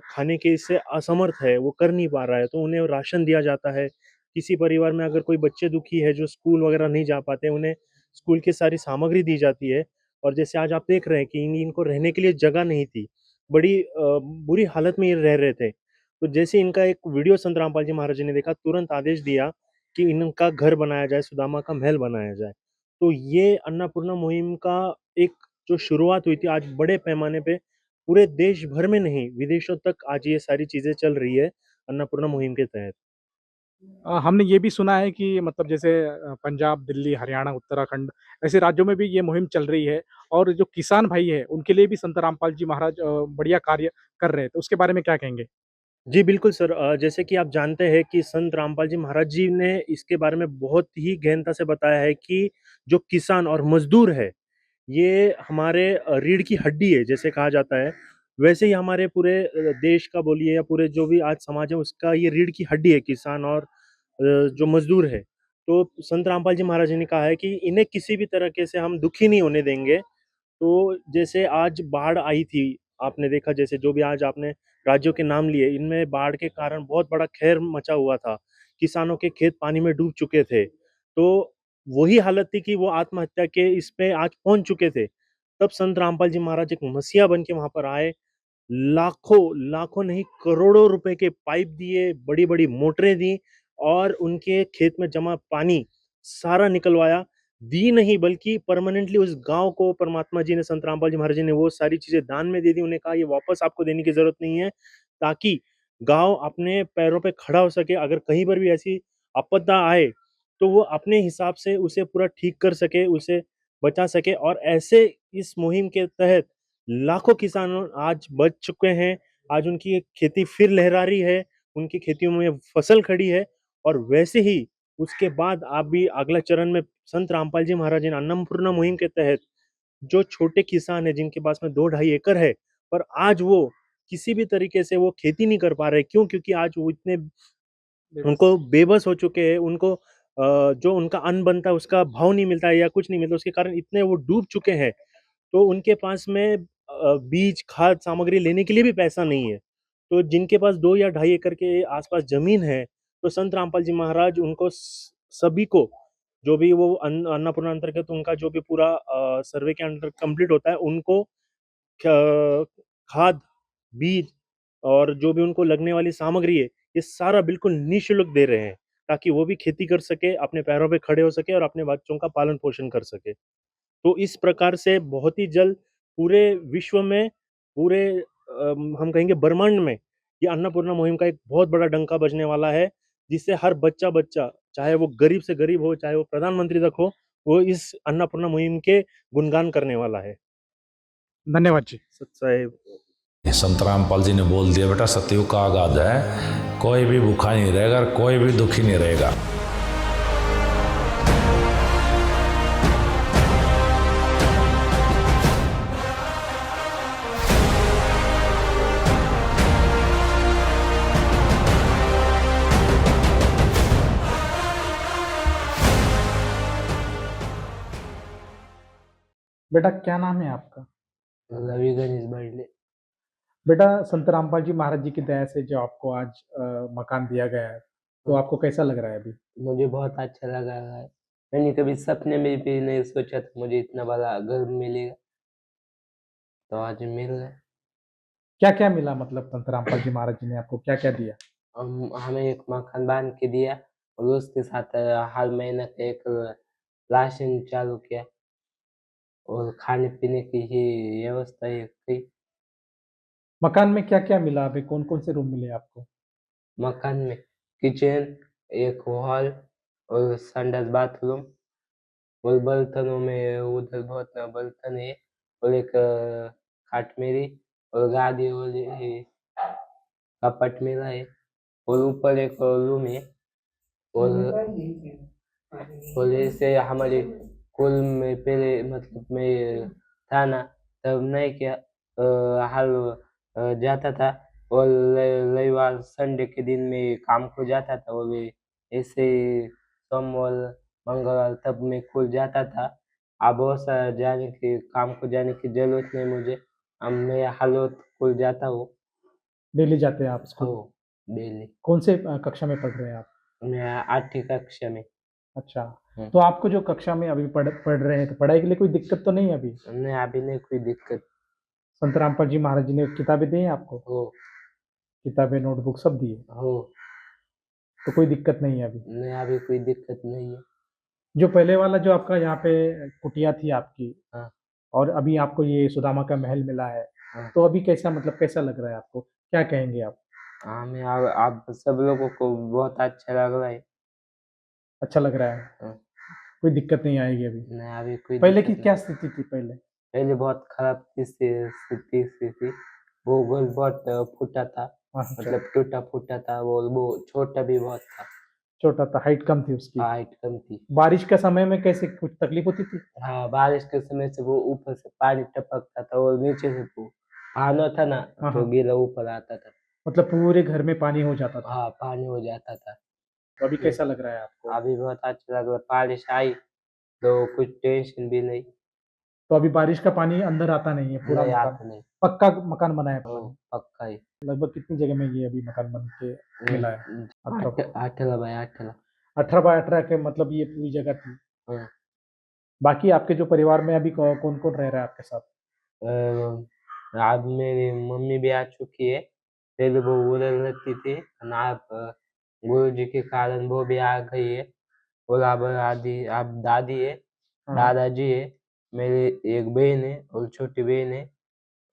खाने के इससे असमर्थ है, वो कर नहीं पा रहा है, तो उन्हें राशन दिया जाता है। किसी परिवार में अगर कोई बच्चे दुखी है, जो स्कूल वगैरह नहीं जा पाते, उन्हें स्कूल की सारी सामग्री दी जाती है। और जैसे आज आप देख रहे हैं कि इनको रहने के लिए जगह नहीं थी, बड़ी बुरी हालत में ये रह रहे थे। तो जैसे इनका एक वीडियो संत रामपाल जी महाराज जी ने देखा, तुरंत आदेश दिया कि इनका घर बनाया जाए, सुदामा का महल बनाया जाए। तो ये अन्नपूर्णा मुहिम का एक जो शुरुआत हुई थी, आज बड़े पैमाने पे पूरे देश भर में नहीं, विदेशों तक आज ये सारी चीज़ें चल रही है अन्नपूर्णा मुहिम के तहत। हमने ये भी सुना है कि मतलब जैसे पंजाब, दिल्ली, हरियाणा, उत्तराखंड ऐसे राज्यों में भी ये मुहिम चल रही है, और जो किसान भाई हैं, उनके लिए भी संत रामपाल जी महाराज बढ़िया कार्य कर रहे हैं। तो उसके बारे में क्या कहेंगे? जी, बिल्कुल सर। जैसे कि आप जानते हैं कि संत रामपाल जी महाराज जी ने इसके बारे में बहुत ही गहनता से बताया है कि जो किसान और मज़दूर है, ये हमारे रीढ़ की हड्डी है, जैसे कहा जाता है। वैसे ही हमारे पूरे देश का बोलिए या पूरे जो भी आज समाज है उसका ये रीढ़ की हड्डी है किसान और जो मजदूर है। तो संत रामपाल जी महाराज जी ने कहा है कि इन्हें किसी भी तरीके से हम दुखी नहीं होने देंगे। तो जैसे आज बाढ़ आई थी, आपने देखा जैसे जो भी आज आपने राज्यों के नाम लिए, इनमें बाढ़ के कारण बहुत बड़ा कहर मचा हुआ था। किसानों के खेत पानी में डूब चुके थे। तो वही हालत थी कि वो आत्महत्या के इस पे आज पहुँच चुके थे। तब संत रामपाल जी महाराज एक मसीहा बन के वहाँ पर आए। लाखों नहीं करोड़ों रुपए के पाइप दिए, बड़ी-बड़ी मोटरें दी और उनके खेत में जमा पानी सारा निकलवाया। दी नहीं बल्कि परमानेंटली उस गाँव को परमात्मा जी ने, संत रामपाल जी महाराज जी ने वो सारी चीज़ें दान में दे दी। उन्हें कहा ये वापस आपको देने की ज़रूरत नहीं है, ताकि गाँव अपने पैरों पे खड़ा हो सके। अगर कहीं पर भी ऐसी आपदा आए, तो वो अपने हिसाब से उसे पूरा ठीक कर सके, उसे बचा सके। और ऐसे इस मुहिम के तहत लाखों किसान आज बच चुके हैं। आज उनकी एक खेती फिर लहरा रही है, उनकी खेतियों में फसल खड़ी है। और वैसे ही उसके बाद आप भी अगला चरण में संत रामपाल जी महाराज जी ने अन्नपूर्णा मुहिम के तहत जो छोटे किसान हैं जिनके पास में 2 ढाई एकड़ है, पर आज वो किसी भी तरीके से वो खेती नहीं कर पा रहे। क्यों? क्योंकि आज वो इतने उनको बेबस हो चुके हैं, उनको जो उनका अन्न बनता है उसका भाव नहीं मिलता है या कुछ नहीं मिलता, उसके कारण इतने वो डूब चुके हैं। तो उनके पास में बीज, खाद सामग्री लेने के लिए भी पैसा नहीं है। तो जिनके पास 2 या ढाई एकड़ के आसपास ज़मीन है, तो संत रामपाल जी महाराज उनको सभी को, जो भी वो अन्नपूर्णा अंतर्गत उनका जो भी पूरा सर्वे के अंडर कंप्लीट होता है, उनको ख खाद, बीज और जो भी उनको लगने वाली सामग्री है, ये सारा बिल्कुल निःशुल्क दे रहे हैं, ताकि वो भी खेती कर सके, अपने पैरों पे खड़े हो सके और अपने बच्चों का पालन-पोषण कर सके। तो इस प्रकार से बहुत ही जल्द पूरे विश्व में, पूरे हम कहेंगे ब्रह्मांड में, ये अन्नपूर्णा मुहिम का एक बहुत बड़ा डंका बजने वाला है, जिससे हर बच्चा-बच्चा, चाहे वो गरीब से गरीब हो, चाहे वो प्रधानमंत्री तक हो, वो इस अन्नपूर्णा मुहिम के गुणगान करने वाला है। धन्यवाद जी। सत साहिब। संत रामपाल जी ने बोल दिया, बेटा सतयुग का आगाज है, कोई भी भूखा नहीं रहेगा और कोई भी दुखी नहीं रहेगा। बेटा क्या नाम है आपका? रवि गणेश बड़ले। बेटा संत रामपाल जी महाराज जी की दया से जो आपको आज मकान दिया गया है, तो आपको कैसा लग रहा है अभी? मुझे बहुत अच्छा लगा है। मैंने कभी सपने में भी नहीं सोचा था मुझे इतना बड़ा घर मिलेगा, तो आज मिल गया। क्या-क्या मिला, मतलब संत रामपाल जी महाराज जी ने आपको क्या-क्या दिया? हमें एक मकान बांध के दिया और उसके साथ हर महीने का एक राशन चालू किया और खाने पीने की ही व्यवस्था की। मकान में क्या-क्या मिला अभी? कौन-कौन से रूम मिले आपको? मकान में किचन, एक हॉल और संडास बाथरूम और बर्तनों में उधर बहुत बर्तन है और एक खाट मेरी और गादी और कपट मेरा है और ऊपर एक रूम है और ऐसे हमारे स्कूल में पहले मतलब मैं था ना, तब नहीं किया, हर जाता था और रविवार संडे के दिन में काम को जाता था और ऐसे सोमवार मंगलवार तब मैं स्कूल जाता था। अब बहुत सारा जाने की काम को जाने की जरूरत नहीं मुझे, अब मैं हर रोज स्कूल जाता हूँ। डेली जाते हैं आप स्कूल? हो डेली। कौन से कक्षा में पढ़ रहे हैं आप? मैं 8वीं कक्षा में। अच्छा, तो आपको जो कक्षा में अभी पढ़ रहे हैं, तो पढ़ाई के लिए कोई दिक्कत तो नहीं है अभी? नहीं, अभी नहीं कोई दिक्कत। संत रामपाल जी महाराज जी ने किताबें दी हैं आपको? हो। किताबें, नोटबुक सब दिए? हो। तो कोई दिक्कत नहीं है अभी? नहीं, अभी कोई दिक्कत नहीं है। जो पहले वाला जो आपका यहाँ पे कुटिया थी आपकी, हाँ। और अभी आपको ये सुदामा का महल मिला है, हाँ। तो अभी कैसा, मतलब कैसा लग रहा है आपको? क्या कहेंगे आप? हमें आप सब लोगों को बहुत अच्छा लग रहा है। अच्छा लग रहा है? हाँ। कोई दिक्कत नहीं आएगी अभी? नहीं, अभी कोई पहले की दिक्कत क्या स्थिति थी पहले? पहले बहुत खराब स्थिति थी। वो घर बहुत फूटा था, अच्छा। मतलब टूटा फूटा था, वो छोटा भी बहुत था। छोटा था, हाइट कम थी उसकी? हाइट कम थी। बारिश के समय में कैसे, कुछ तकलीफ होती थी? हाँ, बारिश के समय से वो ऊपर से पानी टपकता था और नीचे से वो पानो था ना, हाँ, तो हाँ। गिरा ऊपर आता था। मतलब पूरे घर में पानी हो जाता था। हाँ, पानी हो जाता था। तो अभी कैसा लग रहा है आपको? अभी बहुत अच्छा लग रहा है, बारिश आई तो कुछ टेंशन भी नहीं। तो अभी बारिश का पानी अंदर आता नहीं है, पूरा नहीं मकान आता नहीं। पक्का मकान बना है हो, आपने? पक्का ही। लगभग कितनी जगह में ये अभी मकान बन के मिला है? 18 बाय 18। 18 बाय 18 के मतलब ये पूरी जगह थी। हाँ। बाकी आपके जो परिवार में अभी कौन-कौन रह रहा है आपके साथ? अब मेरी मम्मी भी आ चुकी है। पहले वो उधर रहती थी और गुरुजी के कारण वो भी आ गई है। और अब दादी है, हाँ। दादाजी है, मेरी एक बहन है और छोटी बहन है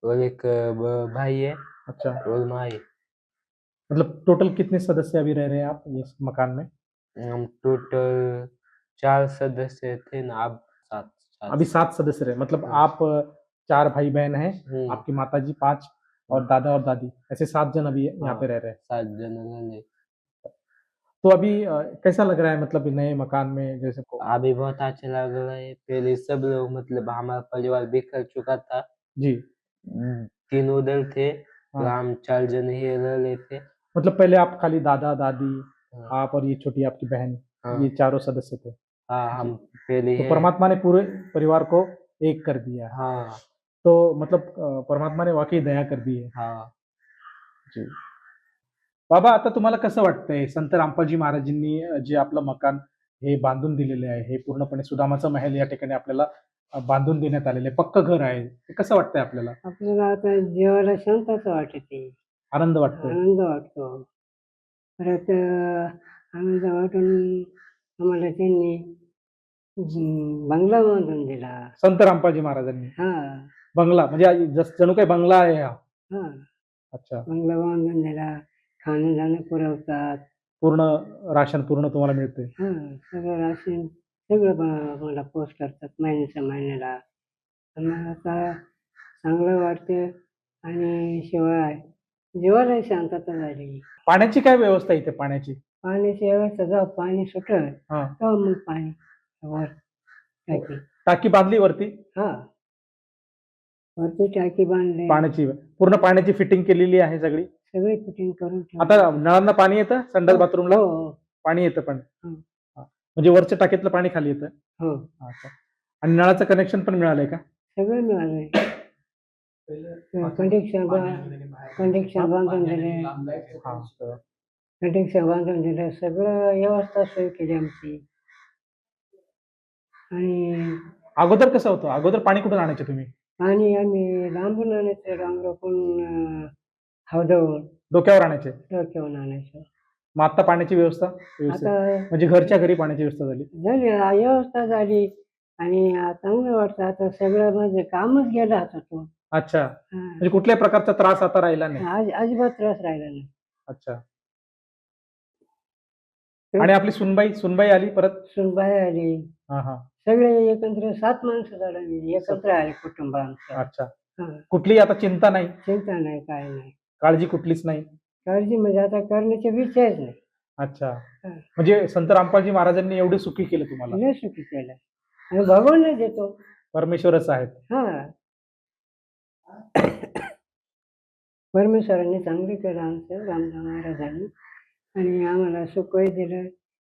और एक भाई है अच्छा। और माँ है। मतलब टोटल कितने सदस्य अभी रह रहे हैं आप इस मकान में? हम टोटल 4 सदस्य थे ना, अब 7 अभी 7 सदस्य रहे मतलब हाँ। आप 4 भाई-बहन हैं, आपकी माताजी 5 और दादा और दादी, ऐसे 7 जन अभी यहाँ पे रह रहे हैं। 7 जन रहने। तो अभी कैसा लग रहा है मतलब नए मकान में जैसे को? अभी बहुत अच्छा लग रहा है। पहले सब लोग मतलब हमारा परिवार बिखर चुका था। जी। 3 उधर थे, तो हाँ। हम 4 जन ही रह रहे थे। मतलब पहले आप खाली दादा-दादी, हाँ। आप और ये छोटी आपकी बहन, हाँ। ये चारों सदस्य थे। हाँ, हम पहले तो है। परमात्मा ने पूरे परिवार को एक कर दिया है। हाँ, तो मतलब परमात्मा ने वाकई दया कर दी है. हाँ. जी. बाबा आता तुम्हाला कसं वाटतंय संत रामपालजी महाराजांनी जे आपलं मकान हे बांधून दिलेले आहे, हे पूर्णपणे सुदामाचा महल या ठिकाणी आपल्याला बांधून देण्यात आलेलं आहे. पक्कं घर आहे. ते कसं वाटतंय आपल्याला? आपल्याला आता जीवाला शांतता वाटते, आनंद वाटतोय. आनंद वाटतो. परत आनंद वाटून आम्हाला त्यांनी बंगला बांधून दिला. संत रामपालजी महाराजांनी. हां, बंगला म्हणजे जणू काही बंगला आहे हा. हां. अच्छा. बंगला बांधून दिला. खाणं-दाणं पुरवतात. पूर्ण राशन पूर्ण तुम्हाला मिळते. हां, सगळं राशन सगळं मला पोस्ट करतात महिन्याच्या महिन्याला. आणि मला आता चांगलं वाटतं आणि शिवाय जीवाला शांतता झाली. पाण्याची काय व्यवस्था इथे पाण्याची? पाण्याची व्यवस्था जेव्हा पाणी सुटलं हां. तेव्हा मग पाणी वर टाकी. टाकी बांधली वरती? हां. वरती टाकी बांधली. पाण्याची पूर्ण पाण्याची फिटिंग केलेली आहे सगळी? सगळी फिटिंग करून ठेवली. आता नळांना पाणी येतं संडास बाथरूमला? हो, हो. पाणी येतं पण. हं. हां. म्हणजे वरच्या टाकीतलं पाणी खाली येतं? हो. अच्छा. आणि नळाचं कनेक्शन पण मिळालंय का? सगळं मिळालंय. कनेक्शन बांधून दिले. हां. कनेक्शन बांधून दिलं. सगळं व्यवस्था सोय केली आमची. आणि अगोदर कसं होतं? अगोदर पाणी कुठून आणायचे तुम्ही? पाणी आम्ही लांबून आणायचो, डोंगराकडून हौदावरून. डोक्यावर आणायचे? डोक्यावरून आणायचो. मग आता पाण्याची व्यवस्था? व्यवस्थित? आता म्हणजे घरच्या घरी पाण्याची व्यवस्था झाली? झाली व्यवस्था झाली आणि चांगलं वाटतं. आता सगळं म्हणजे कामच गेलं हातातून. अच्छा. हां. म्हणजे कुठल्याही प्रकारचा त्रास आता राहिला नाही. अजिबात त्रास राहिला नाही. अच्छा. आणि आपली सुनबाई आली परत? सुनबाई आली. हां, हां. सगळे एकत्र 7 माणसं झाली. एकत्र आले कुटुंब आमचं. अच्छा. हां. कुठलीही आता चिंता नाही? चिंता नाही, काय नाही. काळजी कुठलीच नाही? काळजी म्हणजे आता करण्याचे विषयच नाही. अच्छा. हां. म्हणजे संत रामपालजी महाराजांनी एवढे सुखी केलं तुम्हाला? लय सुखी केलं. आणि भगवानच देतो. परमेश्वरच आहेत. हां. परमेश्वरांनी चांगलं केलं आमचं रामदास महाराजांनी आणि आम्हाला सुखही दिलं.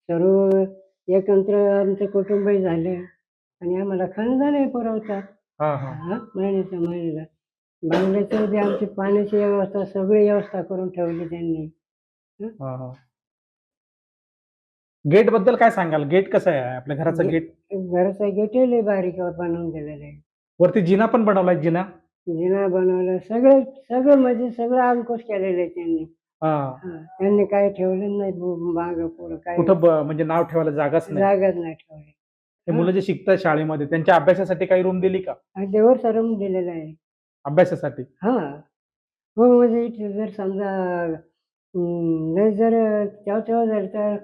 सर्व एकत्र आमचं कुटुंबही झालं आणि आम्हाला खानदानही पुरवतात. हां, हां. हां, महिन्याच्या महिन्याला. बंगल्याचं बी आमची पाण्याची व्यवस्था सगळी व्यवस्था करून ठेवली त्यांनी. हं. हां, हां. गेट बद्दल काय सांगाल? गेट कसं आहे आपल्या घराचं गेट? घराचा गेटही लय बारीक बनवून दिलेलं आहे. वरती जिना पण बनवलाय जिना? जिना बनवलं. सगळं म्हणजे सगळं अंकुश केलेलं आहे त्यांनी. हां. हां. त्यांनी काही ठेवलं नाही मागं पुढं काही. कुठं म्हणजे नाव ठेवायला जागाच नाही. जागाच नाही ठेवली. ते मुलं जे शिकतात शाळेमध्ये त्यांच्या अभ्यासासाठी काही रूम दिली का? आणि देवरचा रूम दिलेला आहे. अभ्यासासाठी? हां. हो म्हणजे इथे जर समजा नाही जर तेव्हा झालं तर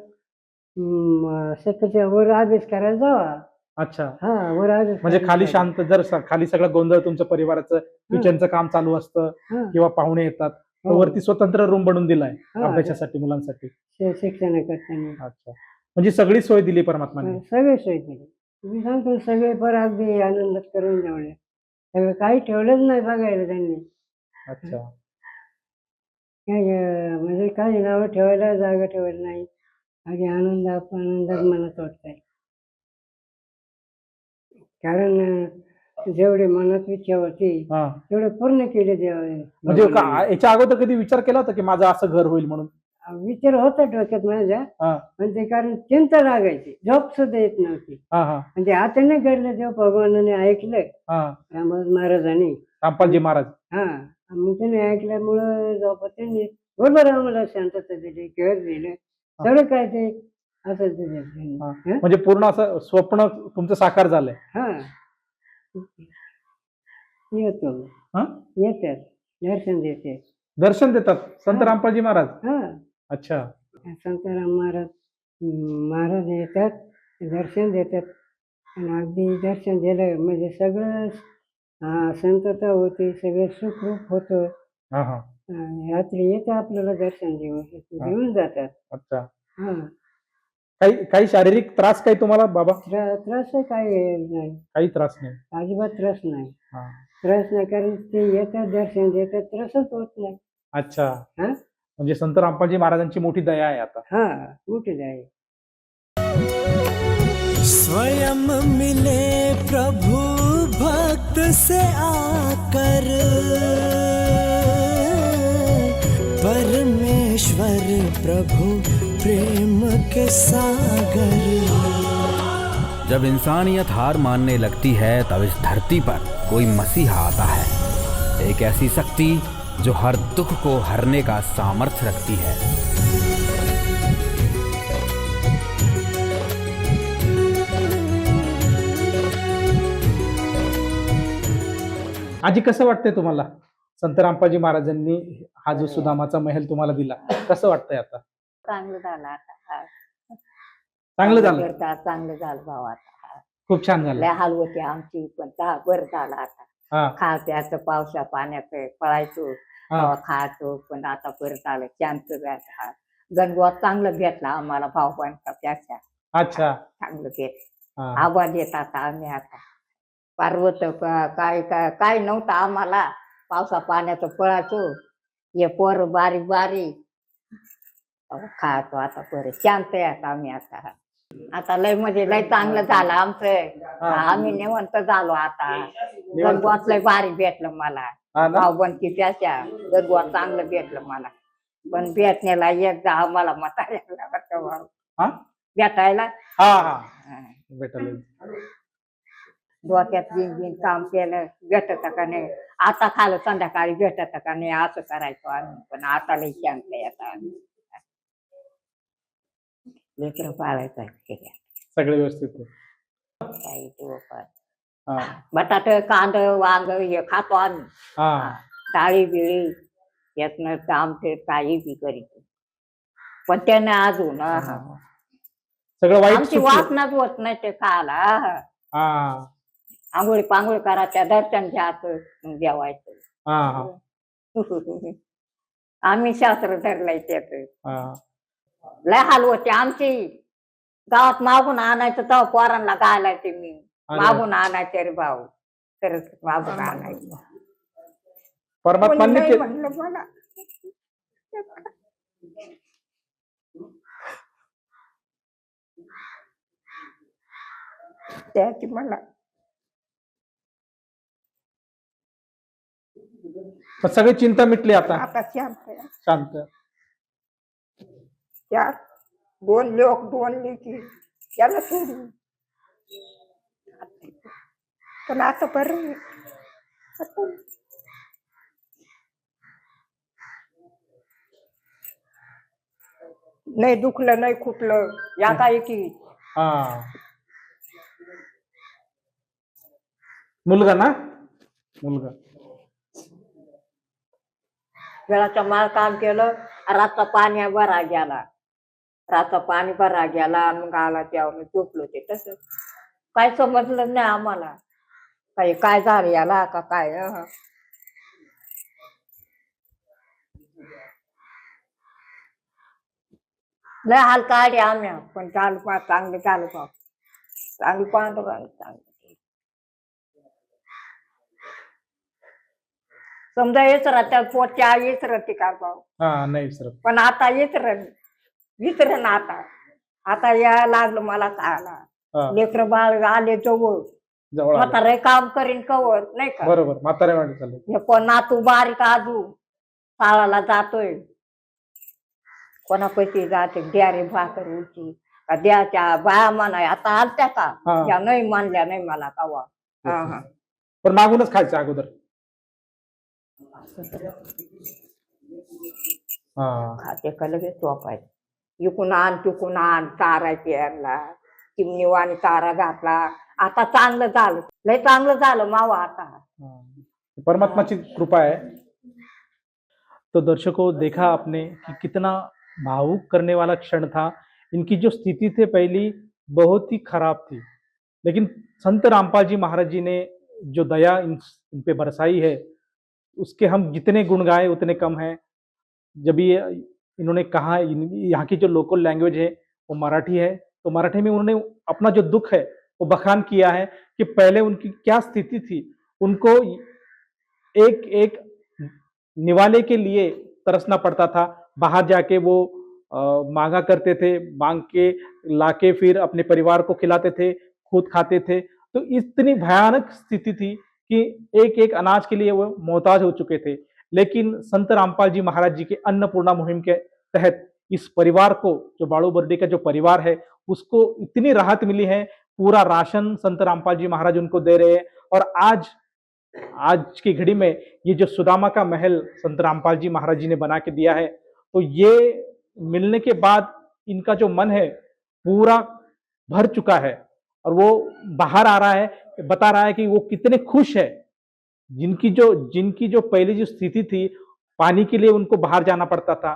शक्यतो वर अभ्यास करायला जावा. अच्छा. हां, वर अभ्यास म्हणजे करायला खाली जावा. शांत जर खाली सगळं गोंधळ तुमच्या परिवाराचं किचनचं काम चालू असतं हां. किंवा पाहुणे येतात तर हो. वरती स्वतंत्र रूम बनवून दिलाय हां. अभ्यासासाठी मुलांसाठी. शिक्षण करताना. अच्छा. म्हणजे सगळी सोय दिली परमात्माने. सगळे सोय केली. मी सांगतो सगळे फार अगदी आनंदात करून ठेवले. सगळं काही ठेवलंच नाही बघायला त्यांनी. अच्छा. काय म्हणजे काही नावं ठेवायला जागा ठेवत नाही आणि आनंदात मनात वाटतंय. कारण जेवढे मनात इच्छा होती हा. तेवढे पूर्ण केले देवाने. म्हणजे याच्या अगोदर कधी विचार केला होता की माझं असं घर होईल म्हणून? विचार होता डोक्यात माझ्या, हा. पण ते कारण चिंता लागायची, झोप सुद्धा येत नव्हती. हा हा म्हणजे अचानक घडलं तेव्हा भगवानाने ऐकलं, हा. रामदास महाराजांनी. रामपालजी महाराज. हा, मग त्याने ऐकल्यामुळं झोप त्यांनी बरोबर आम्हाला शांतता दिली, घर दिलं, सगळं काय ते असं दिलं त्यांनी. हा. हं? म्हणजे पूर्ण असं स्वप्न तुमचं साकार झालंय. हा, येतो हा? येतात, दर्शन देते. दर्शन देतात संत हा. रामपालजी महाराज. हा, अच्छा. संताराम महाराज येतात, दर्शन देतात. आणि अगदी दर्शन दिलं म्हणजे सगळं शांतता होती, सगळं सुखरूप होतं. हा हा. रात्री येतं आपल्याला दर्शन देऊन जातात. अच्छा. हा, काही शारीरिक त्रास काही तुम्हाला बाबा? त्रास काही नाही, काही त्रास नाही. अजिबात त्रास नाही. हा. त्रास नाही, कारण ते येतात दर्शन देतात, त्रासच होत नाही. अच्छा. हा, म्हणजे संत रामपालजी महाराजांची मोठी दया आहे आता. हा, मोठी आहे. स्वयं मिले प्रभु भक्त से आकर, परमेश्वर प्रभु प्रेम के सागर। जब इंसानियत हार मानने लगती है तब इस धरती पर कोई मसीहा आता है, एक ऐसी शक्ति जो हर दुख को हरने का सामर्थ्य रखती है। आजी कसं वाटतंय तुम्हाला? संत रामपालजी महाराजांनी हा जो सुदामाचा महल तुम्हाला दिला, कसं वाटतंय आता? चांगलं झालं आता. चांगलं झालं. चांगलं झालं भाऊ आता. खूप छान झालं. लय हाल होती आमची, पण बरं झालं आता. हा. खा प्यायचं, पावसा पाण्याचं पळायचो, हा. खायचो, पण आता बरं झालं, शांत झालं. गणगोत चांगलं भेटला आम्हाला भाऊ बहिणीचा त्याच्या. अच्छा. चांगलं भेटलं. हा. आवाज येत आता आम्ही आता. पार्वत काय नव्हतं आम्हाला, पावसा पाण्याचं पळायचो, हे पोर बारीक बारीक खायचो. आता बरं शांत आहे आम्ही आता. आता लय म्हणजे लय चांगलं झालं आमचं. आम्ही निवंत झालो आता. गणगोत लय भारी भेटलं मला, भाऊ बंदकी त्याच्या गणगोत चांगलं भेटलं मला. पण भेटण्याला एकदा आम्हाला म्हाताऱ्याला भेटायला भेटलं. डोक्यात बिन काम केलं, भेटत का नाही. आता खालं संध्याकाळी भेटत का नाही, असं करायचो आम्ही. पण आता लई शांत आहे आता आम्ही. लेकरं पाळायचं आहे सगळे व्यवस्थित आहे. काही बटाट, कांद, वांग हे खातो आम्ही. डाळी बिळी यातनं काम ते काही बी करीत, पण त्याने अजून सगळं वाईट आमची वासनाच होत नाही ते खायला. आंघोळी पांघोळी करायच्या, दर्शन घ्यायचं, मग जेवायचं. आम्ही शास्त्र धरलंय त्याच. लय हाल होते आमची. गावात मागून आणायचं तेव्हा पोरांना घालायचे मी. मागून आणायचे रे भाऊ, खरंच मागून आणायचं. परमात्माने म्हणलं मला त्याची मला सगळी चिंता मिटली आता. आता शांत आहे. शांत. चार 2 लोक 2 लेकी त्याला सोडून, पण आता बरं नाही, दुखलं नाही, खुपलं या काय की. मुलगा ना, मुलगा वेळाचा माल काम केलं. रातचा पाणी भरा गेला, रातचा पाणी भरा गेला, मग आला तेव्हा झोपलो. ते तसं काय समजलं नाही आम्हाला, काही काय झालं याला का काय. लय हाल काढे आम्ही, पण चालू चांगलं चालू पाहू, चांगलं पाहतो चांगलं. समजा हेच राहत्यात पोटच्या हेच राहते का भाऊ हा नाही सर पण आता विसरण आता या लागलं मला हा. खायला लेकर बाळ आले जवळ जवळ आलं. म्हातारे काम करीन कवर नाही का बरोबर म्हातारे वाटे चालले हे कोण नातू बारीक आजू शाळाला जातोय कोणापैकी जाते द्या रे भाकर उची का द्याच्या बाया म्हणा आता आलत्या का हा. या नाही मानल्या नाही मला कवा हा पण मागूनच खायचं अगोदर हा खाते का लगेच वापायचं इकून आण तिकून आण चारायची यांना चिमणीवाणी चारा घातला आता चांगलं झालं लय चांगलं झालं मावा आता परमात्मा की कृपा है। तो दर्शकों देखा आपने कि कितना भावुक करने वाला क्षण था। इनकी जो स्थिति थी पहली बहुत ही खराब थी, लेकिन संत रामपाल जी महाराज जी ने जो दया इन पे बरसाई है उसके हम जितने गुण गाए उतने कम है। जब ये इन्होंने कहा यहाँ की जो लोकल लैंग्वेज है वो मराठी है, तो मराठी में उन्होंने अपना जो दुख है वो बखान किया है कि पहले उनकी क्या स्थिति थी। उनको एक एक निवाले के लिए तरसना पड़ता था, बाहर जाके वो मांगा करते थे, मांग के लाके फिर अपने परिवार को खिलाते थे, खुद खाते थे। तो इतनी भयानक स्थिति थी कि एक एक अनाज के लिए वो मोहताज हो चुके थे। लेकिन संत रामपाल जी महाराज जी के अन्नपूर्णा मुहिम के तहत इस परिवार को, जो बाड़ू बर्डी का जो परिवार है, उसको इतनी राहत मिली है। पूरा राशन संत रामपाल जी महाराज उनको दे रहे हैं। और आज की घड़ी में ये जो सुदामा का महल संत रामपाल जी महाराज जी ने बना के दिया है, तो ये मिलने के बाद इनका जो मन है पूरा भर चुका है और वो बाहर आ रहा है, बता रहा है कि वो कितने खुश है। जिनकी जो पहली जो स्थिति थी, पानी के लिए उनको बाहर जाना पड़ता था,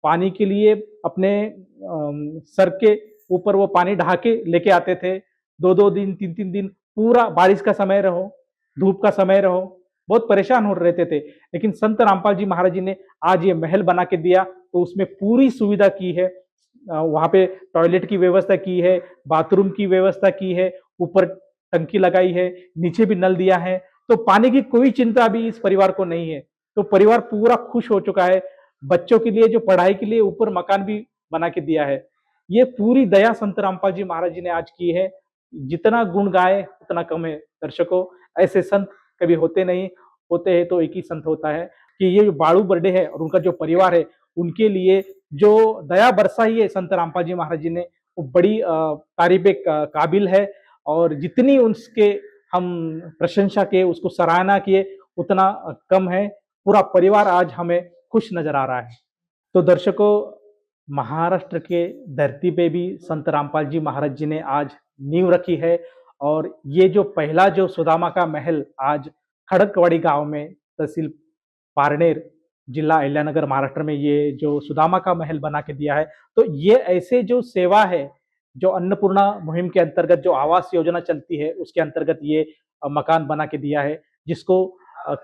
पानी के लिए अपने सर के ऊपर वो पानी ढहा के लेके आते थे। 2-2 दिन 3-3 दिन, पूरा बारिश का समय रहो, धूप का समय रहो, बहुत परेशान हो रहते थे। लेकिन संत रामपाल जी महाराज जी ने आज ये महल बना के दिया, तो उसमें पूरी सुविधा की है। वहाँ पे टॉयलेट की व्यवस्था की है, बाथरूम की व्यवस्था की है, ऊपर टंकी लगाई है, नीचे भी नल दिया है। तो पानी की कोई चिंता भी इस परिवार को नहीं है। तो परिवार पूरा खुश हो चुका है। बच्चों के लिए जो पढ़ाई के लिए ऊपर मकान भी बना के दिया है। ये पूरी दया संत रामपाल जी महाराज जी ने आज की है। जितना गुण गाए उतना कम है। दर्शकों, ऐसे संत कभी होते नहीं, होते हैं तो एक ही संत होता है कि ये बाड़ू बर्डे है और उनका जो परिवार है, उनके लिए जो दया बरसाई है संत रामपाल जी महाराज जी ने, वो बड़ी तारीफ काबिल है। और जितनी उसके हम प्रशंसा किए, उसको सराहना किए, उतना कम है। पूरा परिवार आज हमें खुश नजर आ रहा है। तो दर्शकों, महाराष्ट्र के धरती पे भी संत रामपाल जी महाराज जी ने आज नींव रखी है। और ये जो पहला जो सुदामा का महल आज खड़कवाड़ी गांव में, तहसील पारनेर, जिला अहिल्यानगर, महाराष्ट्र में ये जो सुदामा का महल बना के दिया है, तो ये ऐसे जो सेवा है, जो अन्नपूर्णा मुहिम के अंतर्गत जो आवास योजना चलती है, उसके अंतर्गत ये मकान बना के दिया है, जिसको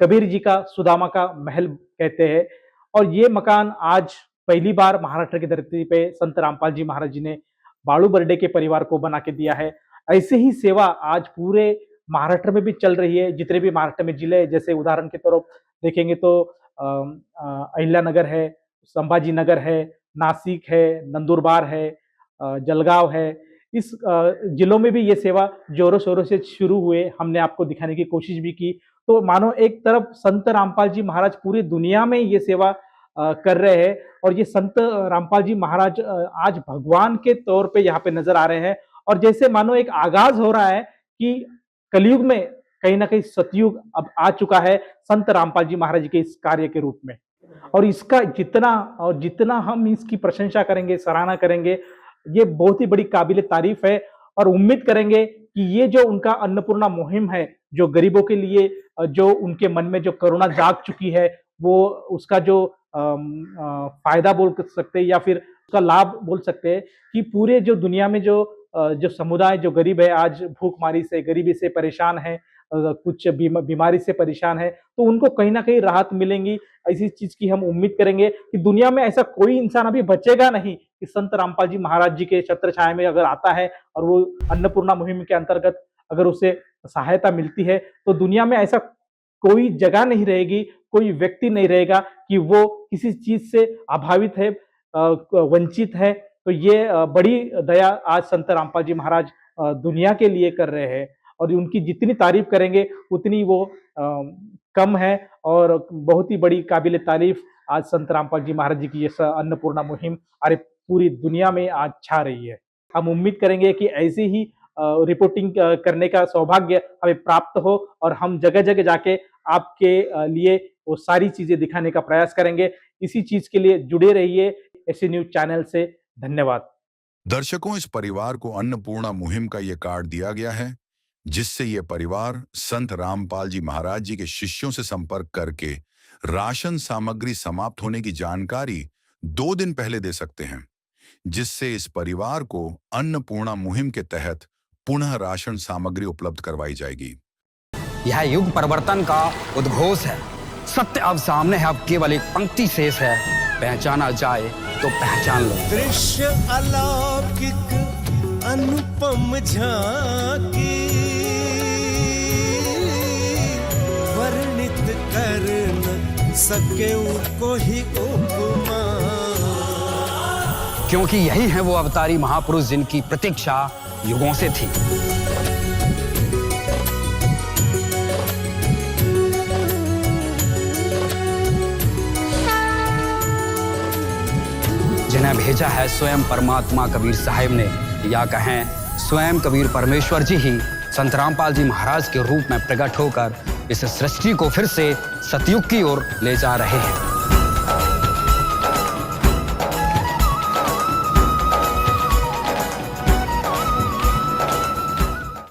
कबीर जी का सुदामा का महल कहते हैं। और ये मकान आज पहली बार महाराष्ट्र की धरती पे संत रामपाल जी महाराज जी ने बाड़ू बर्डे के परिवार को बना के दिया है। ऐसे ही सेवा आज पूरे महाराष्ट्र में भी चल रही है। जितने भी महाराष्ट्र में जिले, जैसे उदाहरण के तौर पर देखेंगे तो अहिल्यानगर है, संभाजी नगर है, नासिक है, नंदुरबार है, जलगांव है। इस जिलों में भी ये सेवा जोरों शोरों से शुरू हुए। हमने आपको दिखाने की कोशिश भी की। तो मानो एक तरफ संत रामपाल जी महाराज पूरी दुनिया में ये सेवा कर रहे हैं, और ये संत रामपाल जी महाराज आज भगवान के तौर पे यहाँ पे नजर आ रहे हैं। और जैसे मानो एक आगाज हो रहा है कि कलयुग में कहीं ना कहीं सतयुग अब आ चुका है संत रामपाल जी महाराज के इस कार्य के रूप में। और इसका जितना हम इसकी प्रशंसा करेंगे, सराहना करेंगे, ये बहुत ही बड़ी काबिल तारीफ है। और उम्मीद करेंगे कि ये जो उनका अन्नपूर्णा मुहिम है, जो गरीबों के लिए, जो उनके मन में जो करुणा जाग चुकी है, वो उसका जो फायदा बोल सकते हैं या फिर उसका लाभ बोल सकते हैं कि पूरे जो दुनिया में जो समुदाय, जो गरीब है, आज भूखमारी से, गरीबी से परेशान है, कुछ बीमारी से परेशान है, तो उनको कहीं ना कहीं राहत मिलेंगी। ऐसी चीज की हम उम्मीद करेंगे कि दुनिया में ऐसा कोई इंसान अभी बचेगा नहीं कि संत रामपाल जी महाराज जी के छत्र छाया में अगर आता है और वो अन्नपूर्णा मुहिम के अंतर्गत अगर उसे सहायता मिलती है, तो दुनिया में ऐसा कोई जगह नहीं रहेगी कोई व्यक्ति नहीं रहेगा कि वो किसी चीज से अभावित है, वंचित है। तो ये बड़ी दया आज संत रामपाल जी महाराज दुनिया के लिए कर रहे हैं, और उनकी जितनी तारीफ करेंगे उतनी वो कम है। और बहुत ही बड़ी काबिल तारीफ आज संत रामपाल जी महाराज जी की ये अन्नपूर्णा मुहिम अरे पूरी दुनिया में आज छा रही है। हम उम्मीद करेंगे कि ऐसी ही रिपोर्टिंग करने का सौभाग्य हमें प्राप्त हो, और हम जगह जगह जाके आपके लिए वो सारी चीजें दिखाने का प्रयास करेंगे। इसी चीज के लिए जुड़े रहिए एससी न्यूज चैनल से। धन्यवाद। दर्शकों, इस परिवार को अन्नपूर्णा मुहिम का ये कार्ड दिया गया है, जिससे ये परिवार संत रामपाल जी महाराज जी के शिष्यों से संपर्क करके राशन सामग्री समाप्त होने की जानकारी 2 दिन पहले दे सकते हैं, जिससे इस परिवार को अन्नपूर्णा मुहिम के तहत पुनः राशन सामग्री उपलब्ध करवाई जाएगी। यह युग परिवर्तन का उद्घोष है। सत्य अब सामने है, अब केवल एक पंक्ति शेष है, पहचाना जाए तो पहचान लो। दृश्य अलौकिक अनुपम झांकी, वर्णित कर न सके उनको ही उपमा। क्योंकि यही है वो अवतारी महापुरुष जिनकी प्रतीक्षा युगों से थी। जिन्हें भेजा है स्वयं परमात्मा कबीर साहिब ने, या कहें स्वयं कबीर परमेश्वर जी ही संत रामपाल जी महाराज के रूप में प्रकट होकर इस सृष्टि को फिर से सतयुग की ओर ले जा रहे हैं।